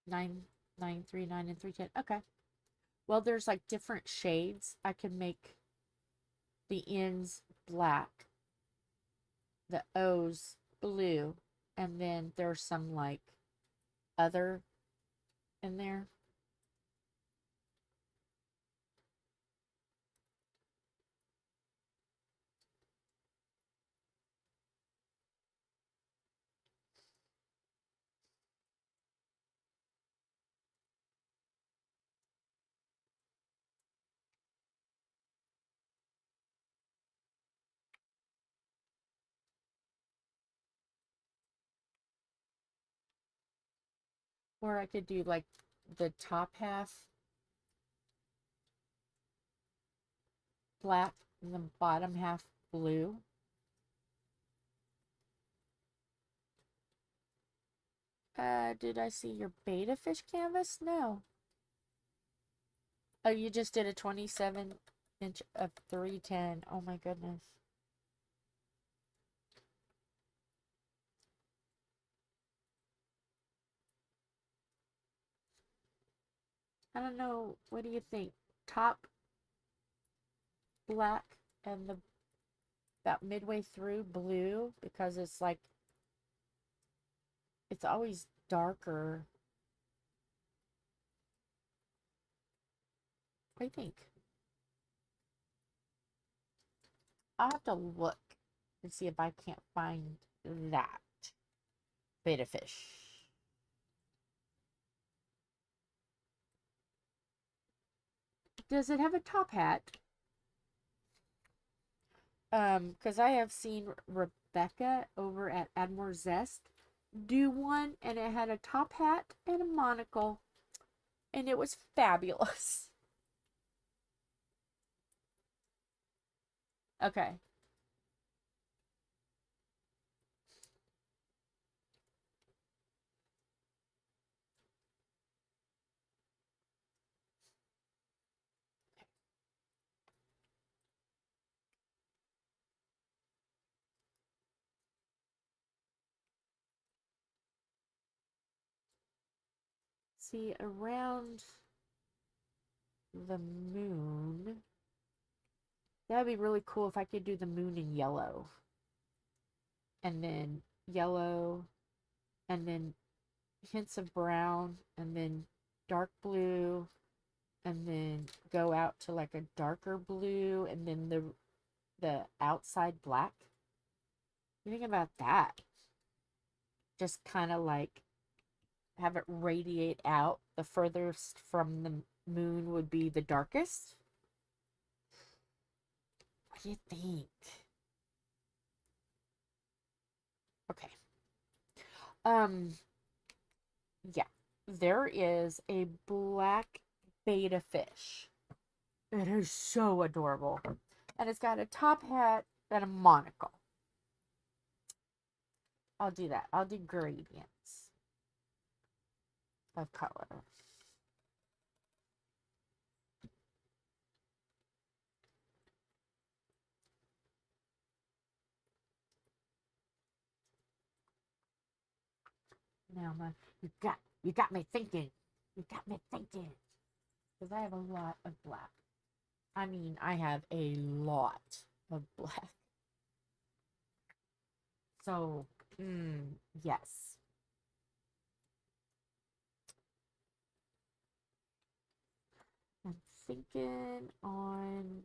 Nine, 939 and 310. Okay. Well, there's like different shades. I can make the ends black, the O's blue, and then there's some like other in there. Or I could do like the top half black and the bottom half blue. Did I see your beta fish canvas? No. Oh, you just did a 27. inch of 310. Oh my goodness. I don't know. What do you think? Top black and the about midway through blue, because it's like it's always darker. What do you think? I'll have to look and see if I can't find that beta fish. Does it have a top hat? Because I have seen Rebecca over at Admore Zest do one, and it had a top hat and a monocle, and it was fabulous. Okay. See, around the moon, that'd be really cool if I could do the moon in yellow. And then yellow, and then hints of brown, and then dark blue, and then go out to like a darker blue, and then the outside black. You think about that? Just kind of like have it radiate out. The furthest from the moon would be the darkest. What do you think? Okay. Yeah. There is a black beta fish. It is so adorable. And it's got a top hat and a monocle. I'll do that. I'll do gradients of color. Now, you got me thinking. You got me thinking. Because I have a lot of black. I mean, I have a lot of black. So, yes. I'm thinking on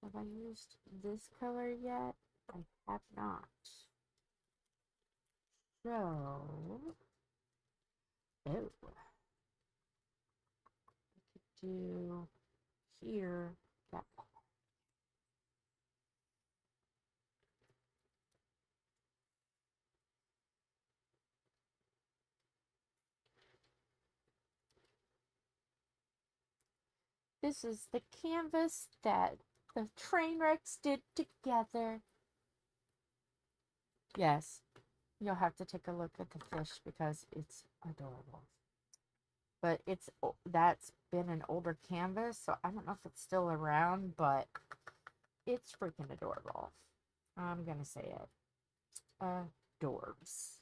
have I used this color yet? I have not. So, I could do here that. This is the canvas that the trainwrecks did together. Yes, you'll have to take a look at the fish because it's adorable. But that's been an older canvas, so I don't know if it's still around, but it's freaking adorable. I'm gonna say it. Adorbs.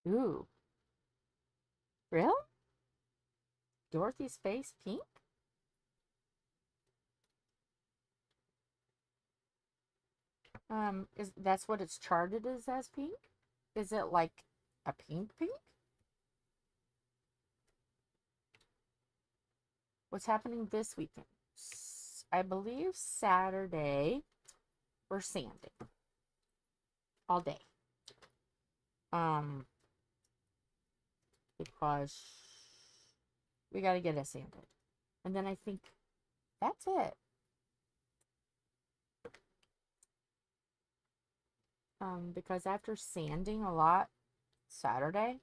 Ooh. Really? Dorothy's face pink? Is that's what it's charted as pink? Is it like a pink pink? What's happening this weekend? I believe Saturday we're sanding all day. Because we got to get it sanded. And then I think that's it. Because after sanding a lot Saturday,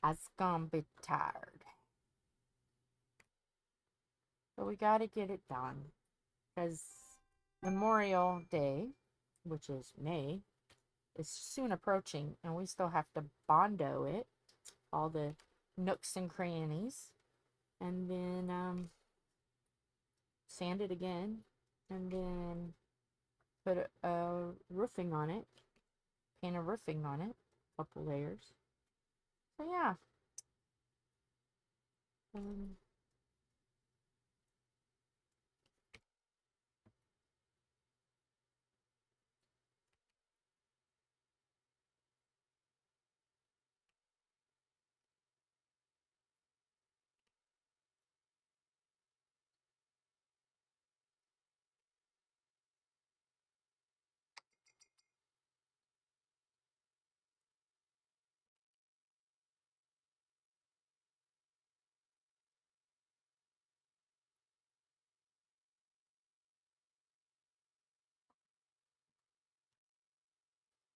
I was gonna be tired. But we got to get it done. Because Memorial Day, which is May, is soon approaching. And we still have to Bondo it. All the nooks and crannies. And then sand it again. And then put a roofing on it. Paint a roofing on it. A couple layers. So yeah.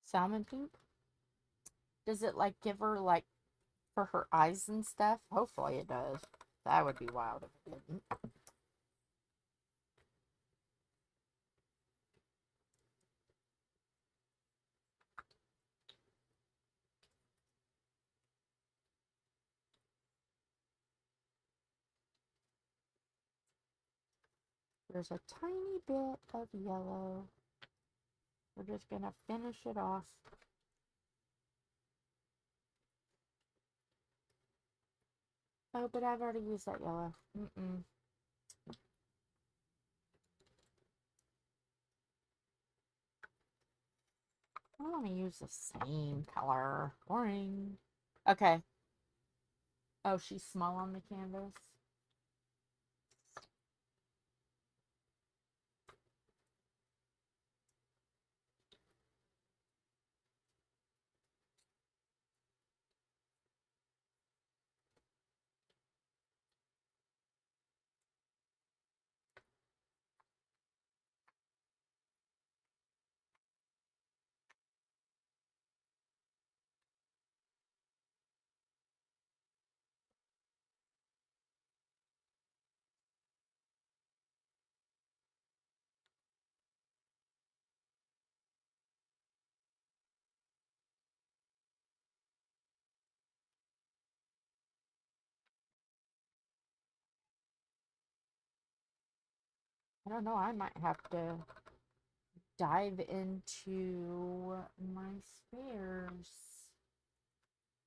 Salmon pink? Does it like give her like for her eyes and stuff? Hopefully it does. That would be wild if it didn't. There's a tiny bit of yellow. We're just gonna finish it off. Oh, but I've already used that yellow. I want to use the same color. Boring. Okay. Oh, she's small on the canvas. I don't know. I might have to dive into my spares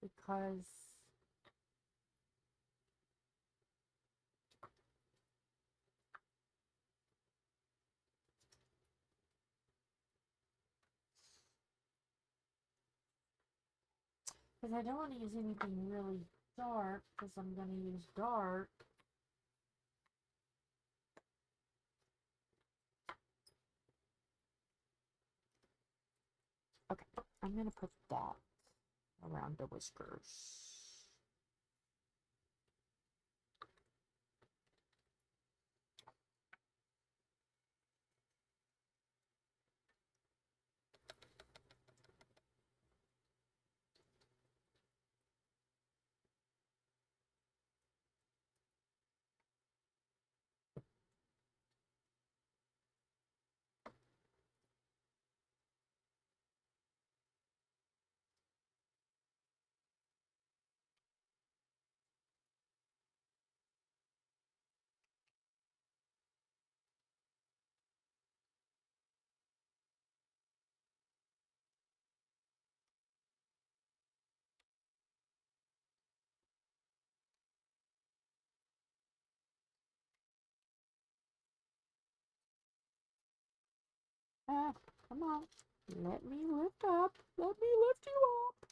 because I don't want to use anything really dark because I'm going to use dark. Okay, I'm going to put that around the whiskers. Come on. Let me lift up. Let me lift you up.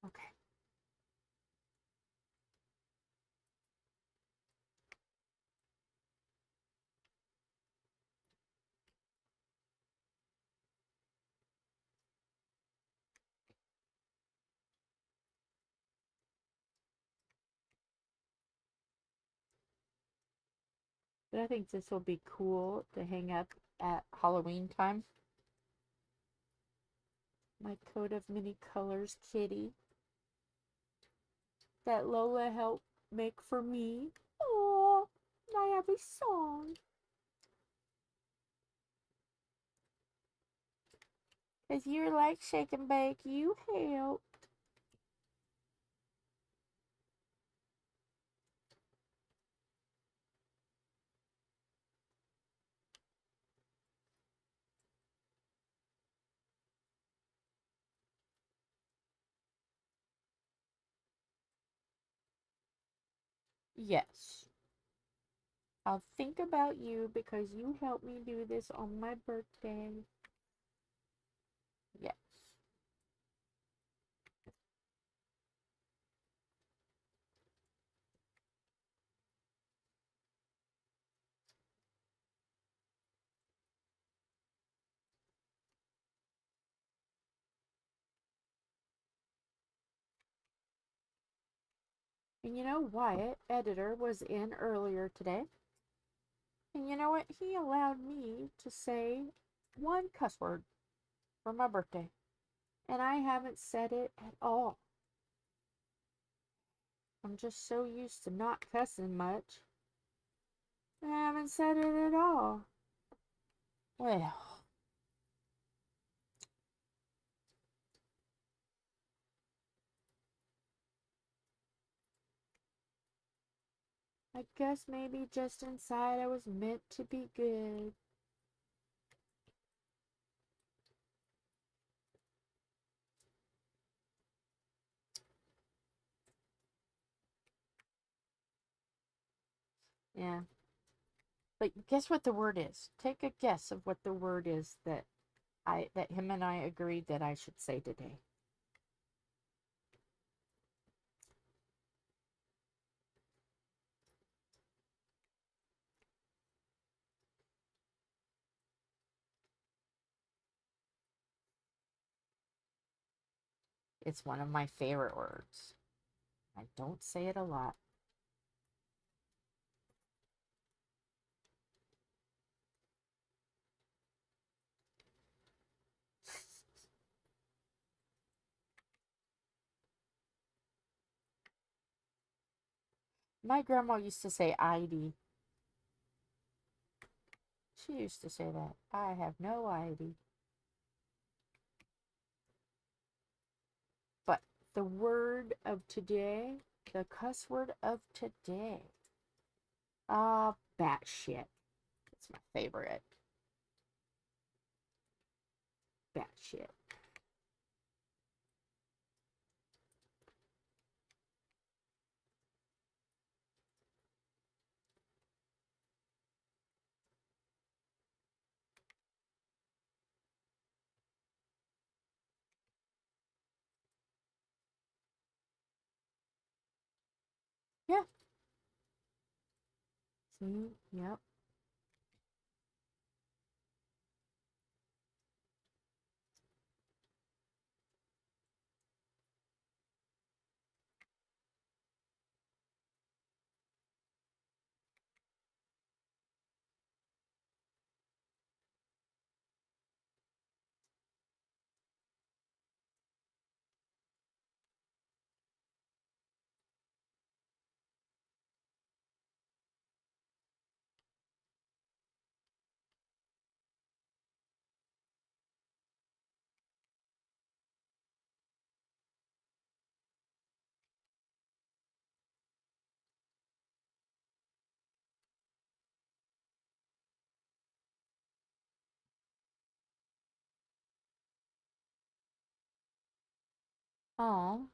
Okay. But I think this will be cool to hang up at Halloween time. My coat of many colors kitty that Lola helped make for me. Oh, I have a song. Cause you're like shake and bake, you helped. Yes. I'll think about you because you helped me do this on my birthday. Yes. And you know, Wyatt, editor, was in earlier today. And you know what? He allowed me to say one cuss word for my birthday. And I haven't said it at all. I'm just so used to not cussing much. I haven't said it at all. Well, I guess maybe just inside I was meant to be good. Yeah. But guess what the word is? Take a guess of what the word is that him and I agreed that I should say today. It's one of my favorite words. I don't say it a lot. My grandma used to say ID. She used to say that. I have no ID. But the word of today, the cuss word of today. Batshit. It's my favorite. Batshit. Yeah. See? Yep. Oh.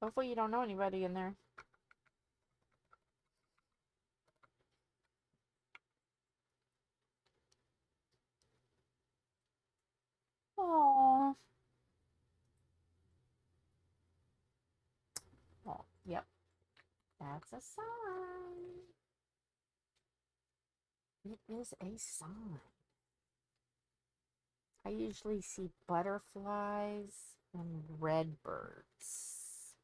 Hopefully you don't know anybody in there. Yep. That's a sign. It is a sign. I usually see butterflies and red birds.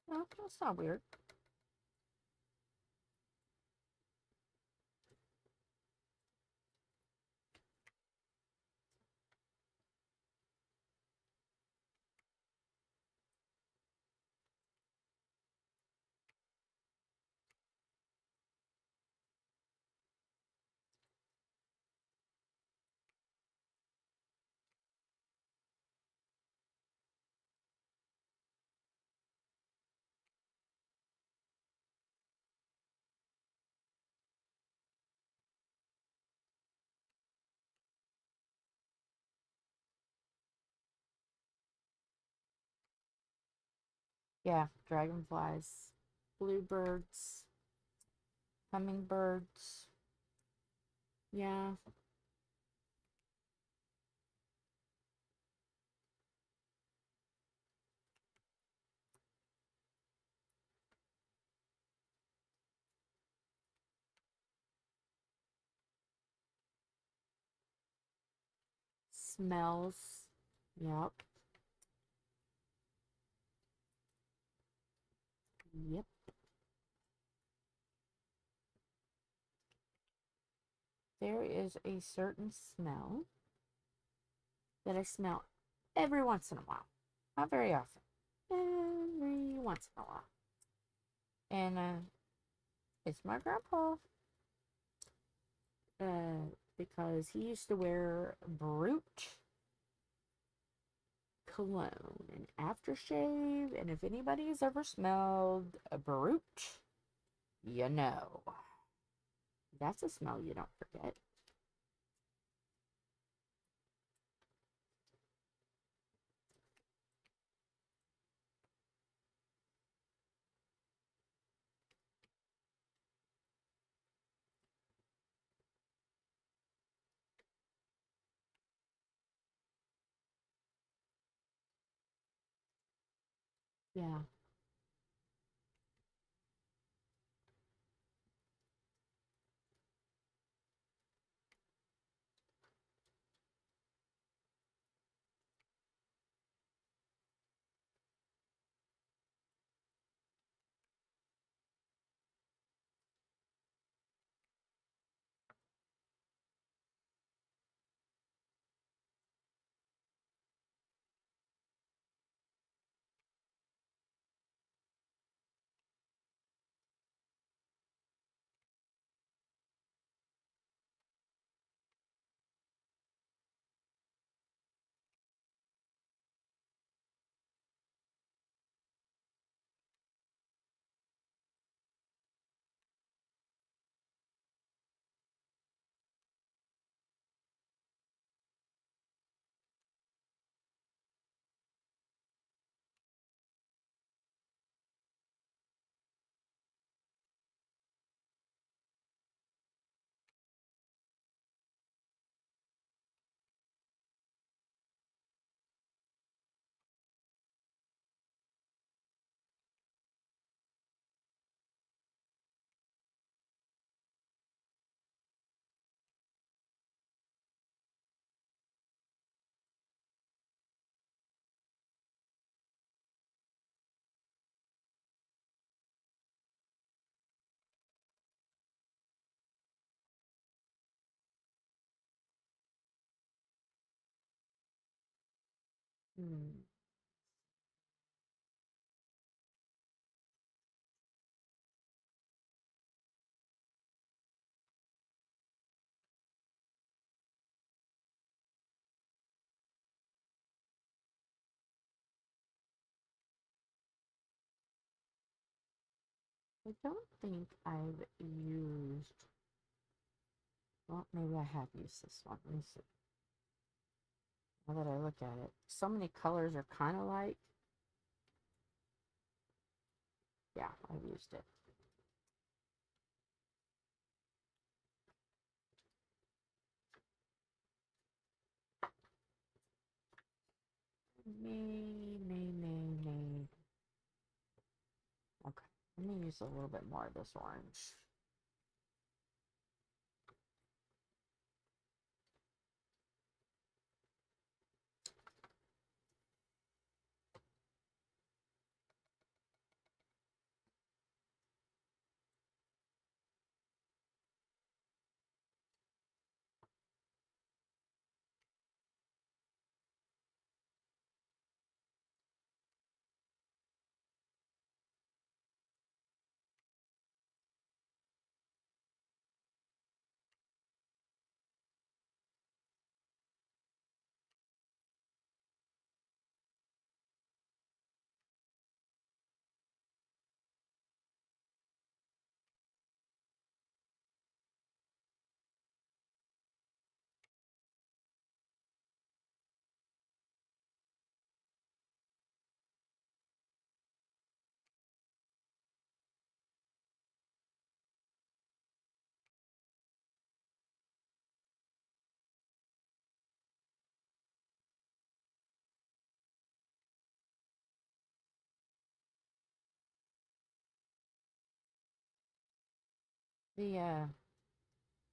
No, that's not weird. Yeah, dragonflies, bluebirds, hummingbirds. Yeah. Smells. Yep. Yep. There is a certain smell that I smell every once in a while. Not very often. Every once in a while. And it's my grandpa. Because he used to wear Brute cologne and aftershave. And if anybody's ever smelled a Brute, you know. That's a smell you don't forget. Yeah. Hmm. I don't think I've used. Well, maybe I have used this one. Let me see. Now that I look at it, so many colors are kind of like. Yeah, I've used it. Me. Okay, let me use a little bit more of this orange.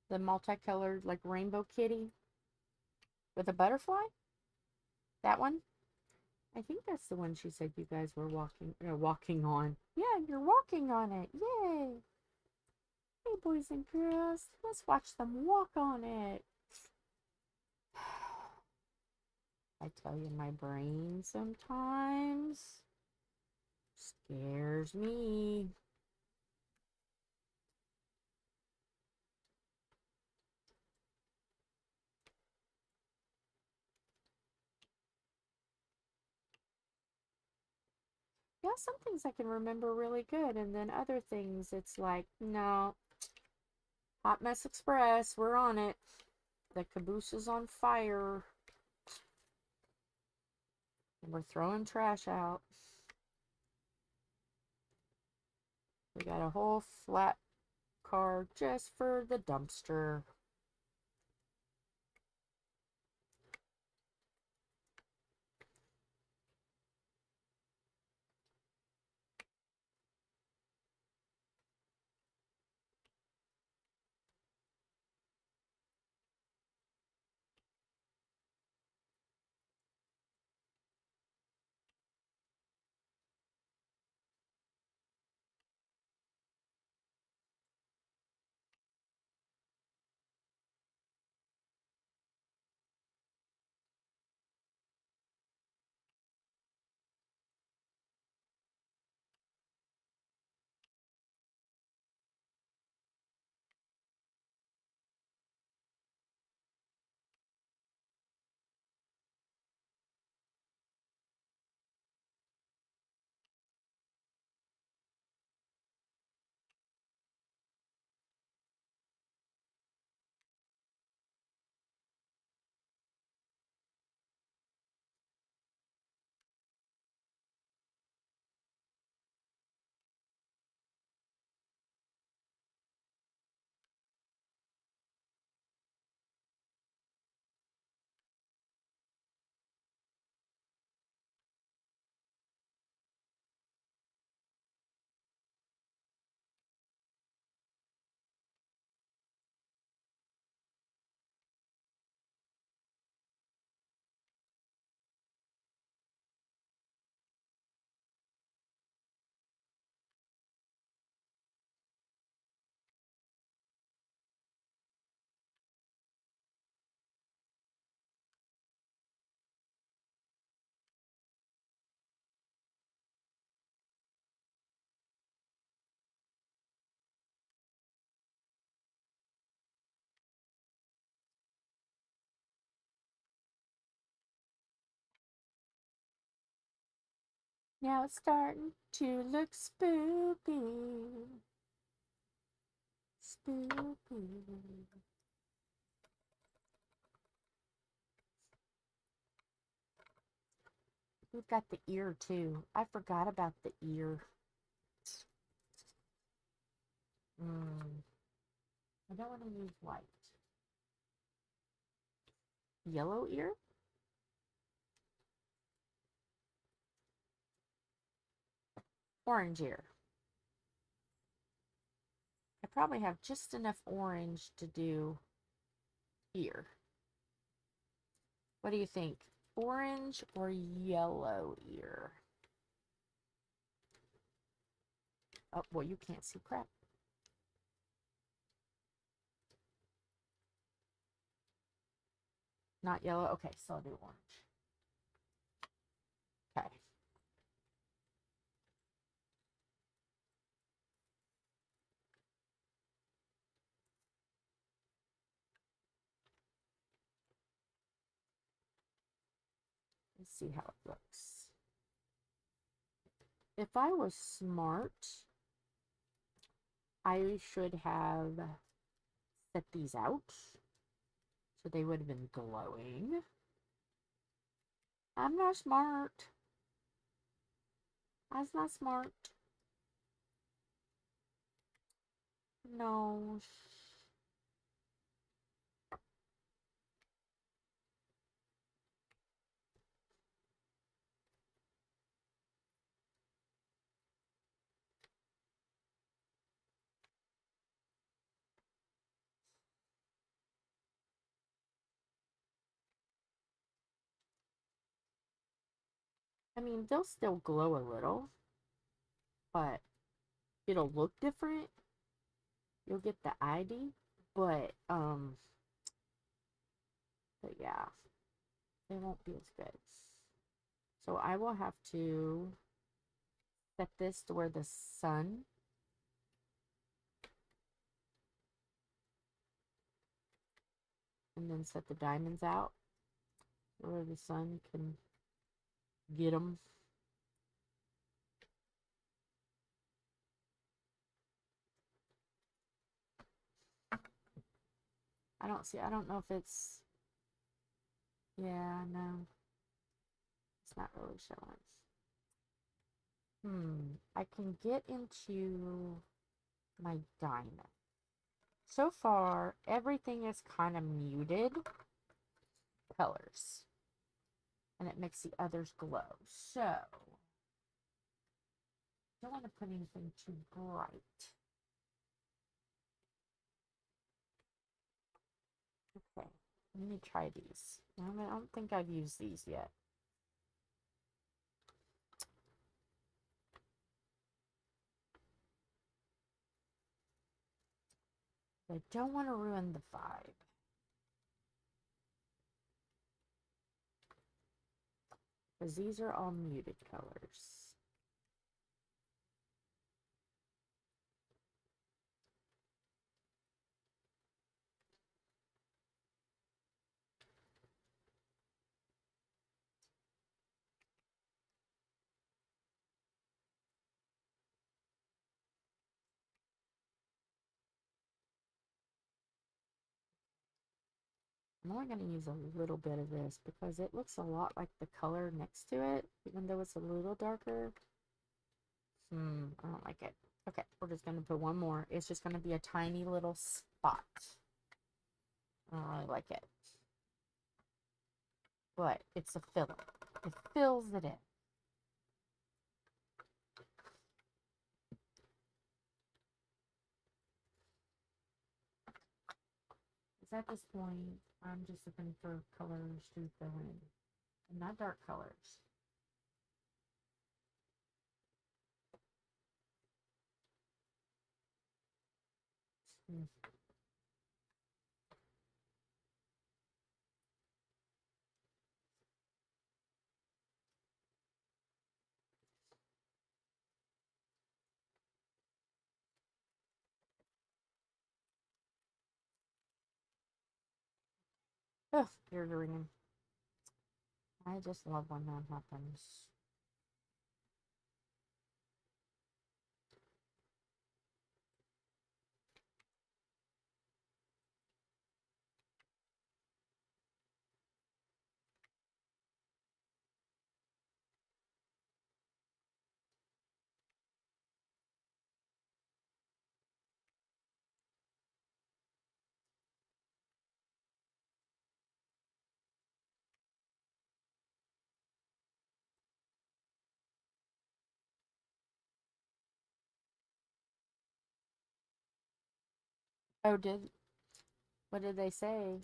The multicolored like rainbow kitty with a butterfly. That one. I think that's the one she said you guys were walking on. Yeah, you're walking on it. Yay! Hey, boys and girls, let's watch them walk on it. I tell you, my brain sometimes scares me. Yeah, some things I can remember really good, and then other things it's like, no. Hot Mess Express, we're on it. The caboose is on fire. And we're throwing trash out. We got a whole flat car just for the dumpster. Now it's starting to look spooky. Spooky. We've got the ear too. I forgot about the ear. I don't want to use white. Yellow ear? orange ear. I probably have just enough orange to do ear. What do you think? Orange or yellow ear? Oh, well, you can't see crap. Not yellow? Okay, so I'll do orange. Okay. Let's see how it looks. If I was smart, I should have set these out so they would have been glowing. I'm not smart. I was not smart. No. I mean, they'll still glow a little, but it'll look different. You'll get the ID, but yeah, they won't be as good. So I will have to set this to where the sun and then set the diamonds out where the sun can get them. I don't know if it's, yeah, no, it's not really showing. I can get into my diamond. So far, everything is kind of muted colors, and it makes the others glow. So, don't want to put anything too bright. Okay, let me try these. I don't think I've used these yet. I don't want to ruin the vibe. Because these are all muted colors. I'm only going to use a little bit of this because it looks a lot like the color next to it, even though it's a little darker. I don't like it. Okay, we're just going to put one more. It's just going to be a tiny little spot. I don't really like it. But it's a filler. It fills it in. Because at this point, I'm just looking for colors to fill in. And not dark colors. Ugh, ears are ringing. I just love when that happens. Oh, what did they say?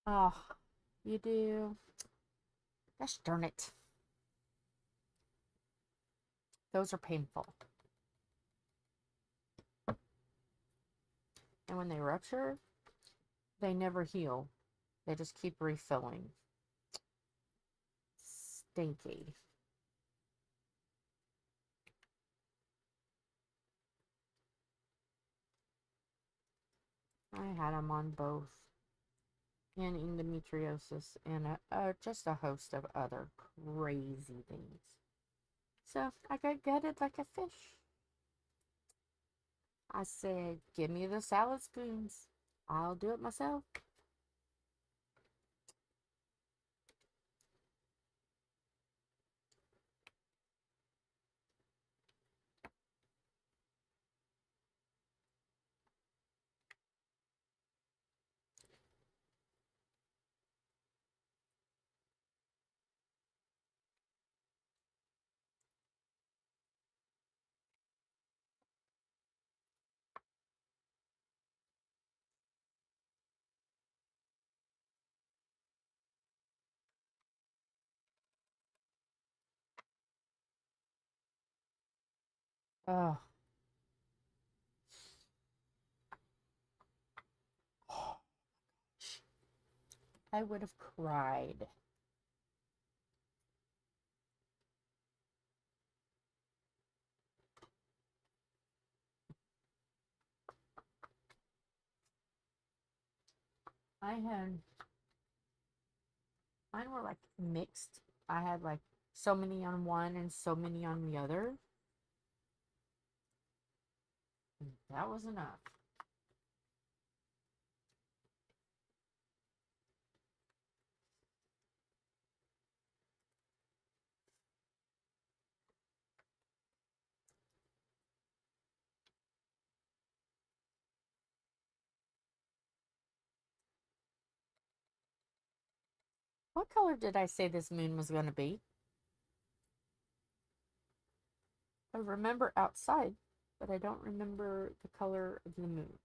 Oh, you do. Gosh darn it. Those are painful. And when they rupture, they never heal. They just keep refilling. Stinky. I had them on both. And endometriosis and just a host of other crazy things. So I got gutted like a fish. I said, give me the salad spoons. I'll do it myself. Oh. I would have cried. Mine were like mixed. I had like so many on one and so many on the other. That was enough. What color did I say this moon was going to be? I remember outside, but I don't remember the color of the moon.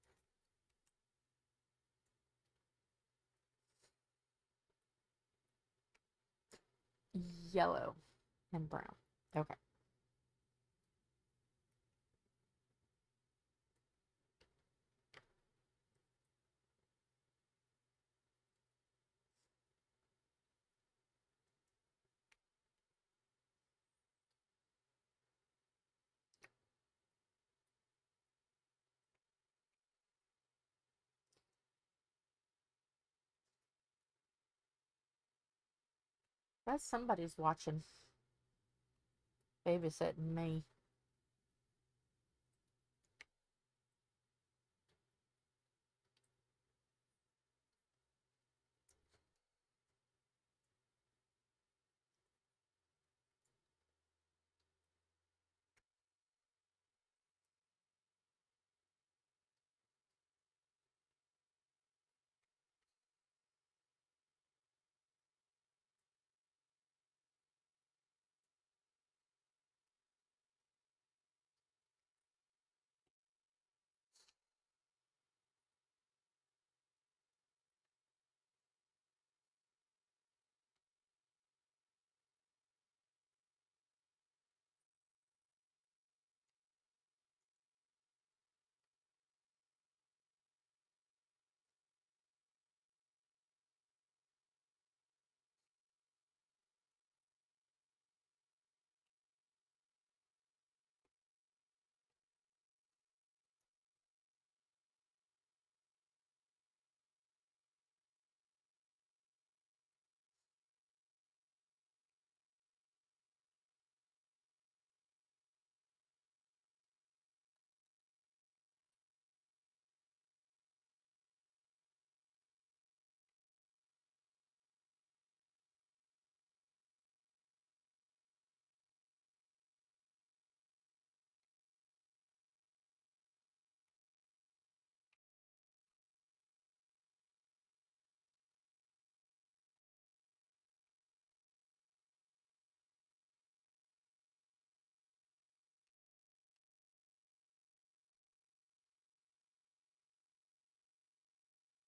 Yellow and brown. Okay. That's somebody's watching. Babysitting me.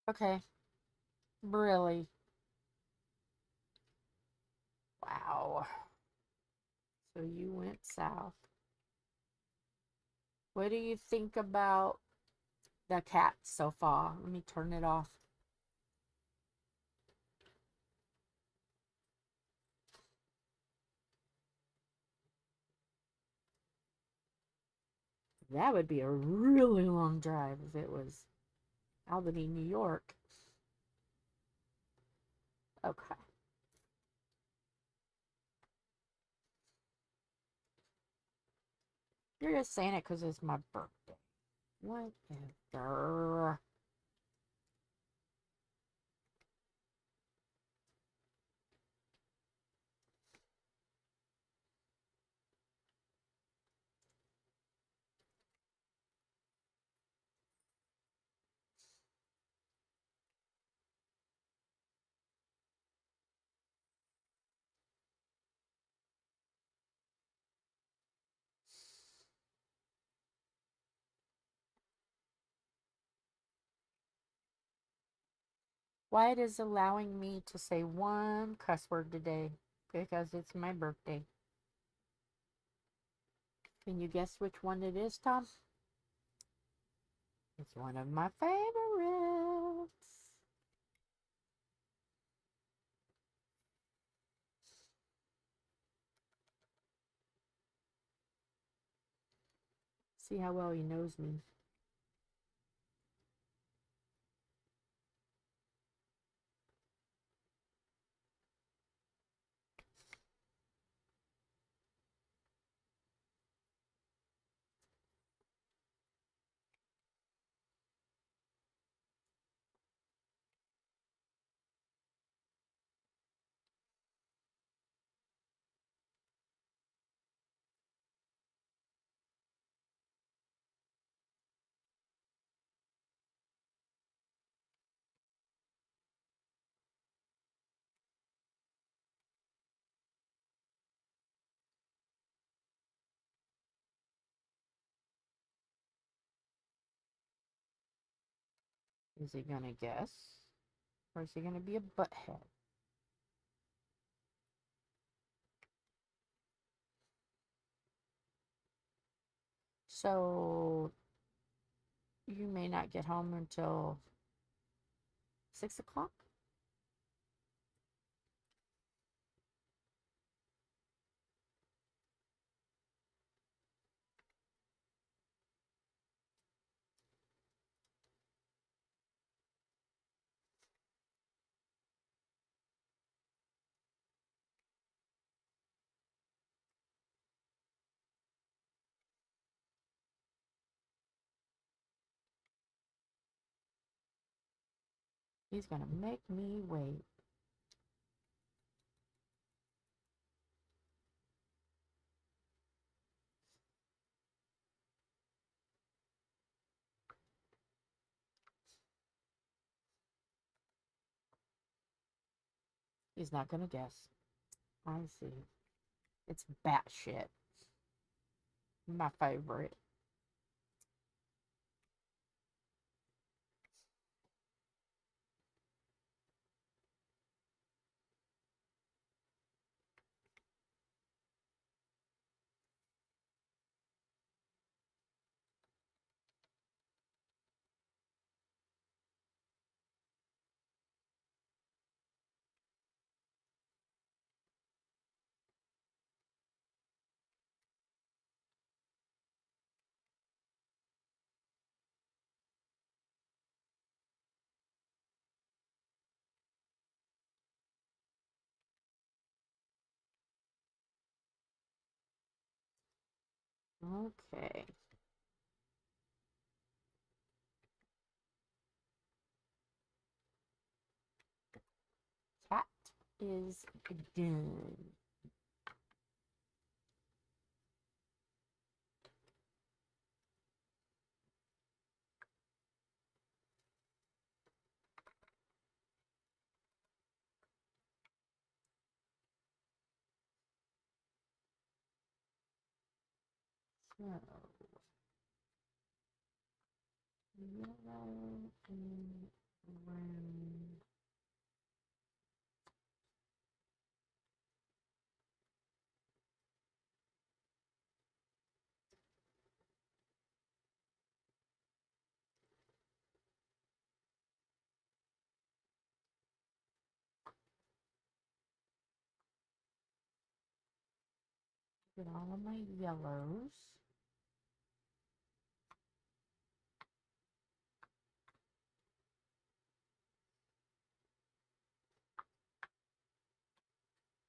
Okay. Really? Wow. So you went south. What do you think about the cat so far? Let me turn it off. That would be a really long drive if it was Albany, New York. Okay. You're just saying it because it's my birthday. Whatever. Why it is allowing me to say one cuss word today? Because it's my birthday. Can you guess which one it is, Tom? It's one of my favorites. See how well he knows me. Is he gonna guess? Or is he gonna be a butthead? So you may not get home until 6 o'clock? He's gonna make me wait. He's not gonna guess. I see. It's batshit. My favorite. Okay. Cat is done. So, yellow and Round. Get all of my yellows.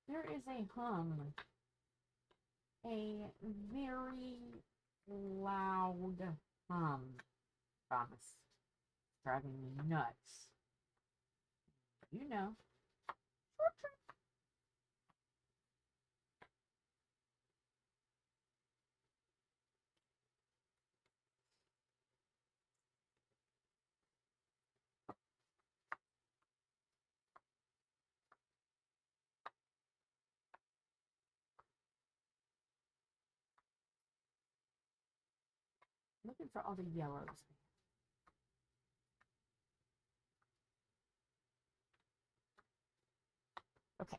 There is a hum. A very loud hum. Promise. Driving me nuts. You know. Looking for all the yellows. Okay.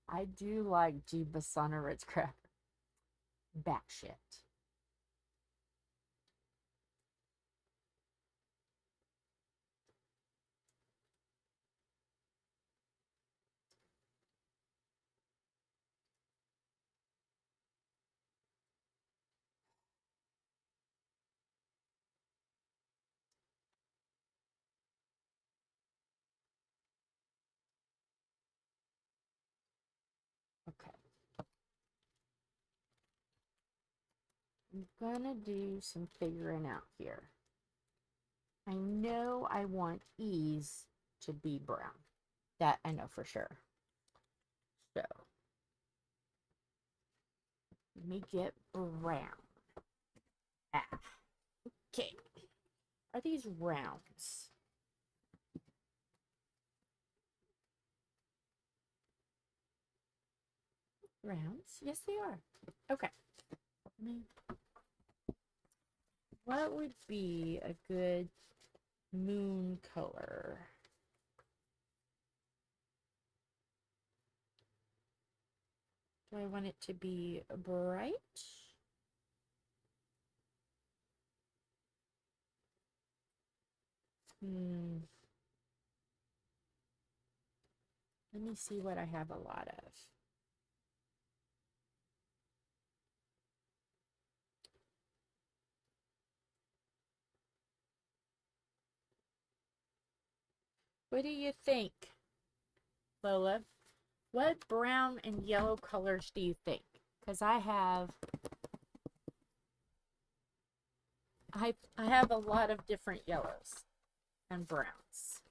I do like Jeebus on a Ritz cracker. Batshit. Okay. I'm gonna do some figuring out here. I know I want E's to be brown. That I know for sure. So, let me get brown. Ah. Okay. Are these rounds? Rounds? Yes, they are. Okay. What would be a good moon color? Do I want it to be bright? Let me see what I have a lot of. What do you think, Lola? What brown and yellow colors do you think? Because I have a lot of different yellows and browns.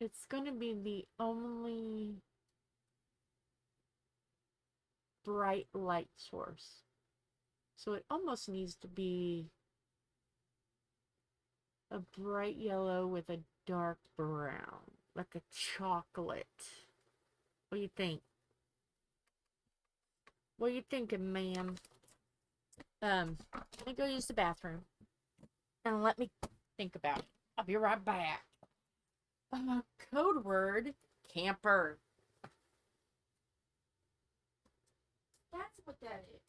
It's going to be the only bright light source. So it almost needs to be a bright yellow with a dark brown, like a chocolate. What do you think? What are you thinking, ma'am? Let me go use the bathroom. And let me think about it. I'll be right back. Code word, camper. That's what that is.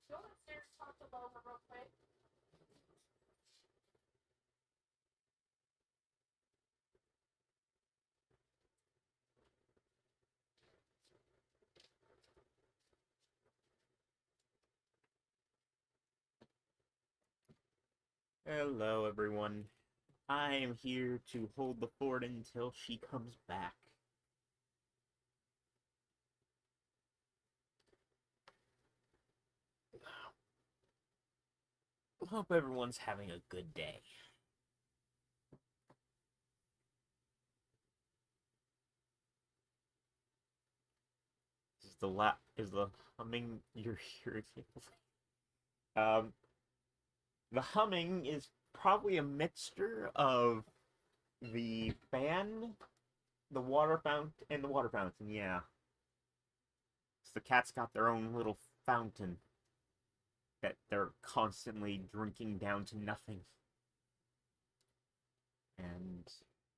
Go upstairs, talk to Lola real quick. Hello, everyone. I am here to hold the fort until she comes back. Hope everyone's having a good day. Is the humming you're hearing? The humming is probably a mixture of the fan, the water fountain. Yeah, so the cat's got their own little fountain that they're constantly drinking down to nothing, and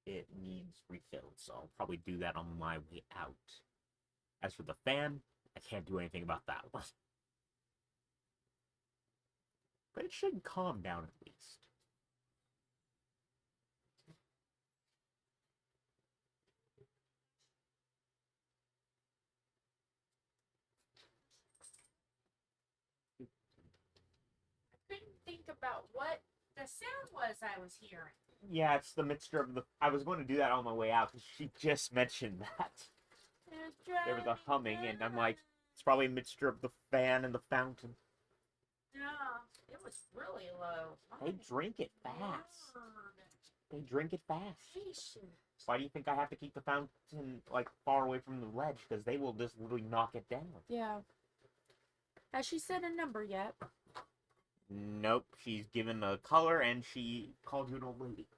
it needs refilled. So I'll probably do that on my way out. As for the fan, I can't do anything about that one. But it should calm down at least. I couldn't think about what the sound was I was hearing. Yeah, it's the mixture of the. I was going to do that on my way out because she just mentioned that. There was a humming, and I'm like, it's probably a mixture of the fan and the fountain. Yeah, it was really low. They drink it fast. They drink it fast. Jesus. Why do you think I have to keep the fountain like far away from the ledge? Because they will just literally knock it down. Yeah. Has she said a number yet? Nope. She's given a color, and she called you an old lady.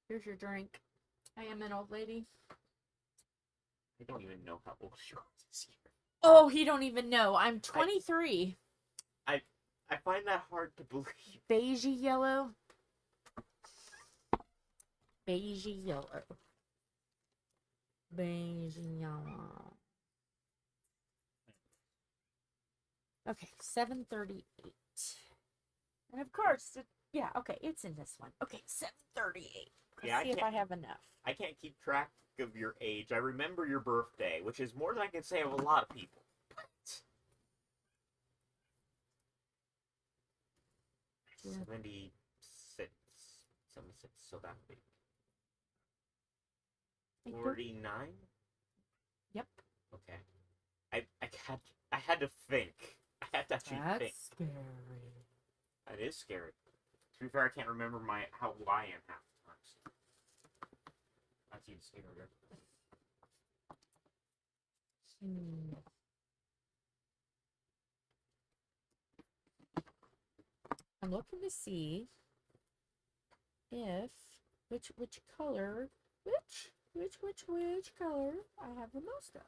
Here's your drink. I am an old lady. I don't even know how old she was this year. Oh, he don't even know. I'm 23. I find that hard to believe. Beige yellow. Beige yellow. Beige yellow. Okay, 7:38. And of course, yeah, okay, it's in this one. Okay, 7:38. Let's see if I have enough. I can't keep track of your age. I remember your birthday, which is more than I can say of a lot of people. Yeah. 76. 76, so that would be 49? Yep. Okay. I had to think. I had to actually think. That's scary. That is scary. To be fair, I can't remember how old I am half the times. That's even scarier. I'm looking to see if which color which color I have the most of.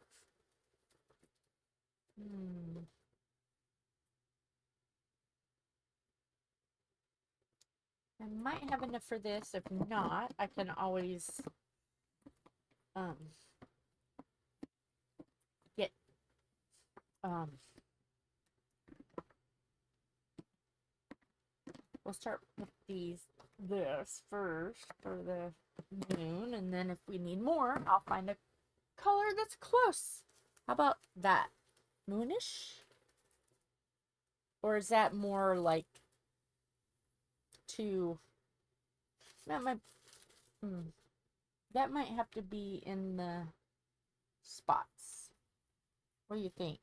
I might have enough for this. If not, I can always get we'll start with this first for the moon, and then if we need more, I'll find a color that's close. How about that? Moonish? Or is that more like that might have to be in the spots. What do you think?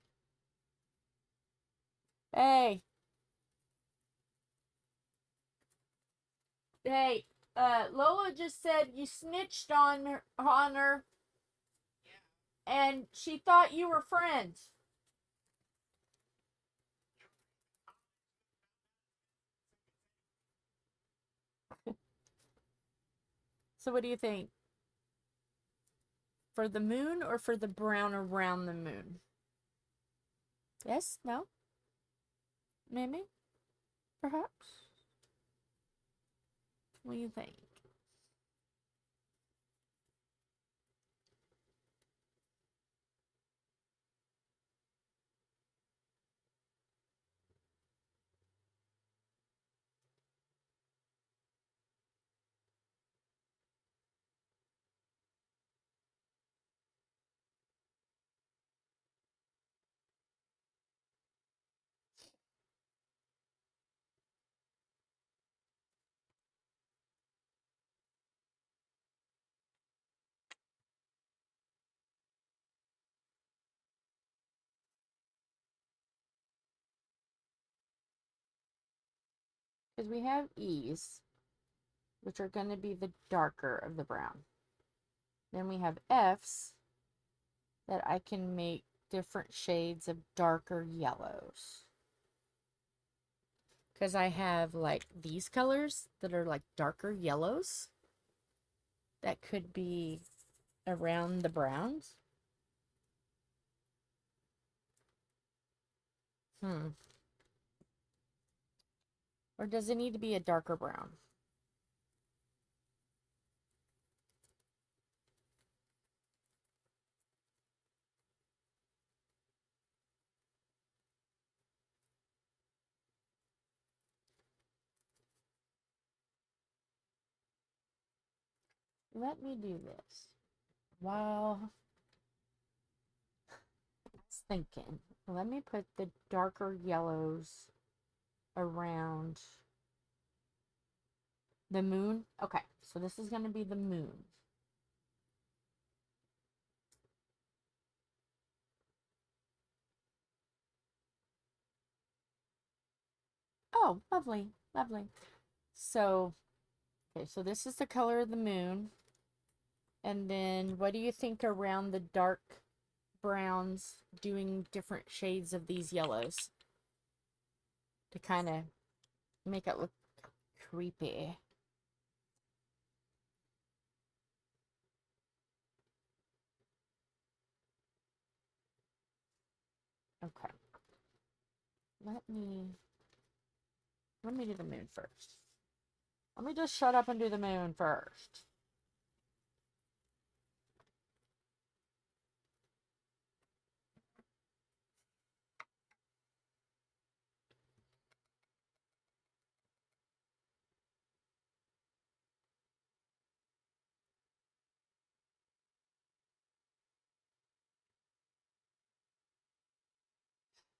Hey, Lola just said you snitched on her, and she thought you were friends. So what do you think? For the moon or for the brown around the moon? Yes? No? Maybe? Perhaps? What do you think? Because we have E's, which are going to be the darker of the brown. Then we have F's that I can make different shades of darker yellows. Because I have like these colors that are like darker yellows that could be around the browns. Or does it need to be a darker brown? Let me do this. While I was thinking, let me put the darker yellows around the moon. Okay, so this is going to be the moon. Oh, lovely, lovely. So, okay, so this is the color of the moon. And then what do you think around the dark browns, doing different shades of these yellows to kind of make it look creepy? Okay. Let me do the moon first. Let me just shut up and do the moon first.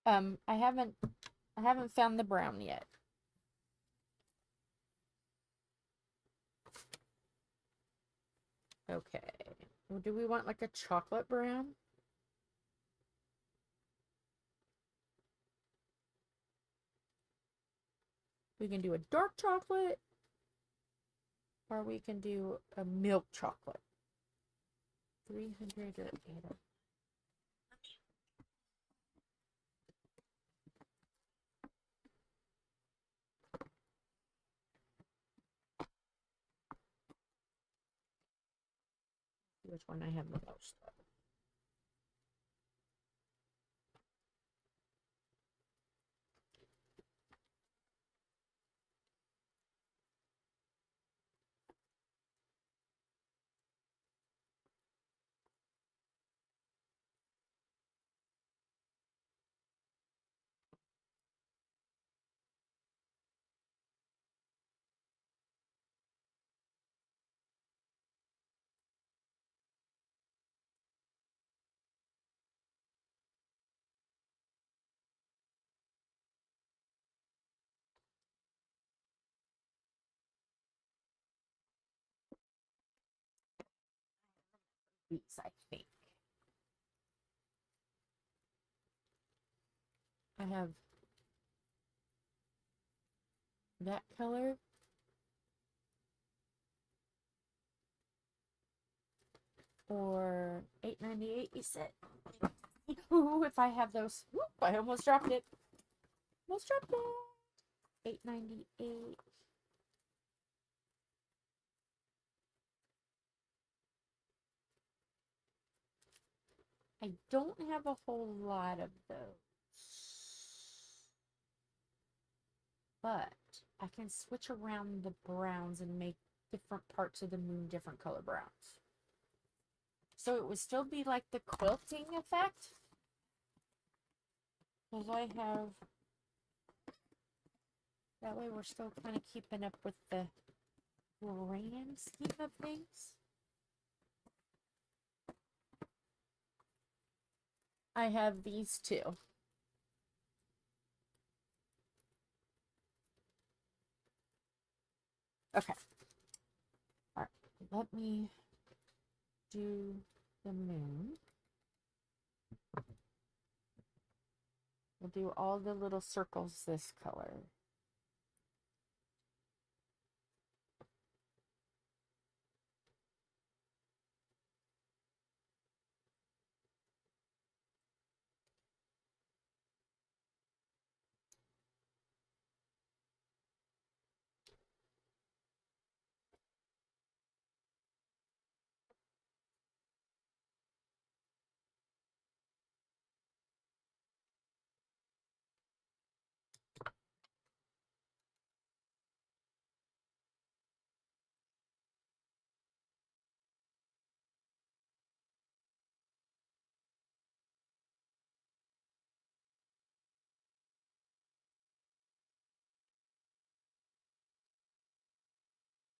I haven't found the brown yet. Okay. Well, do we want like a chocolate brown? We can do a dark chocolate, or we can do a milk chocolate. 300 or 800. Which one I have the most of. These, I think. I have that color. Or $8.98, you said. Ooh, if I have those. Whoop, I almost dropped it. Almost dropped it. $8.98. I don't have a whole lot of those. But I can switch around the browns and make different parts of the moon different color browns. So it would still be like the quilting effect. Because I have... That way we're still kind of keeping up with the grand scheme of things. I have these two. Okay. All right. Let me do the moon. We'll do all the little circles this color.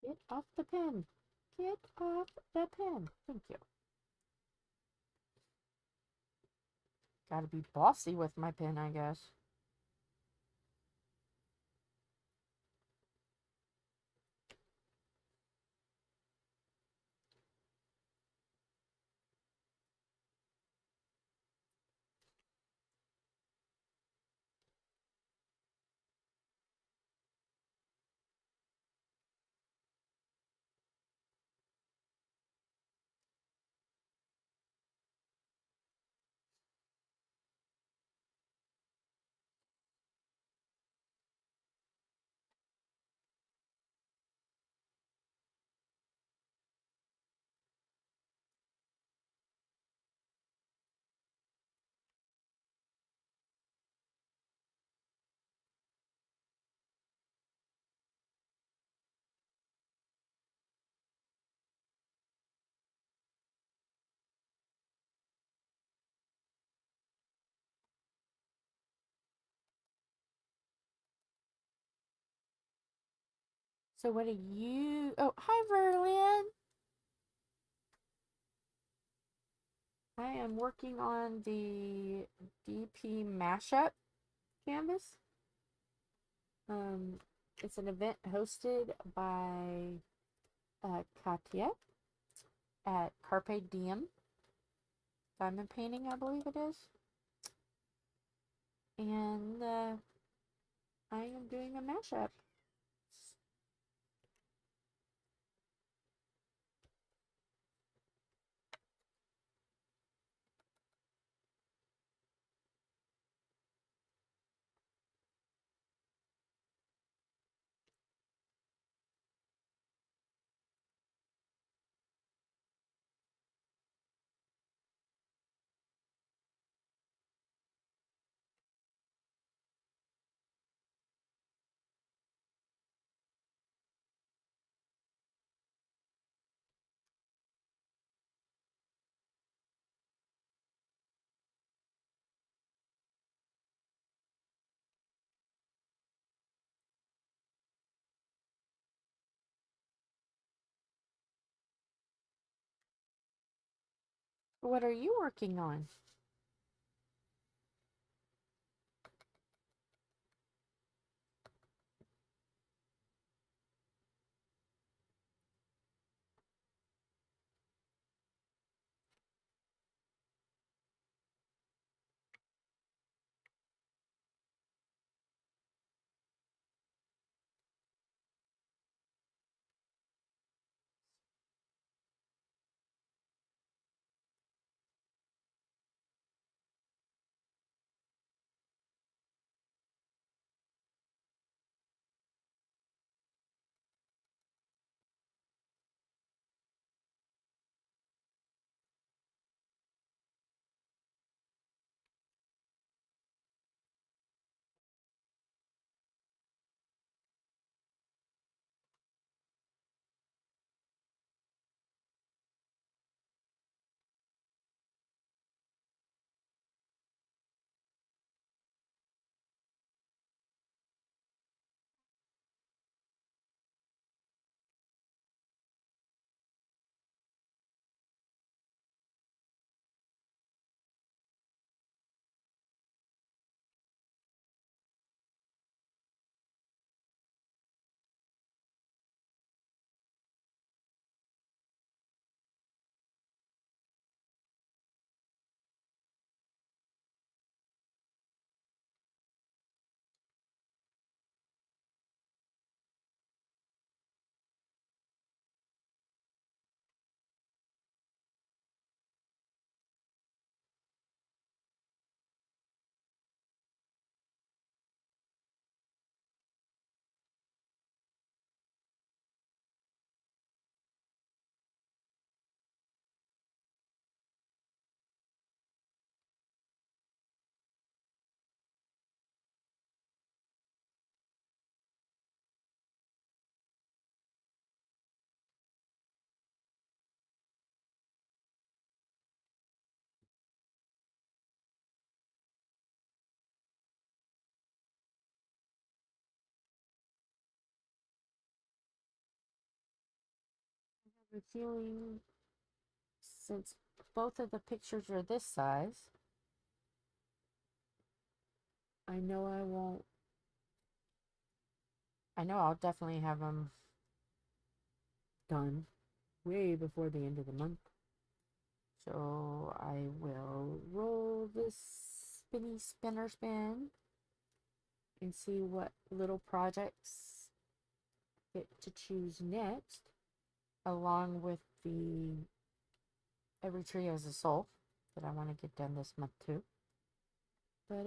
Get off the pen. Get off the pen. Thank you. Gotta be bossy with my pen, I guess. So what are you... Oh, hi, Verlin. I am working on the DP mashup canvas. It's an event hosted by Katya at Carpe Diem Diamond Painting, I believe it is. And I am doing a mashup. What are you working on? Revealing, since both of the pictures are this size, I know I won't. I know I'll definitely have them done way before the end of the month. So I will roll this spinner spin and see what little projects get to choose next, along with the Every Tree Has a Soul that I want to get done this month too. But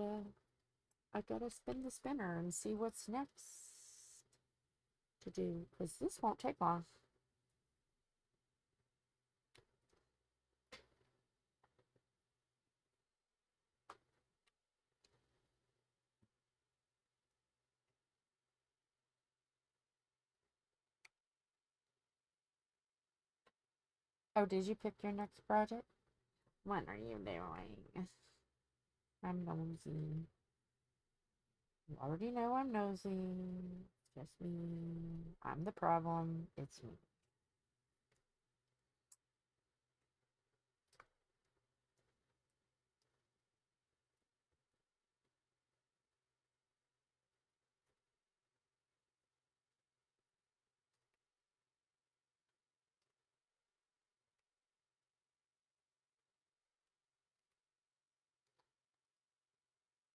I gotta spin the spinner and see what's next to do, because this won't take long. Oh, did you pick your next project? What are you doing? I'm nosy. You already know I'm nosy. It's just me. I'm the problem. It's me.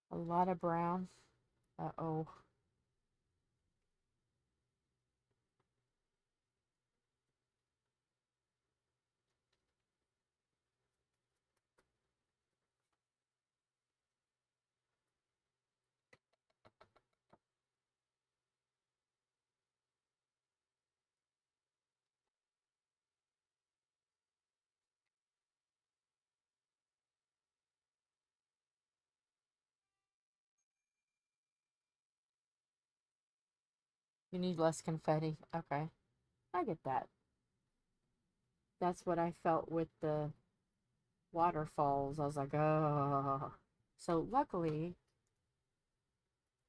A lot of brown. Uh-oh. You need less confetti. Okay. I get that. That's what I felt with the waterfalls. I was like, oh. So luckily,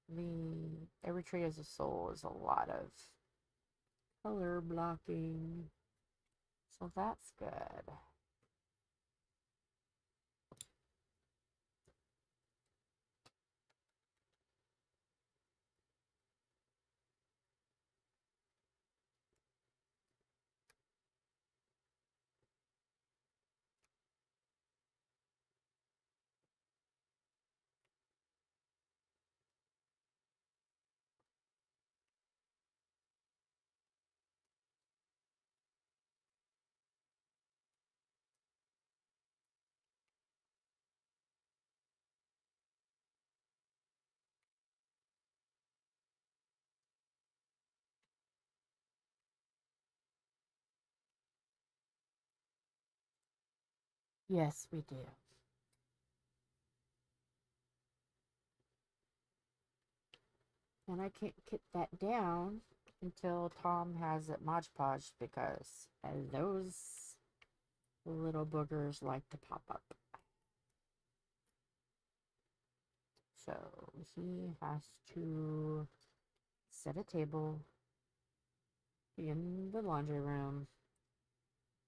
the Every Tree Has a Soul is a lot of color blocking. So that's good. Yes, we do. And I can't get that down until Tom has it Mod Podge, because those little boogers like to pop up. So he has to set a table in the laundry room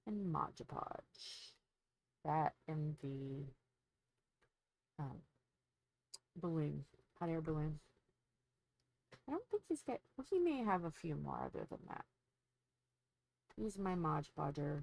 and Mod Podge. That and the balloon, hot air balloon. I don't think he's got, well, he may have a few more other than that. He's my Mod Podger.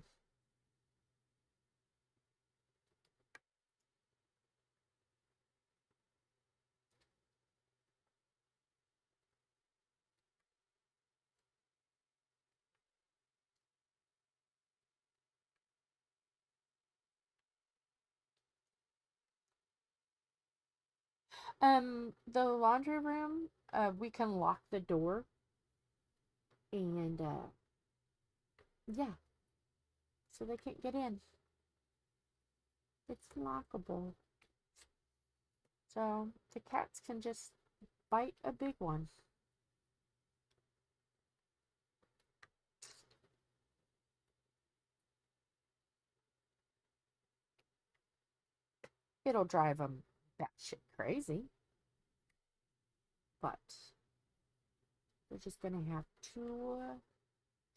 The laundry room, we can lock the door, and yeah, so they can't get in. It's lockable. So the cats can just bite a big one. It'll drive them batshit crazy, but we're just gonna have to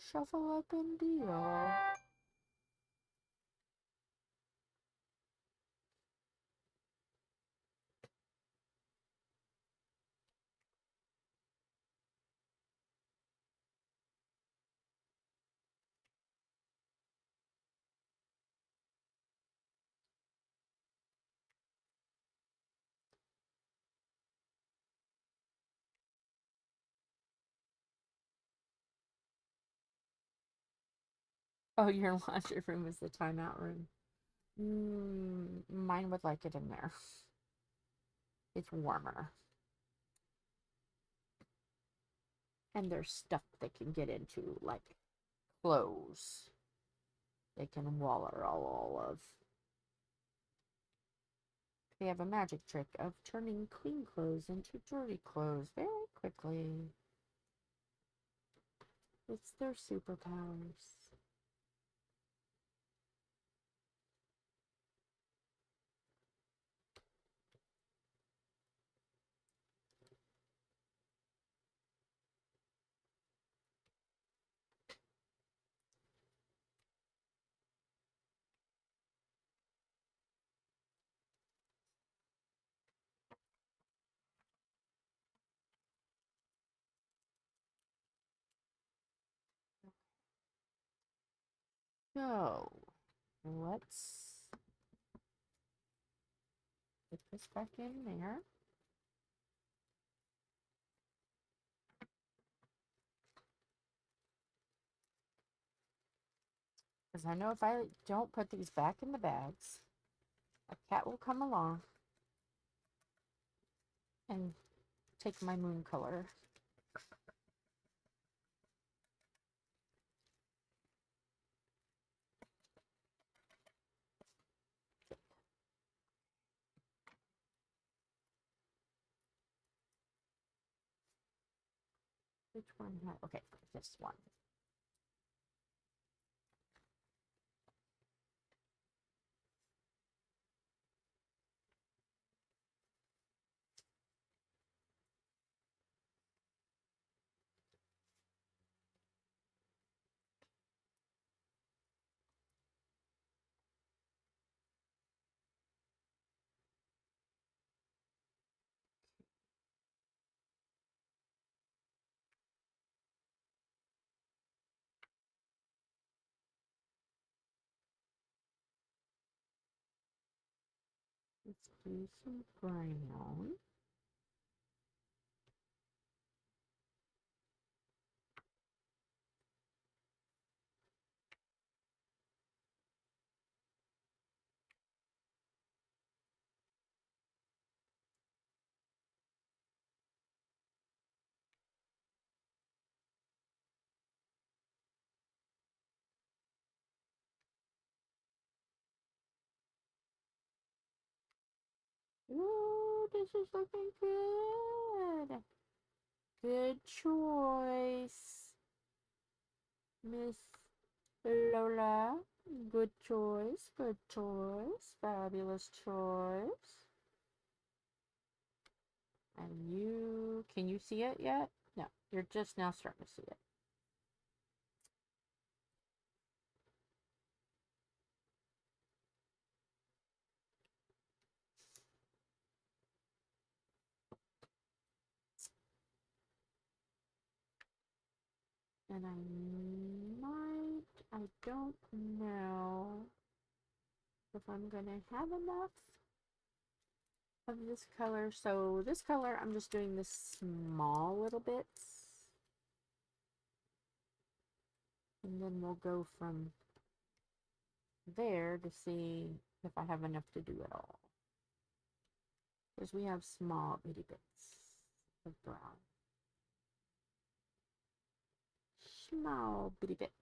Shuffle up and deal. Oh, your laundry room is the timeout room. Mine would like it in there. It's warmer. And there's stuff they can get into, like clothes. They can waller all of. They have a magic trick of turning clean clothes into dirty clothes very quickly. It's their superpowers. So, let's put this back in there. Because I know if I don't put these back in the bags, a cat will come along and take my moon color. Which one? Okay, this one. Let's do some brown. Ooh, this is looking good. Good choice, Miss Lola. Good choice, good choice, fabulous choice. And you, can you see it yet? No, you're just now starting to see it. And I don't know if I'm gonna have enough of this color. So this color, I'm just doing this small little bits. And then we'll go from there to see if I have enough to do it all. Because we have small bitty bits of brown. Small bitty bits.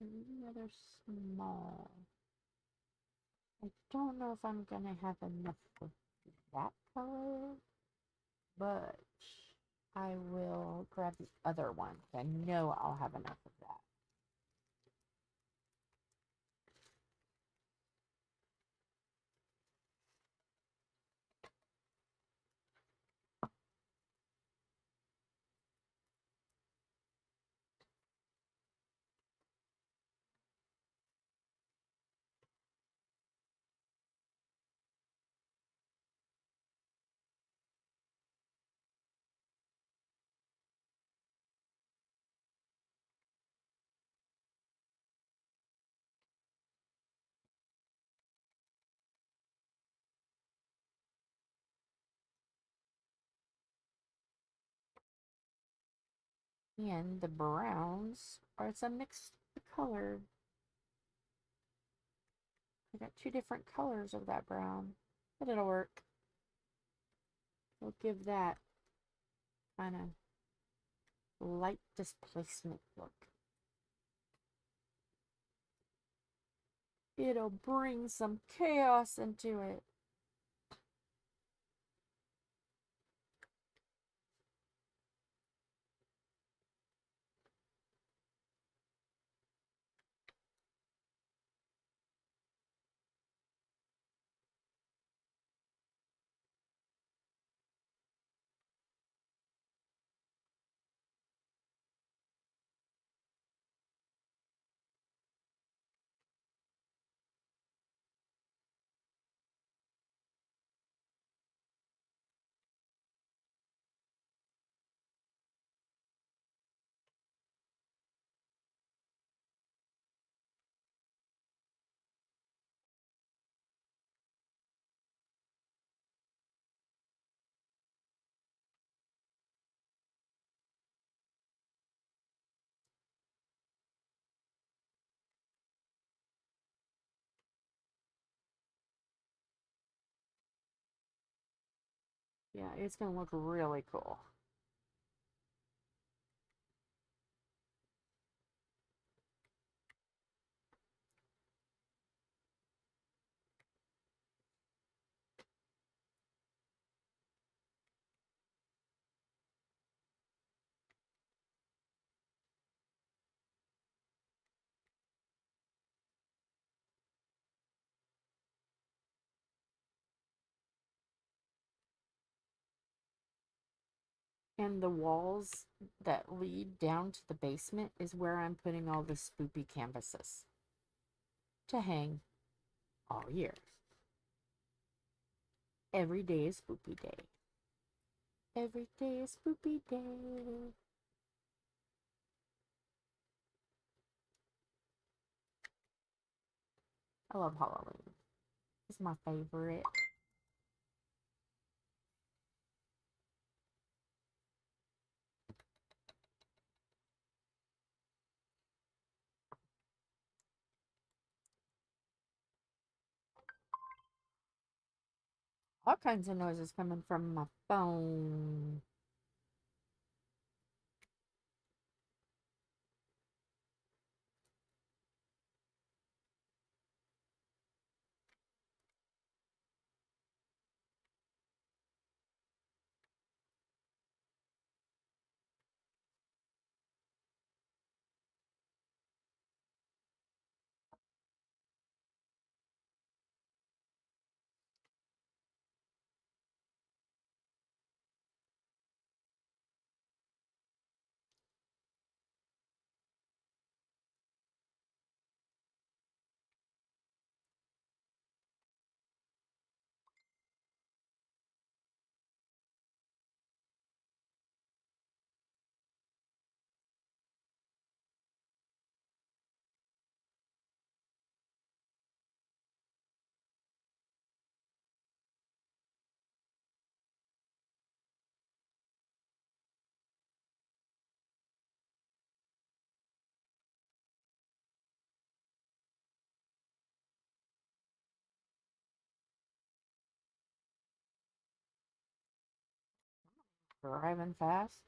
Maybe rather small. I don't know if I'm gonna have enough of that color, but I will grab the other one. I know I'll have enough of that. And the browns are it's a mixed color. I got two different colors of that brown, but it'll work. We'll give that kind of light displacement look. It'll bring some chaos into it. Yeah, it's gonna look really cool. And the walls that lead down to the basement is where I'm putting all the spoopy canvases to hang all year. Every day is spoopy day. Every day is spoopy day. I love Halloween. It's my favorite. All kinds of noises coming from my phone. Driving fast.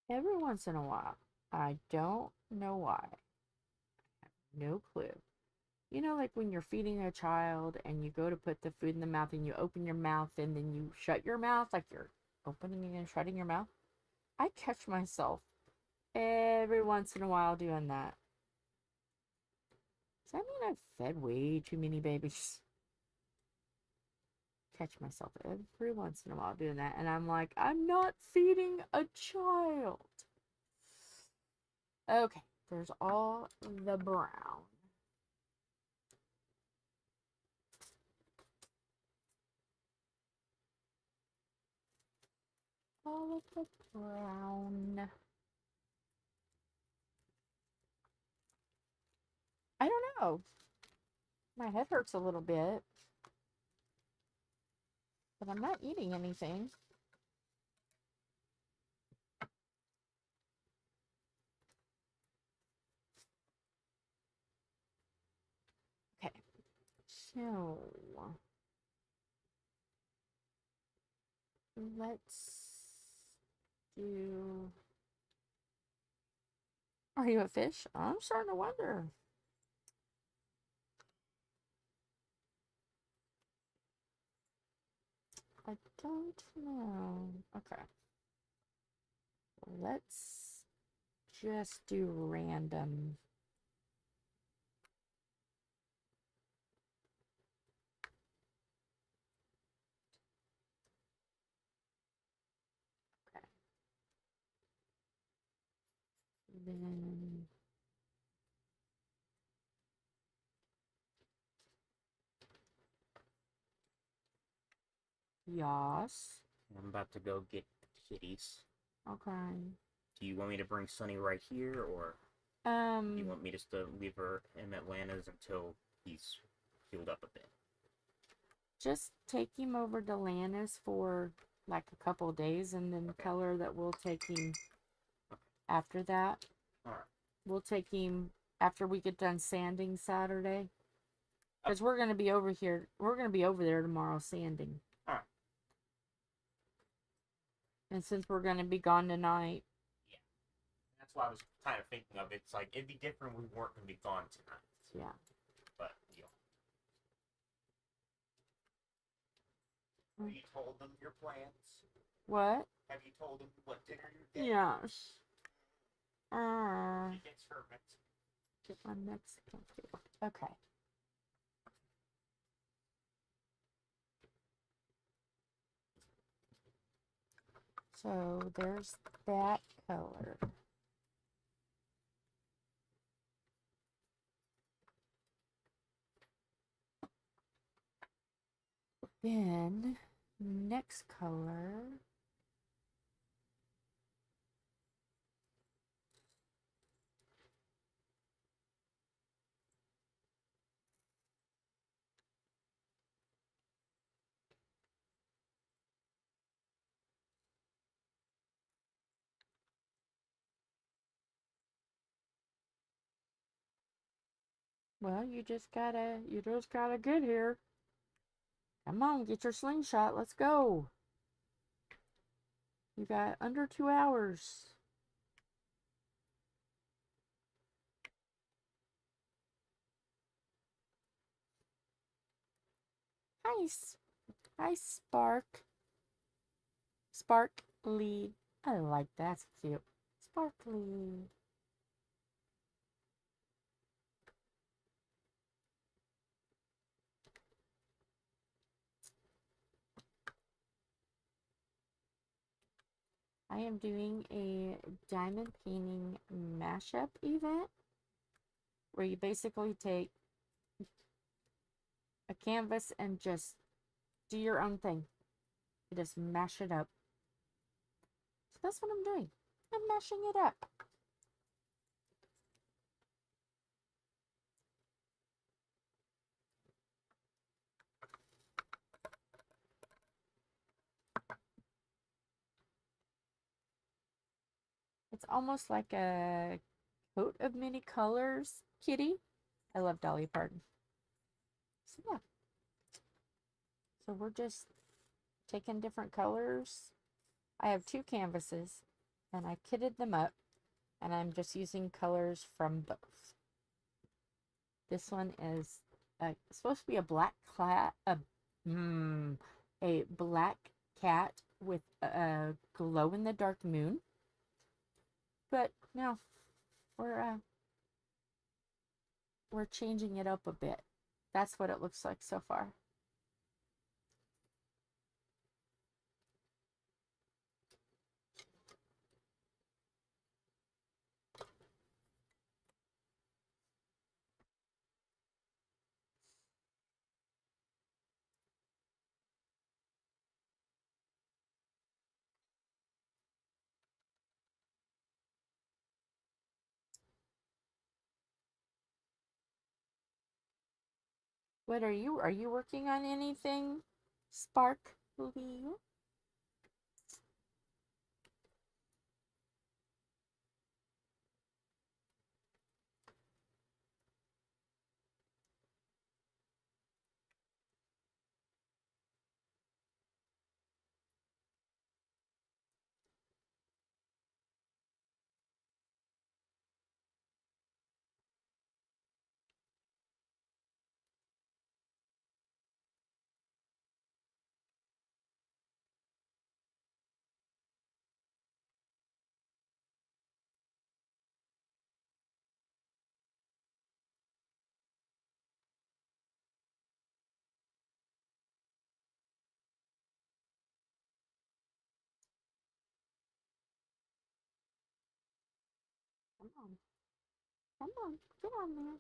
Every once in a while. I don't know why. No clue. You know, like when you're feeding a child and you go to put the food in the mouth and you open your mouth and then you shut your mouth, like you're opening and shutting your mouth? I catch myself every once in a while doing that. Does that mean I've fed way too many babies? Catch myself every once in a while doing that, and I'm like, I'm not feeding a child. Okay, there's all the brown. All of the brown. I don't know. My head hurts a little bit, but I'm not eating anything. Okay, so let's do. Are you a fish? I'm starting to wonder. I don't know. Okay. Let's just do random. Okay. Then Yas. I'm about to go get the kitties. Okay. Do you want me to bring Sunny right here, or do you want me just to leave her in Atlanta's until he's healed up a bit? Just take him over to Lannis for like a couple days and then tell her that we'll take him after that. Alright. We'll take him after we get done sanding Saturday. Because we're going to be over here. We're going to be over there tomorrow sanding. Alright. And since we're going to be gone tonight. Yeah. That's what I was kind of thinking of. It's like, it'd be different if we weren't going to be gone tonight. Yeah. But, yeah. Have you told them your plans? What? Have you told them what dinner you're getting? Yes. She gets her Mexican. Get my Mexican food. Okay. So there's that color. Then next color. Well, you just gotta get here. Come on, get your slingshot. Let's go. You got under 2 hours. Hi, hi, Spark. Sparkly. I like that. That's cute. Sparkly. I am doing a diamond painting mashup event where you basically take a canvas and just do your own thing. You just mash it up. So that's what I'm doing. I'm mashing it up. It's almost like a coat of many colors kitty. I love Dolly Parton. So yeah. So we're just taking different colors. I have 2 canvases And I kitted them up, and I'm just using colors from both. This one is supposed to be a black a black cat with a glow in the dark moon. But no, we're changing it up a bit. That's what it looks like so far. What are you working on anything, Sparkly? Come on. Come on. Get on there.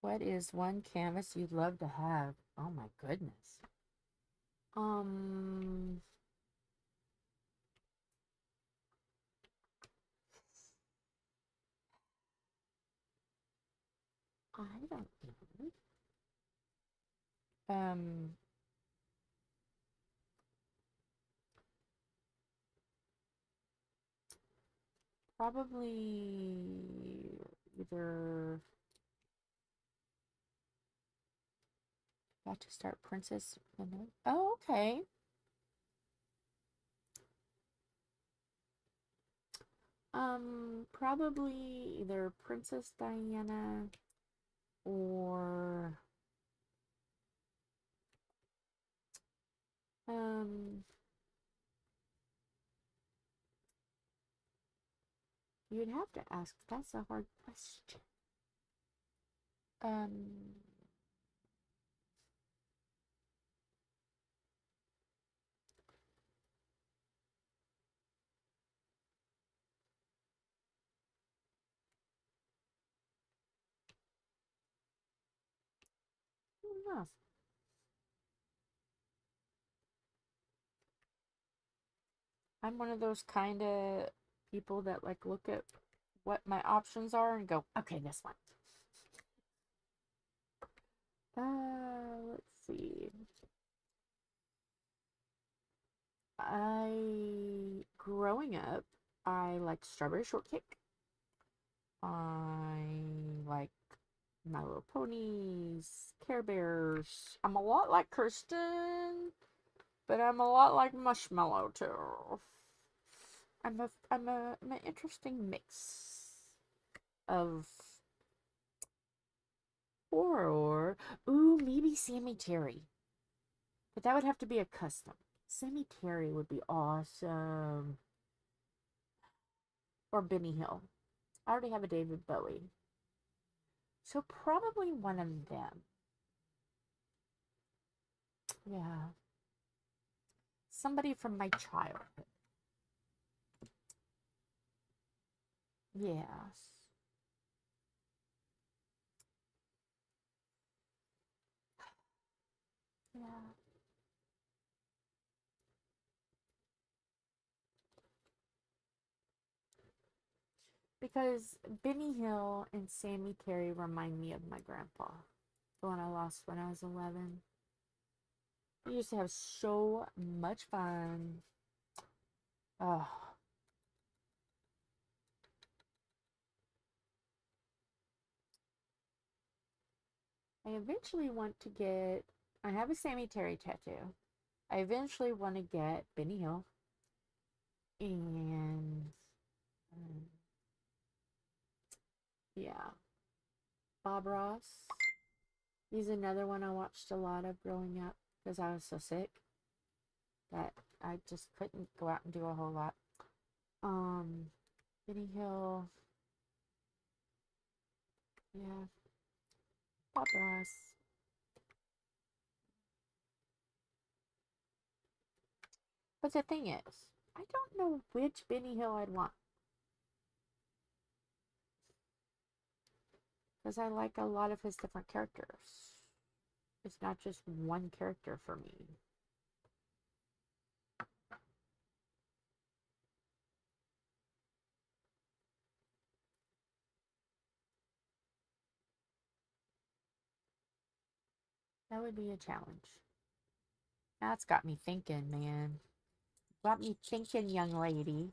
What is one canvas you'd love to have? Oh my goodness. I don't know. Probably either got to start Princess Vanilla. Oh, okay. Probably either Princess Diana or you'd have to ask. That's a hard question. I don't know. I'm one of those kind of people that like look at what my options are and go, okay, this one. Let's see. Growing up, I liked strawberry shortcake. I like My Little Ponies, Care Bears. I'm a lot like Kirsten, but I'm a lot like Marshmallow too. I'm an interesting mix of horror. Ooh, maybe Sammy Terry. But that would have to be a custom. Sammy Terry would be awesome. Or Benny Hill. I already have a David Bowie. So probably one of them. Yeah. Somebody from my childhood. Yes. Yeah. Because Benny Hill and Sammy Terry remind me of my grandpa. The one I lost when I was 11. We used to have so much fun. Oh. I eventually want to get... I have a Sammy Terry tattoo. I eventually want to get Benny Hill. And... yeah. Bob Ross. He's another one I watched a lot of growing up because I was so sick that I just couldn't go out and do a whole lot. Benny Hill. Yeah. Bob Ross. But the thing is, I don't know which Benny Hill I'd want. Because I like a lot of his different characters. It's not just one character for me. That would be a challenge. That's got me thinking, man. Got me thinking, young lady.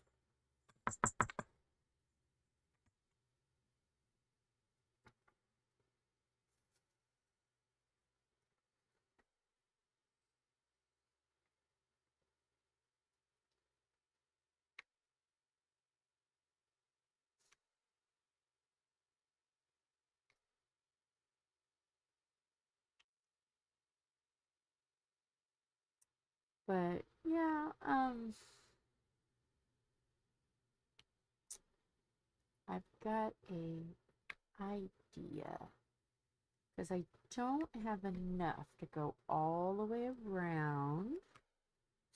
But yeah, I've got a idea. Because I don't have enough to go all the way around.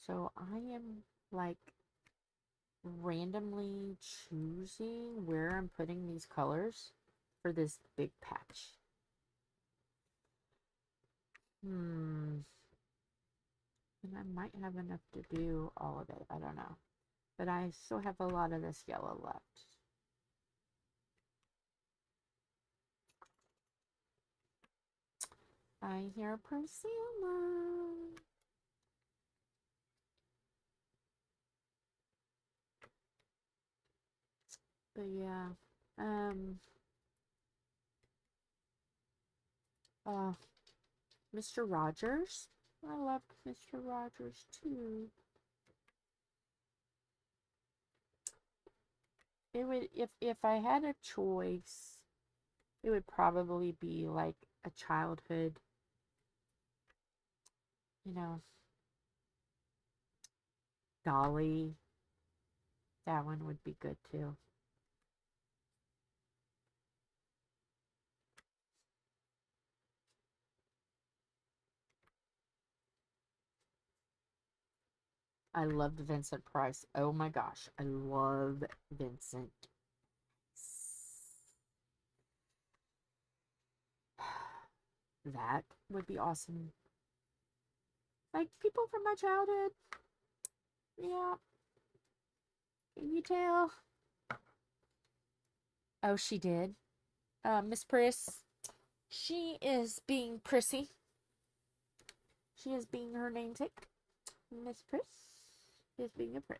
So I am like randomly choosing where I'm putting these colors for this big patch. And I might have enough to do all of it. I don't know. But I still have a lot of this yellow left. I hear Priscilla. But yeah. Mr. Rogers. I loved Mr. Rogers too. It would, if I had a choice, it would probably be like a childhood, you know, Dolly. That one would be good too. I loved Vincent Price. Oh my gosh, I love Vincent. That would be awesome. Like people from my childhood. Yeah. Can you tell? Oh, she did. Miss Priss. She is being prissy. She is being her namesake. Miss Priss is being a priss.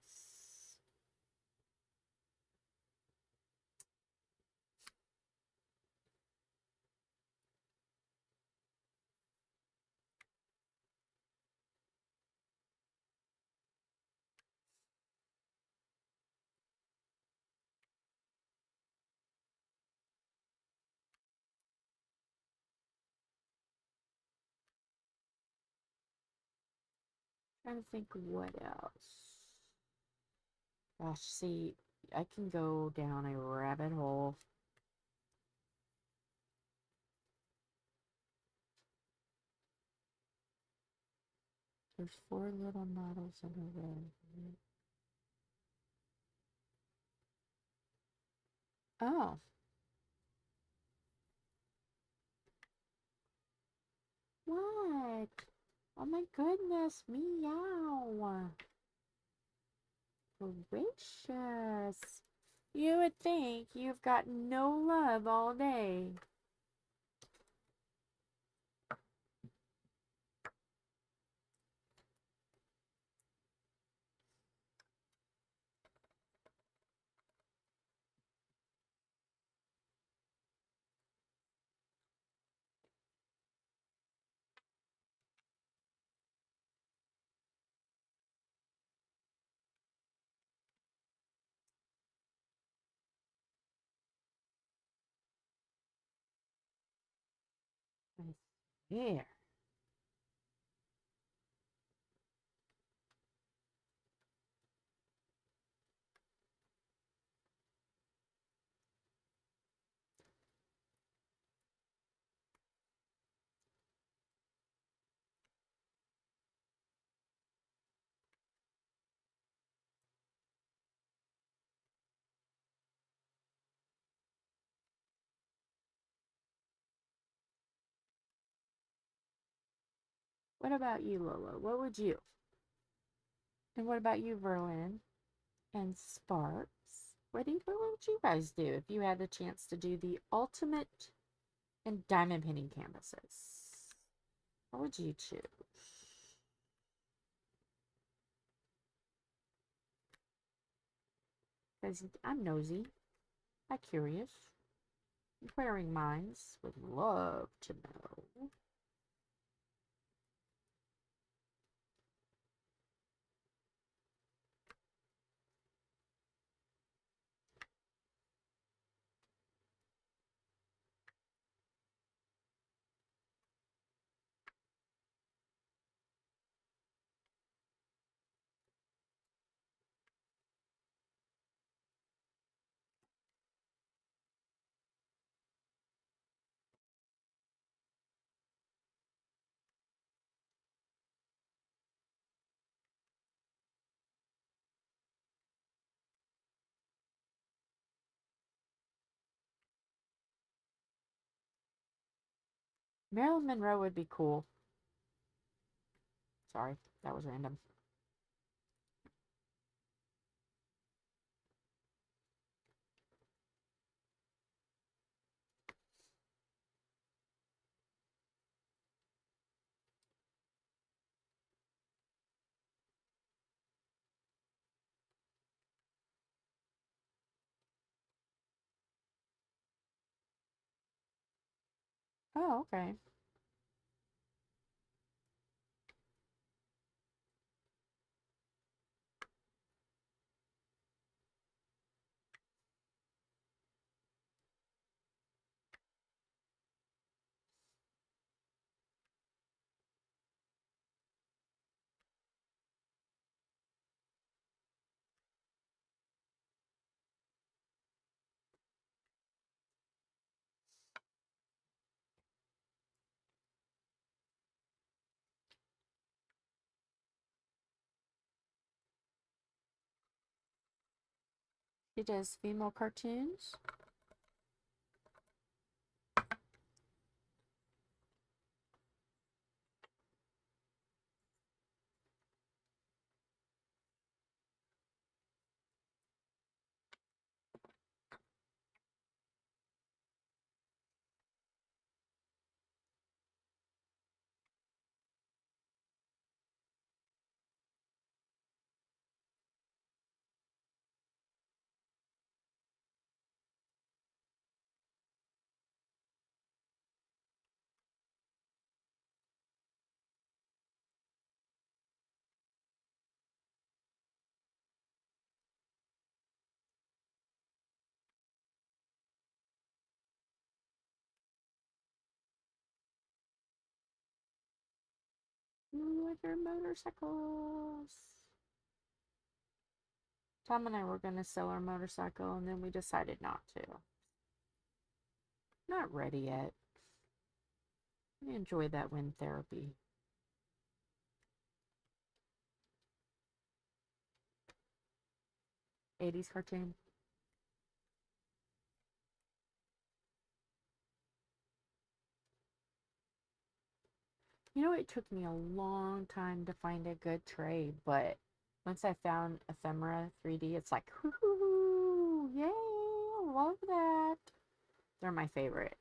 Trying to think what else. Gosh, see, I can go down a rabbit hole. There's 4 little models in a row. Oh. What? Oh my goodness, meow. Gracious. You would think you've got no love all day. I swear. What about you, Lola? What would you? And what about you, Verlin and Sparks? What would you guys do if you had the chance to do the ultimate and diamond painting canvases? What would you choose? Because I'm nosy. I'm curious. Inquiring minds would love to know. Marilyn Monroe would be cool. Sorry, that was random. Oh, okay. She does female cartoons. With her motorcycles. Tom and I were going to sell our motorcycle, and then we decided not to. Not ready yet. We enjoy that wind therapy. '80s cartoon. You know, it took me a long time to find a good tray, but once I found Ephemera 3D, it's like, whoo, yay, I love that. They're my favorite.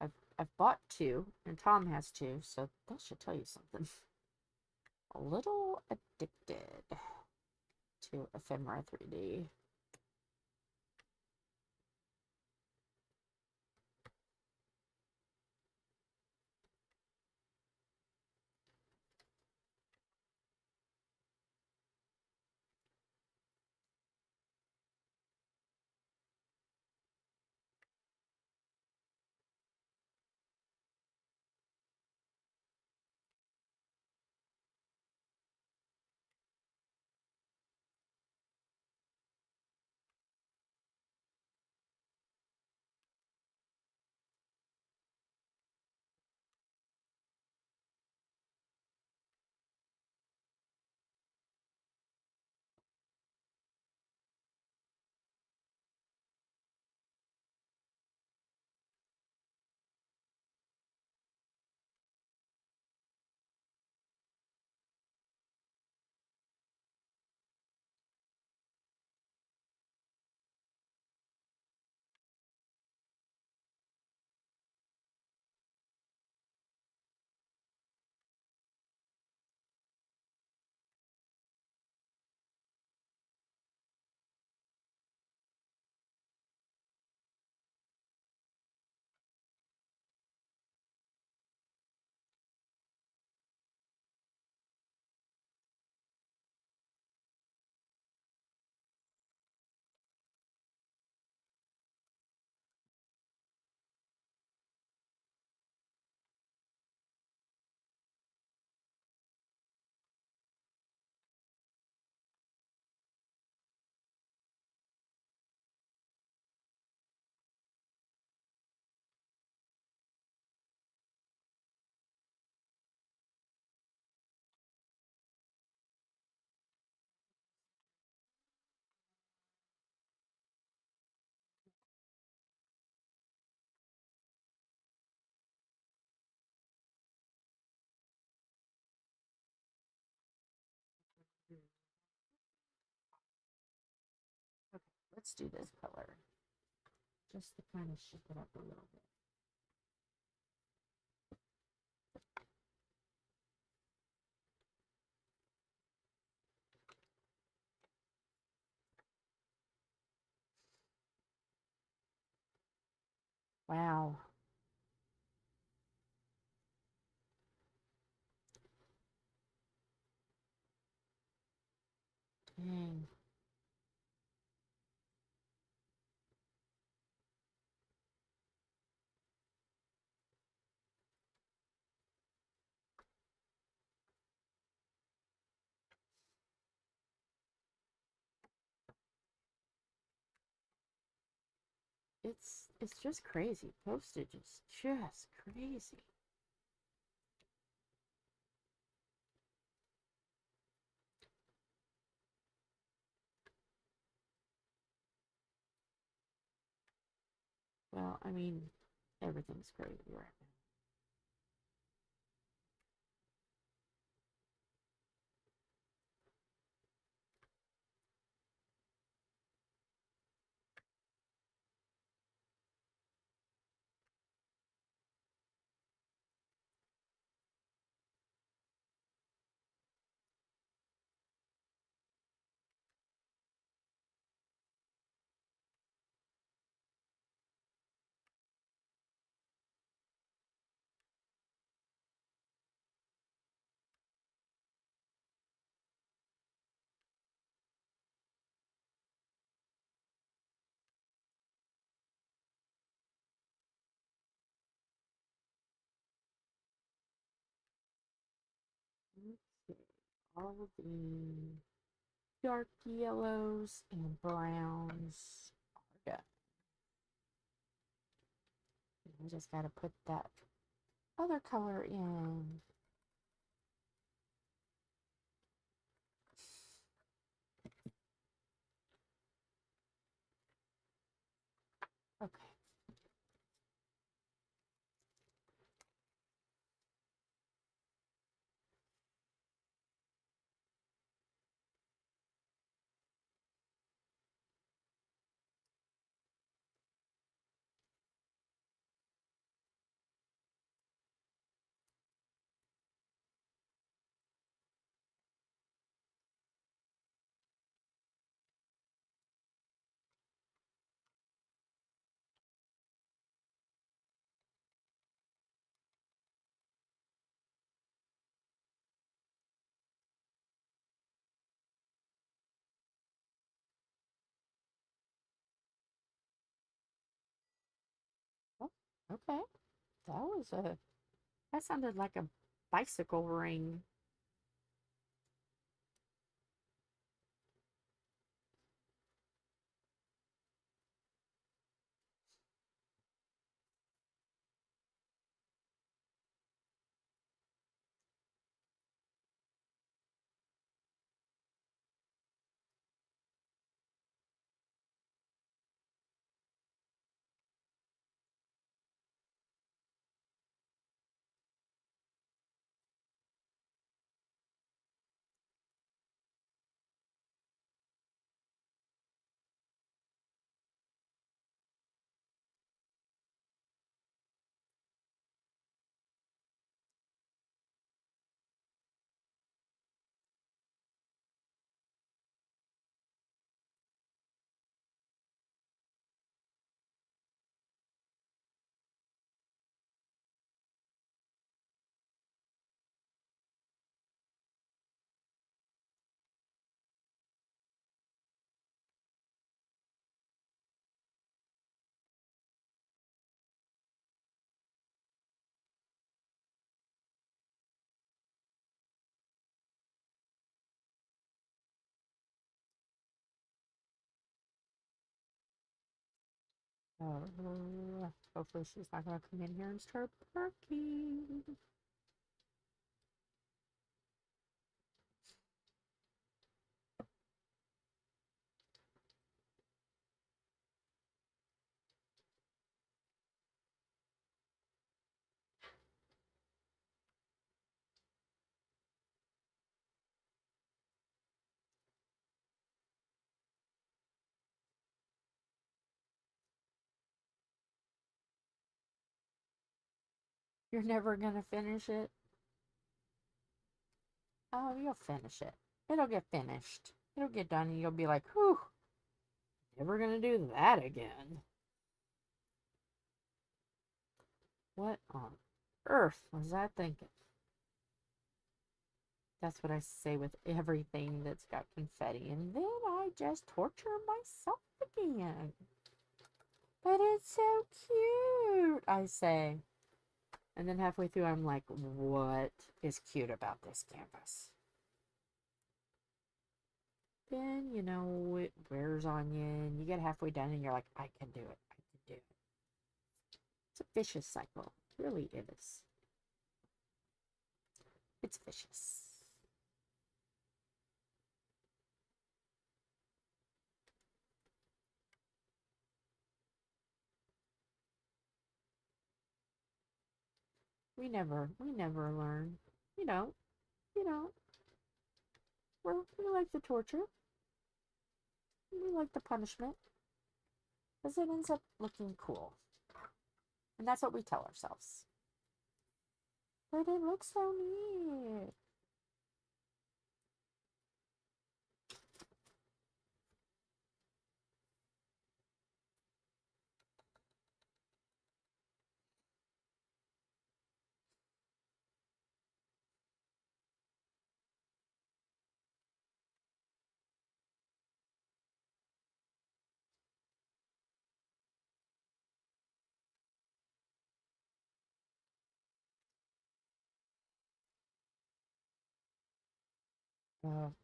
I've bought two, and Tom has two, so that should tell you something. A little addicted to Ephemera 3D. Let's do this color. Just to kind of shift it up a little bit. Wow. Dang. It's just crazy. Postage is just crazy. Well, I mean, everything's crazy right now. Let's see. All the dark yellows and browns are done. I just gotta put that other color in. Okay. Oh, okay. That sounded like a bicycle ring. Oh, hopefully she's not gonna come in here and start barking. You're never gonna finish it? Oh, you'll finish it. It'll get finished. It'll get done and you'll be like, whew, never gonna do that again. What on earth was I thinking? That's what I say with everything that's got confetti. And then I just torture myself again. But it's so cute, I say. And then halfway through, I'm like, what is cute about this canvas? Then, you know, it wears on you, and you get halfway done, and you're like, I can do it. I can do it. It's a vicious cycle. It really is. It's vicious. We never learn. You know, you know, we like the torture. We like the punishment. Because it ends up looking cool. And that's what we tell ourselves. But it looks so neat.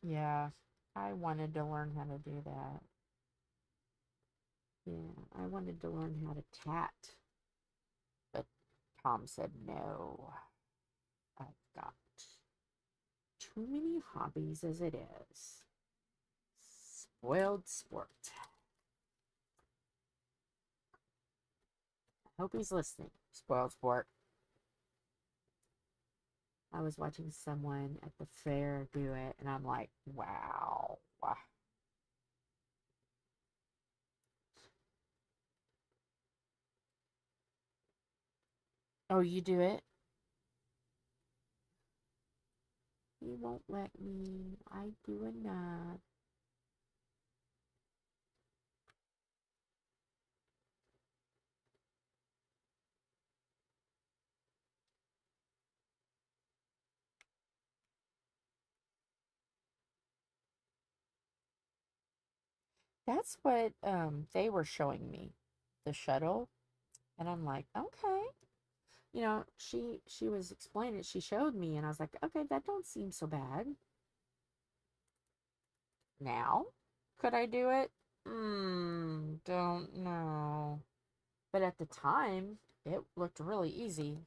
Yeah. I wanted to learn how to do that. Yeah, I wanted to learn how to tat. But Tom said no. I've got too many hobbies as it is. Spoiled sport. I hope he's listening. Spoiled sport. I was watching someone at the fair do it, and I'm like, wow. Oh, you do it? He won't let me. I do enough. That's what they were showing me, the shuttle, and I'm like, okay. You know, she was explaining it. She showed me, and I was like, okay, that don't seem so bad. Now, could I do it? Don't know. But at the time, it looked really easy.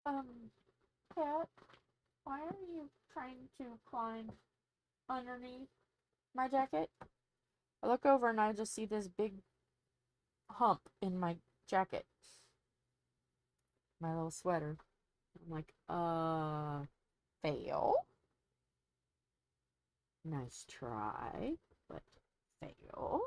Um, Cat, Why are you trying to climb underneath my jacket? I look over and I just see this big hump in my jacket. My little sweater. I'm like, fail. Nice try, but fail.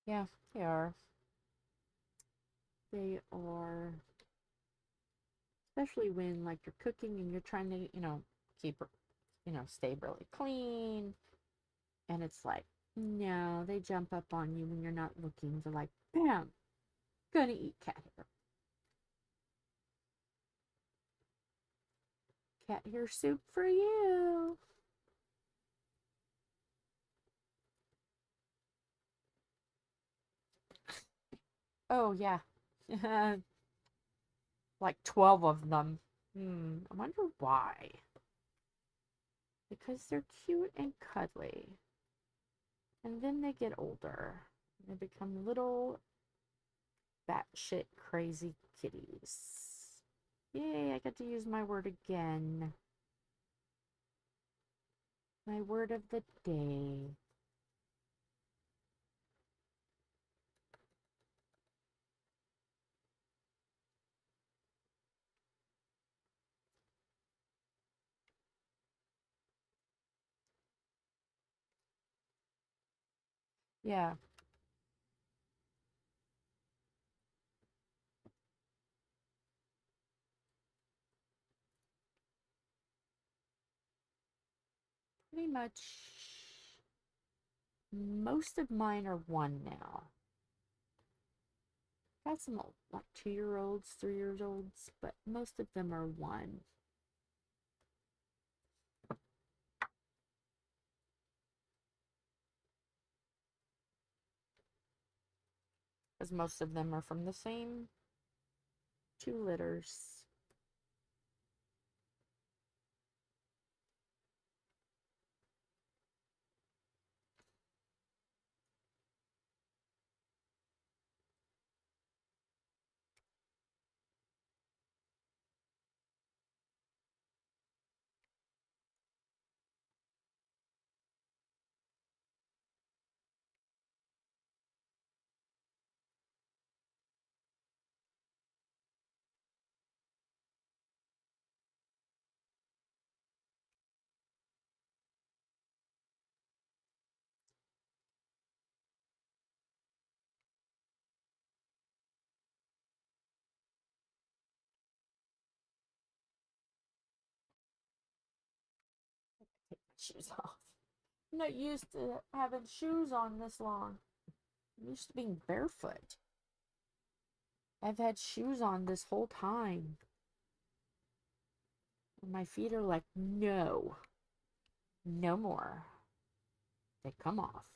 Yeah, they are. They are. Especially when, like, you're cooking and you're trying to, keep, stay really clean. And it's like, no, they jump up on you when you're not looking. They're like, bam, gonna eat cat hair. Cat hair soup for you. Oh, yeah. Like 12 of them. I wonder why. Because they're cute and cuddly. And then they get older. They become little batshit crazy kitties. Yay, I get to use my word again. My word of the day. Yeah. Pretty much most of mine are one now. Got some like 2-year-olds, 3-year-olds, but most of them are one. Because most of them are from the same 2 litters. Take my shoes off. I'm not used to having shoes on this long. I'm used to being barefoot. I've had shoes on this whole time. And my feet are like, no. No more. They come off.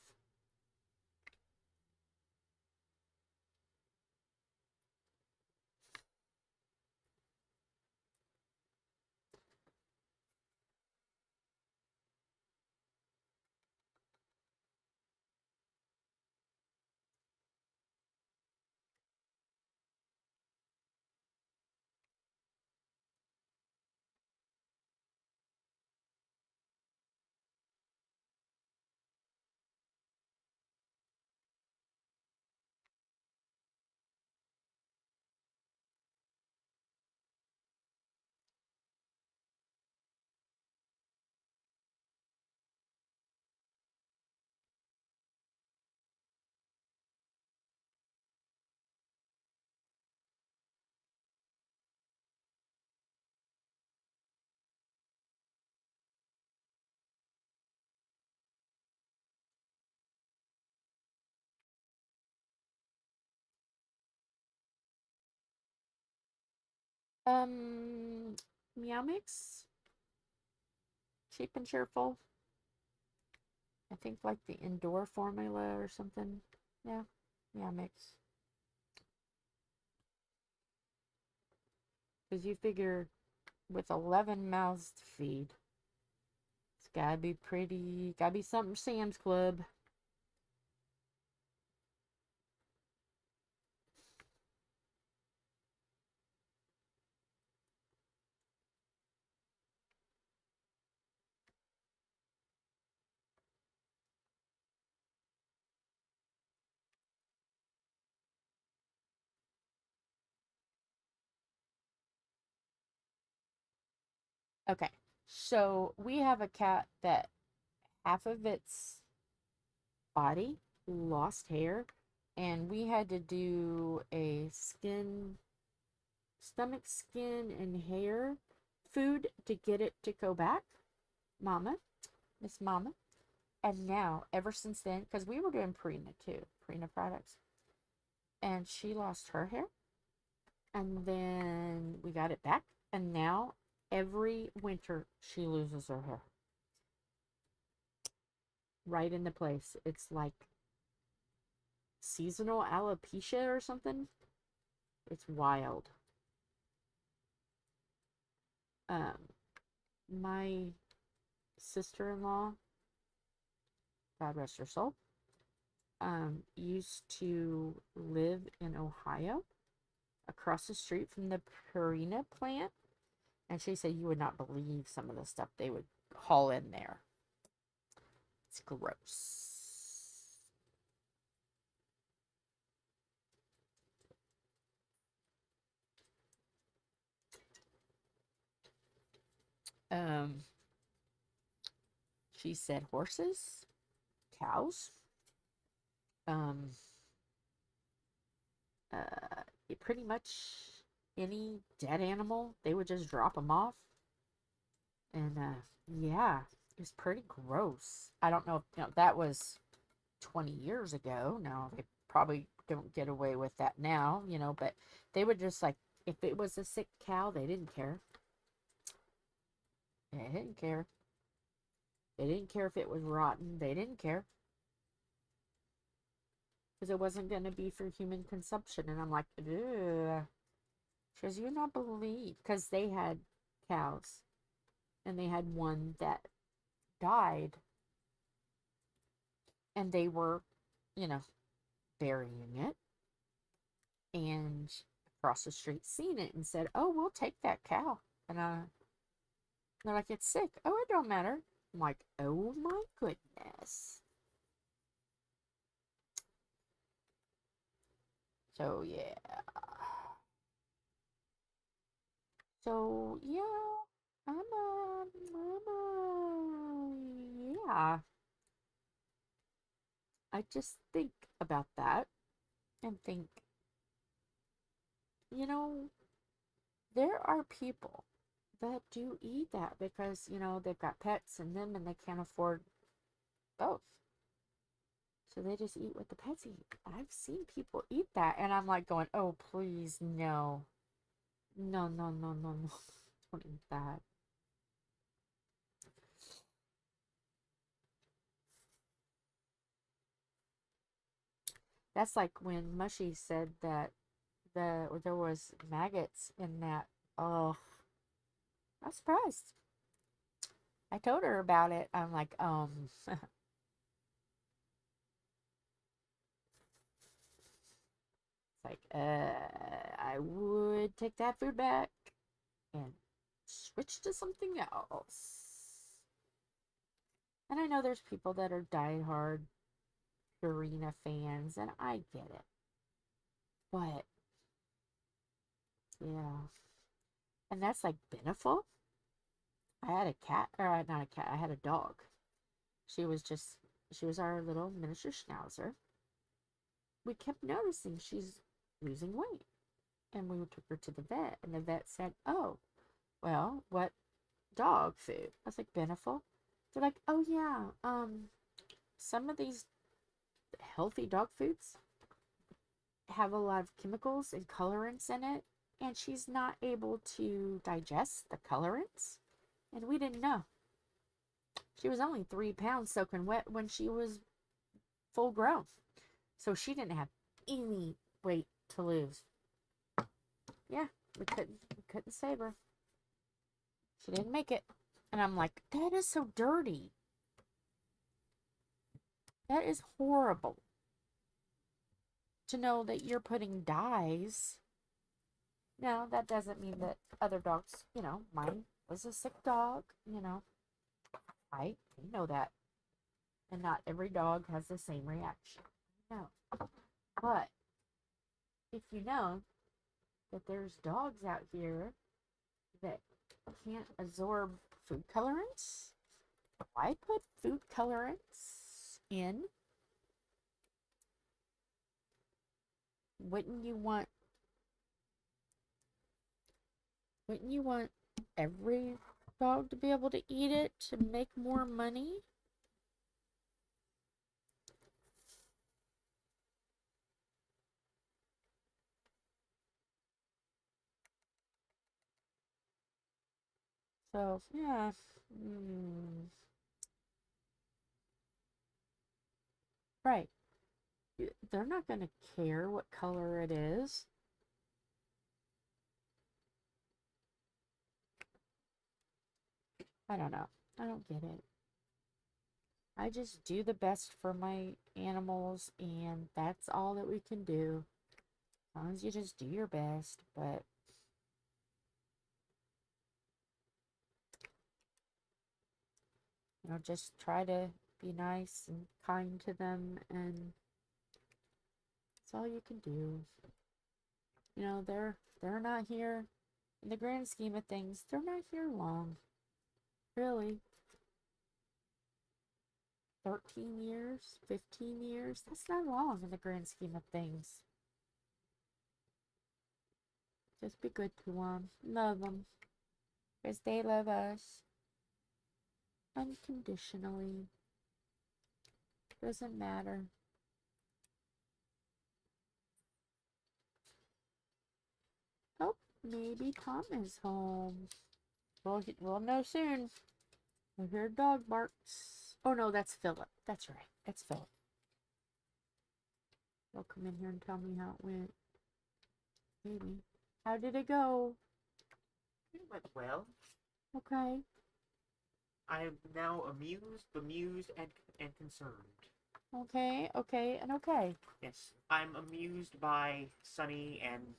Meow Mix, cheap and cheerful. I think like the indoor formula or something. Yeah, Meow Mix. Because you figure with 11 mouths to feed, it's gotta be pretty, gotta be something Sam's Club. Okay, so we have a cat that half of its body lost hair, and we had to do a stomach, skin, and hair food to get it to go back. Mama, Miss Mama. And now, ever since then, because we were doing Purina too, Purina products, and she lost her hair, and then we got it back, and now every winter she loses her hair. Right into place. It's like seasonal alopecia or something. It's wild. Um, my sister-in-law, God rest her soul, used to live in Ohio, across the street from the Purina plant, and she said you would not believe some of the stuff they would haul in there. It's gross. Um, she said horses, cows, um, pretty much any dead animal, they would just drop them off. And yeah, it was pretty gross. I don't know if that was 20 years ago. Now they probably don't get away with that now, but they would just like, if it was a sick cow, they didn't care. They didn't care. They didn't care if it was rotten. They didn't care. Because it wasn't going to be for human consumption. And I'm like, ugh. She goes, you not believe. Because they had cows. And they had one that died. And they were, burying it. And across the street seen it and said, oh, we'll take that cow. And they're like, it's sick. Oh, it don't matter. I'm like, oh my goodness. So yeah. So yeah, yeah. I just think about that and think, you know, there are people that do eat that because, they've got pets and them and they can't afford both. So they just eat what the pets eat. I've seen people eat that and I'm like going, oh, please, no. No, no, no, no, no. Don't eat that. That's like when Mushy said that there was maggots in that. Oh, I was surprised. I told her about it. I'm like, it's like, I would take that food back and switch to something else. And I know there's people that are diehard Purina fans, and I get it. But yeah, and that's like Beneful. I had a cat, or not a cat. I had a dog. She was just, she was our little miniature schnauzer. We kept noticing she's losing weight. And we took her to the vet, and the vet said, oh, well, what dog food? I was like, Beneful. They're like, oh, yeah, some of these healthy dog foods have a lot of chemicals and colorants in it, and she's not able to digest the colorants, and we didn't know. She was only 3 pounds soaking wet when she was full grown, so she didn't have any weight to lose. Yeah, we couldn't save her. She didn't make it. And I'm like, that is so dirty. That is horrible. To know that you're putting dyes. Now, that doesn't mean that other dogs, mine was a sick dog, I know that. And not every dog has the same reaction. No. But, if you know that there's dogs out here that can't absorb food colorants, why put food colorants in? Wouldn't you want every dog to be able to eat it to make more money? So, yeah. Right. They're not going to care what color it is. I don't know. I don't get it. I just do the best for my animals, and that's all that we can do. As long as you just do your best, but just try to be nice and kind to them, and that's all you can do. They're not here in the grand scheme of things. They're not here long. Really. 13 years, 15 years, that's not long in the grand scheme of things. Just be good to them. Love them. Because they love us. Unconditionally. Doesn't matter. Oh, maybe Tom is home. We'll know soon. I hear dog barks. Oh no, that's Philip. That's right. That's Philip. He'll come in here and tell me how it went. Maybe. How did it go? It went well. Okay. I'm now amused, bemused, and concerned. Okay, and okay. Yes, I'm amused by Sunny and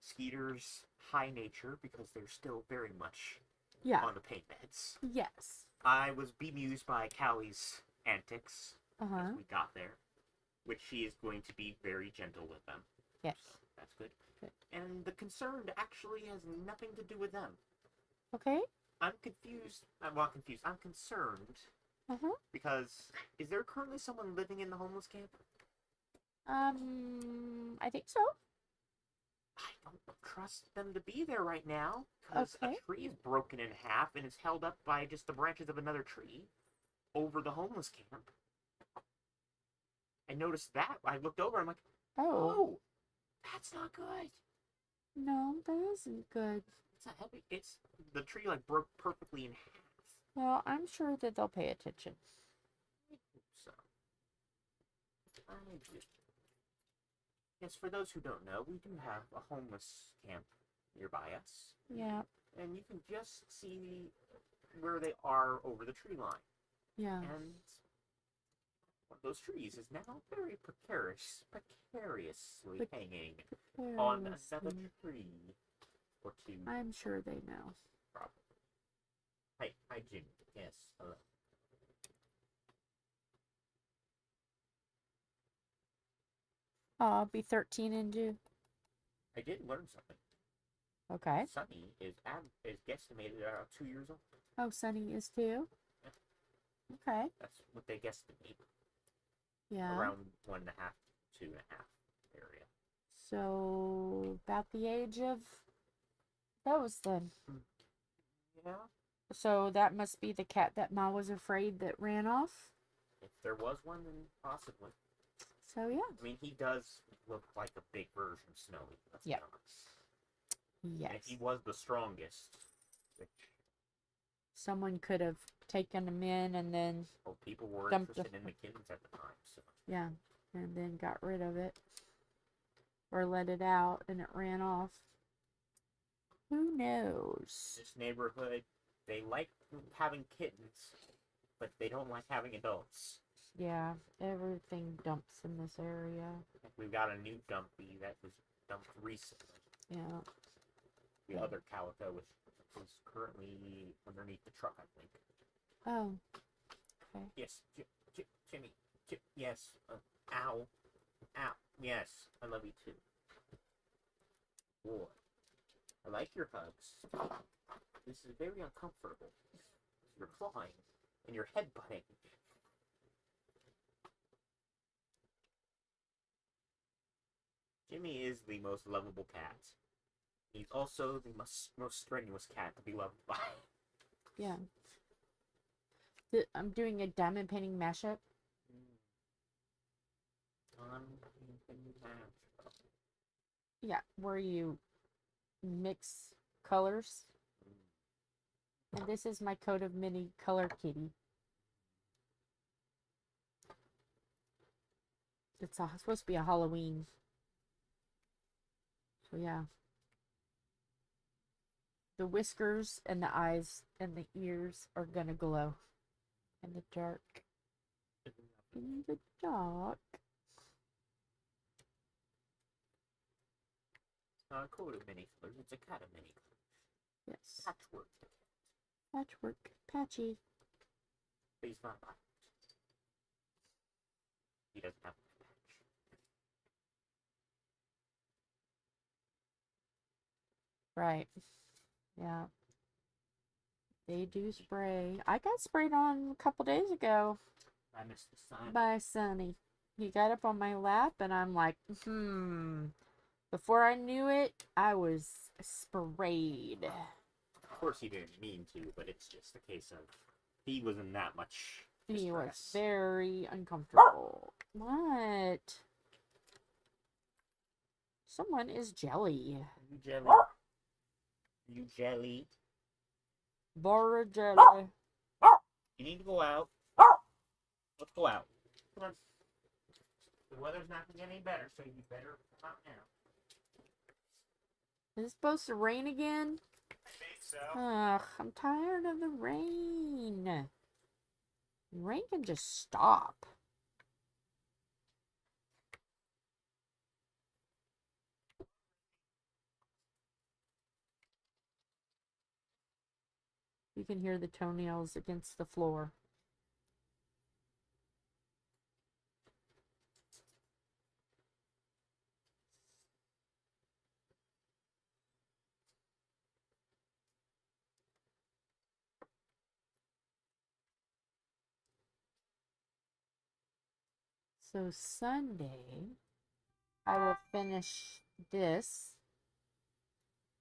Skeeter's high nature because they're still very much on the pain meds. Yes. I was bemused by Callie's antics as we got there, which she is going to be very gentle with them. Yes. So that's good. Good. And the concerned actually has nothing to do with them. Okay. I'm confused. I'm not confused. I'm concerned. Because is there currently someone living in the homeless camp? I think so. I don't trust them to be there right now because a tree is broken in half and is held up by just the branches of another tree over the homeless camp. I noticed that. I looked over. I'm like, oh, that's not good. No, that isn't good. It's not heavy. It's the tree broke perfectly in half. Well, I'm sure that they'll pay attention. I hope so. Yes, for those who don't know, we do have a homeless camp nearby us. Yeah. And you can just see where they are over the tree line. Yeah. And one of those trees is now very precariously hanging on another tree or two. I'm sure they know. Probably. Hi, Jim. Yes, hello. I'll be 13 in June. I did learn something. Okay. Sunny is guesstimated at 2 years old. Oh, Sunny is too? Yeah. Okay. That's what they guesstimate. Yeah. Around 1.5 to 2.5 area. So, about the age of those then. Yeah. So that must be the cat that Ma was afraid that ran off? If there was one, then possibly. So, yeah. I mean, he does look like a big version of Snowy. Let's be honest. And Yes. he was the strongest. Which, Someone could have taken him in and then, well, people were Dumped interested in the kittens at the time, so. yeah, and then got rid of it. Or let it out and it ran off. Who knows? This neighborhood, they like having kittens, but they don't like having adults. Yeah, everything dumps in this area. We've got a new dumpy that was dumped recently. Yeah. The other calico was currently underneath the truck, I think. Oh. Okay. Yes, Jimmy. Yes. Ow. Ow. Yes, I love you too. Boy, I like your hugs. This is very uncomfortable. You're clawing and you're headbutting. Jimmy is the most lovable cat. He's also the most strenuous cat to be loved by. Yeah. I'm doing a diamond painting mashup. Yeah, where you mix colors. And this is my coat of mini color kitty. It's supposed to be a Halloween. So yeah. The whiskers and the eyes and the ears are gonna glow in the dark. In the dark. It's not a coat of many colors, it's a cat of many colors. Yes. Patchwork. Patchwork. Patchy. But he's not black. He doesn't have a patch. Right. Yeah. They do spray. I got sprayed on a couple days ago I missed the sign. by Sonny. He got up on my lap and I'm like, Before I knew it, I was sprayed. Of course he didn't mean to, but it's just a case of he was in that much distress. He was very uncomfortable. What? Someone is jelly. You jelly. You jelly. Bora jelly. You need to go out. Let's go out. Come on. The weather's not going to get any better, so you better come out now. Is it supposed to rain again? I think so. Ugh, I'm tired of the rain. Rain can just stop. You can hear the toenails against the floor. So Sunday, I will finish this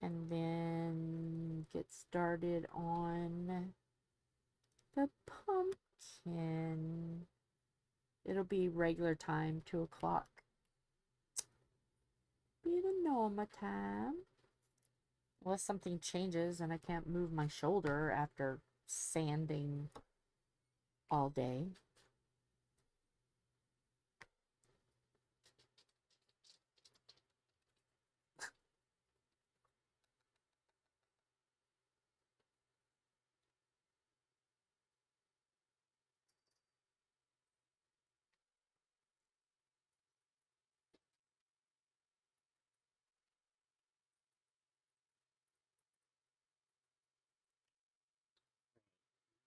and then get started on the pumpkin. It'll be regular time, 2 o'clock. Be the normal time. Unless something changes and I can't move my shoulder after sanding all day.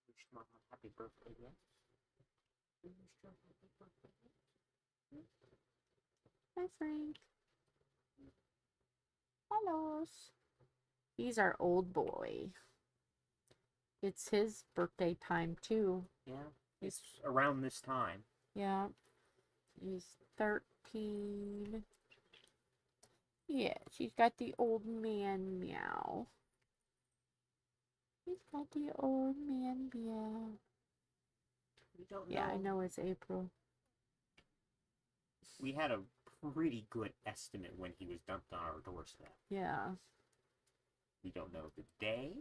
Wish Mama happy birthday, yes? We wish her happy birthday. Hi, Frank. Hello. He's our old boy. It's his birthday time, too. Yeah, it's around this time. Yeah. He's 13. Yeah, she's got the old man meow. He's got the old man meow. We don't know. Yeah, I know it's April. We had a pretty good estimate when he was dumped on our doorstep. Yeah. We don't know the day,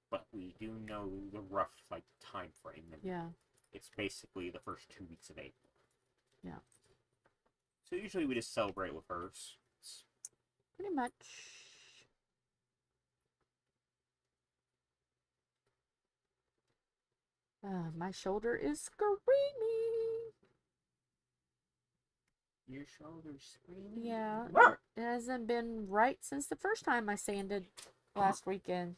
but we do know the rough like time frame. And Yeah. it's basically the first 2 weeks of April. Yeah. So usually we just celebrate with hers. Pretty much. My shoulder is screaming. Your shoulder's screaming. Yeah. It hasn't been right since the first time I sanded last weekend.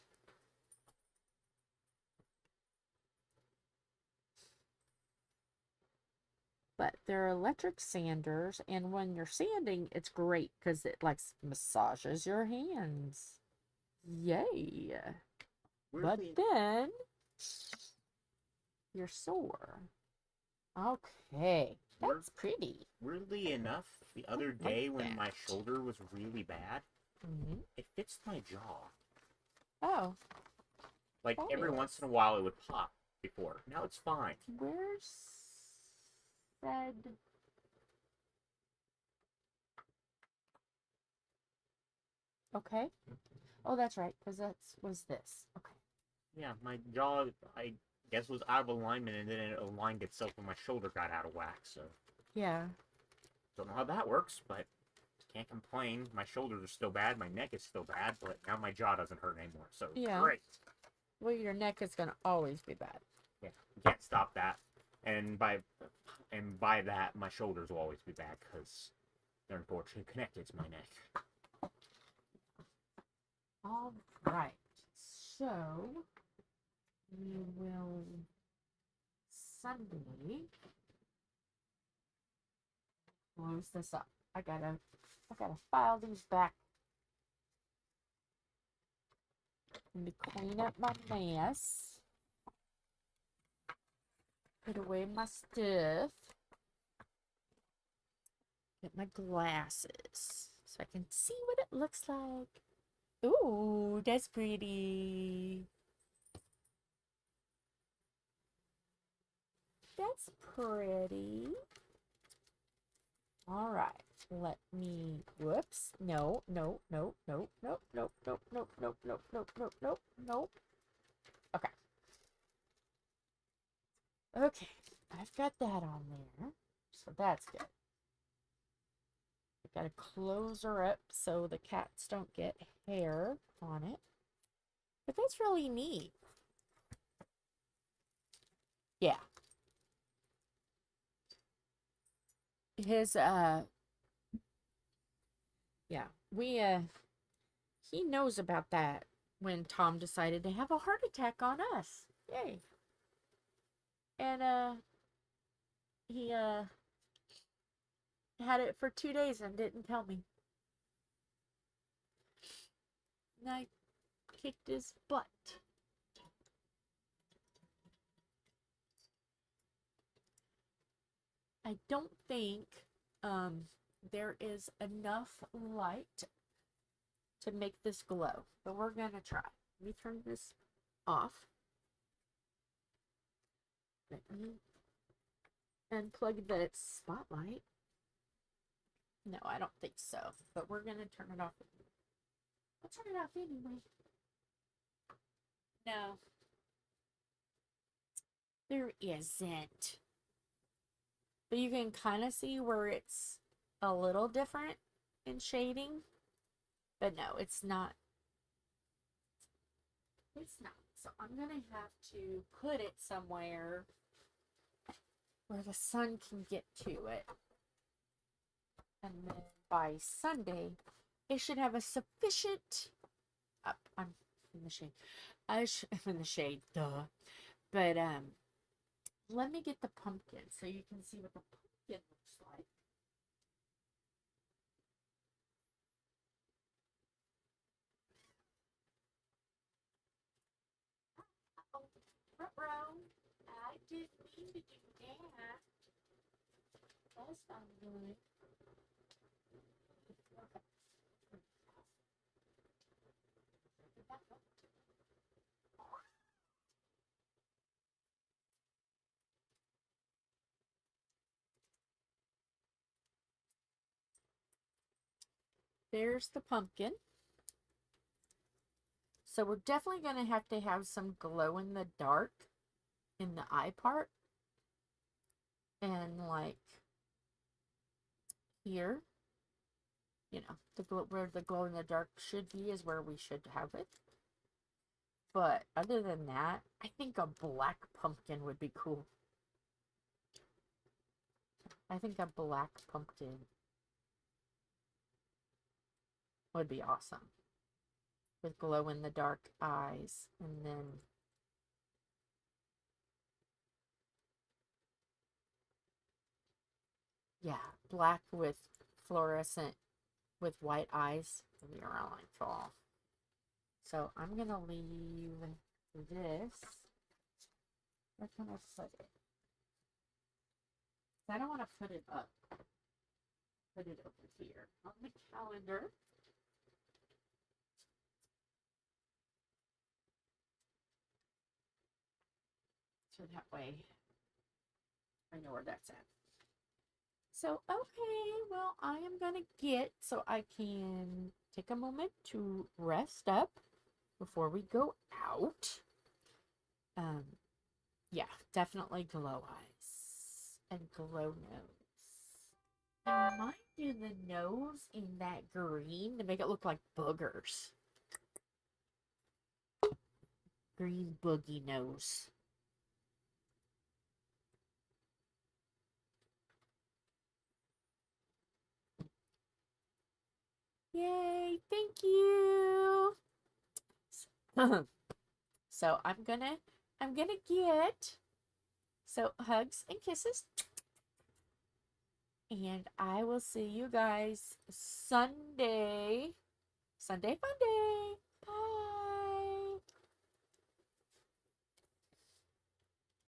But they're electric sanders, and when you're sanding, it's great because it like massages your hands. Yay. But then you're sore. Okay, that's pretty. Weirdly enough, the other day when my shoulder was really bad, it fits my jaw. Oh. Like every once in a while it would pop before. Now it's fine. Where's said? Okay. Oh, that's right, because that was this. Okay. Yeah, my jaw, I guess, was out of alignment, and then it aligned itself when my shoulder got out of whack, so... Yeah. Don't know how that works, but can't complain. My shoulders are still bad, my neck is still bad, but now my jaw doesn't hurt anymore, so great. Well, your neck is going to always be bad. Yeah, you can't stop that. And by that, my shoulders will always be bad, because they're unfortunately connected to my neck. All right. So, we will Sunday close this up. I gotta file these back. Let me clean up my mess. Put away my stuff. Get my glasses so I can see what it looks like. Ooh, that's pretty. That's pretty. All right. Let me, whoops. No. Okay. Okay. I've got that on there. So that's good. I've got to close her up so the cats don't get hair on it. But that's really neat. Yeah. His, yeah, he knows about that when Tom decided to have a heart attack on us. Yay. And, he, had it for 2 days and didn't tell me. And I kicked his butt. I don't think, there is enough light to make this glow, but we're gonna try. Let me turn this off. Let me unplug the spotlight. No, I don't think so, but we're gonna turn it off. I'll turn it off anyway. No, there isn't. But you can kind of see where it's a little different in shading. But no, it's not. It's not. So I'm going to have to put it somewhere where the sun can get to it. And then by Sunday, it should have a sufficient... I'm in the shade. I'm in the shade, duh. But, let me get the pumpkin so you can see what the pumpkin looks like. Oh, ruh-roh. I didn't mean to do that. That's not good. Okay. There's the pumpkin. So we're definitely going to have some glow in the dark in the eye part. And like here, you know, where the glow in the dark should be is where we should have it. But other than that, I think a black pumpkin would be cool. I think a black pumpkin would be awesome. With glow in the dark eyes. And then yeah, black with fluorescent with white eyes would be around like fall. So I'm gonna leave this. Where can I put it? I don't want to put it up. Put it over here on the calendar. So that way I know where that's at. So, okay, well, I am going to get so I can take a moment to rest up before we go out. Yeah, definitely glow eyes and glow nose. I might do the nose in that green to make it look like boogers. Green boogie nose. Yay, thank you. So I'm gonna get so hugs and kisses. And I will see you guys Sunday. Sunday fun day. Bye.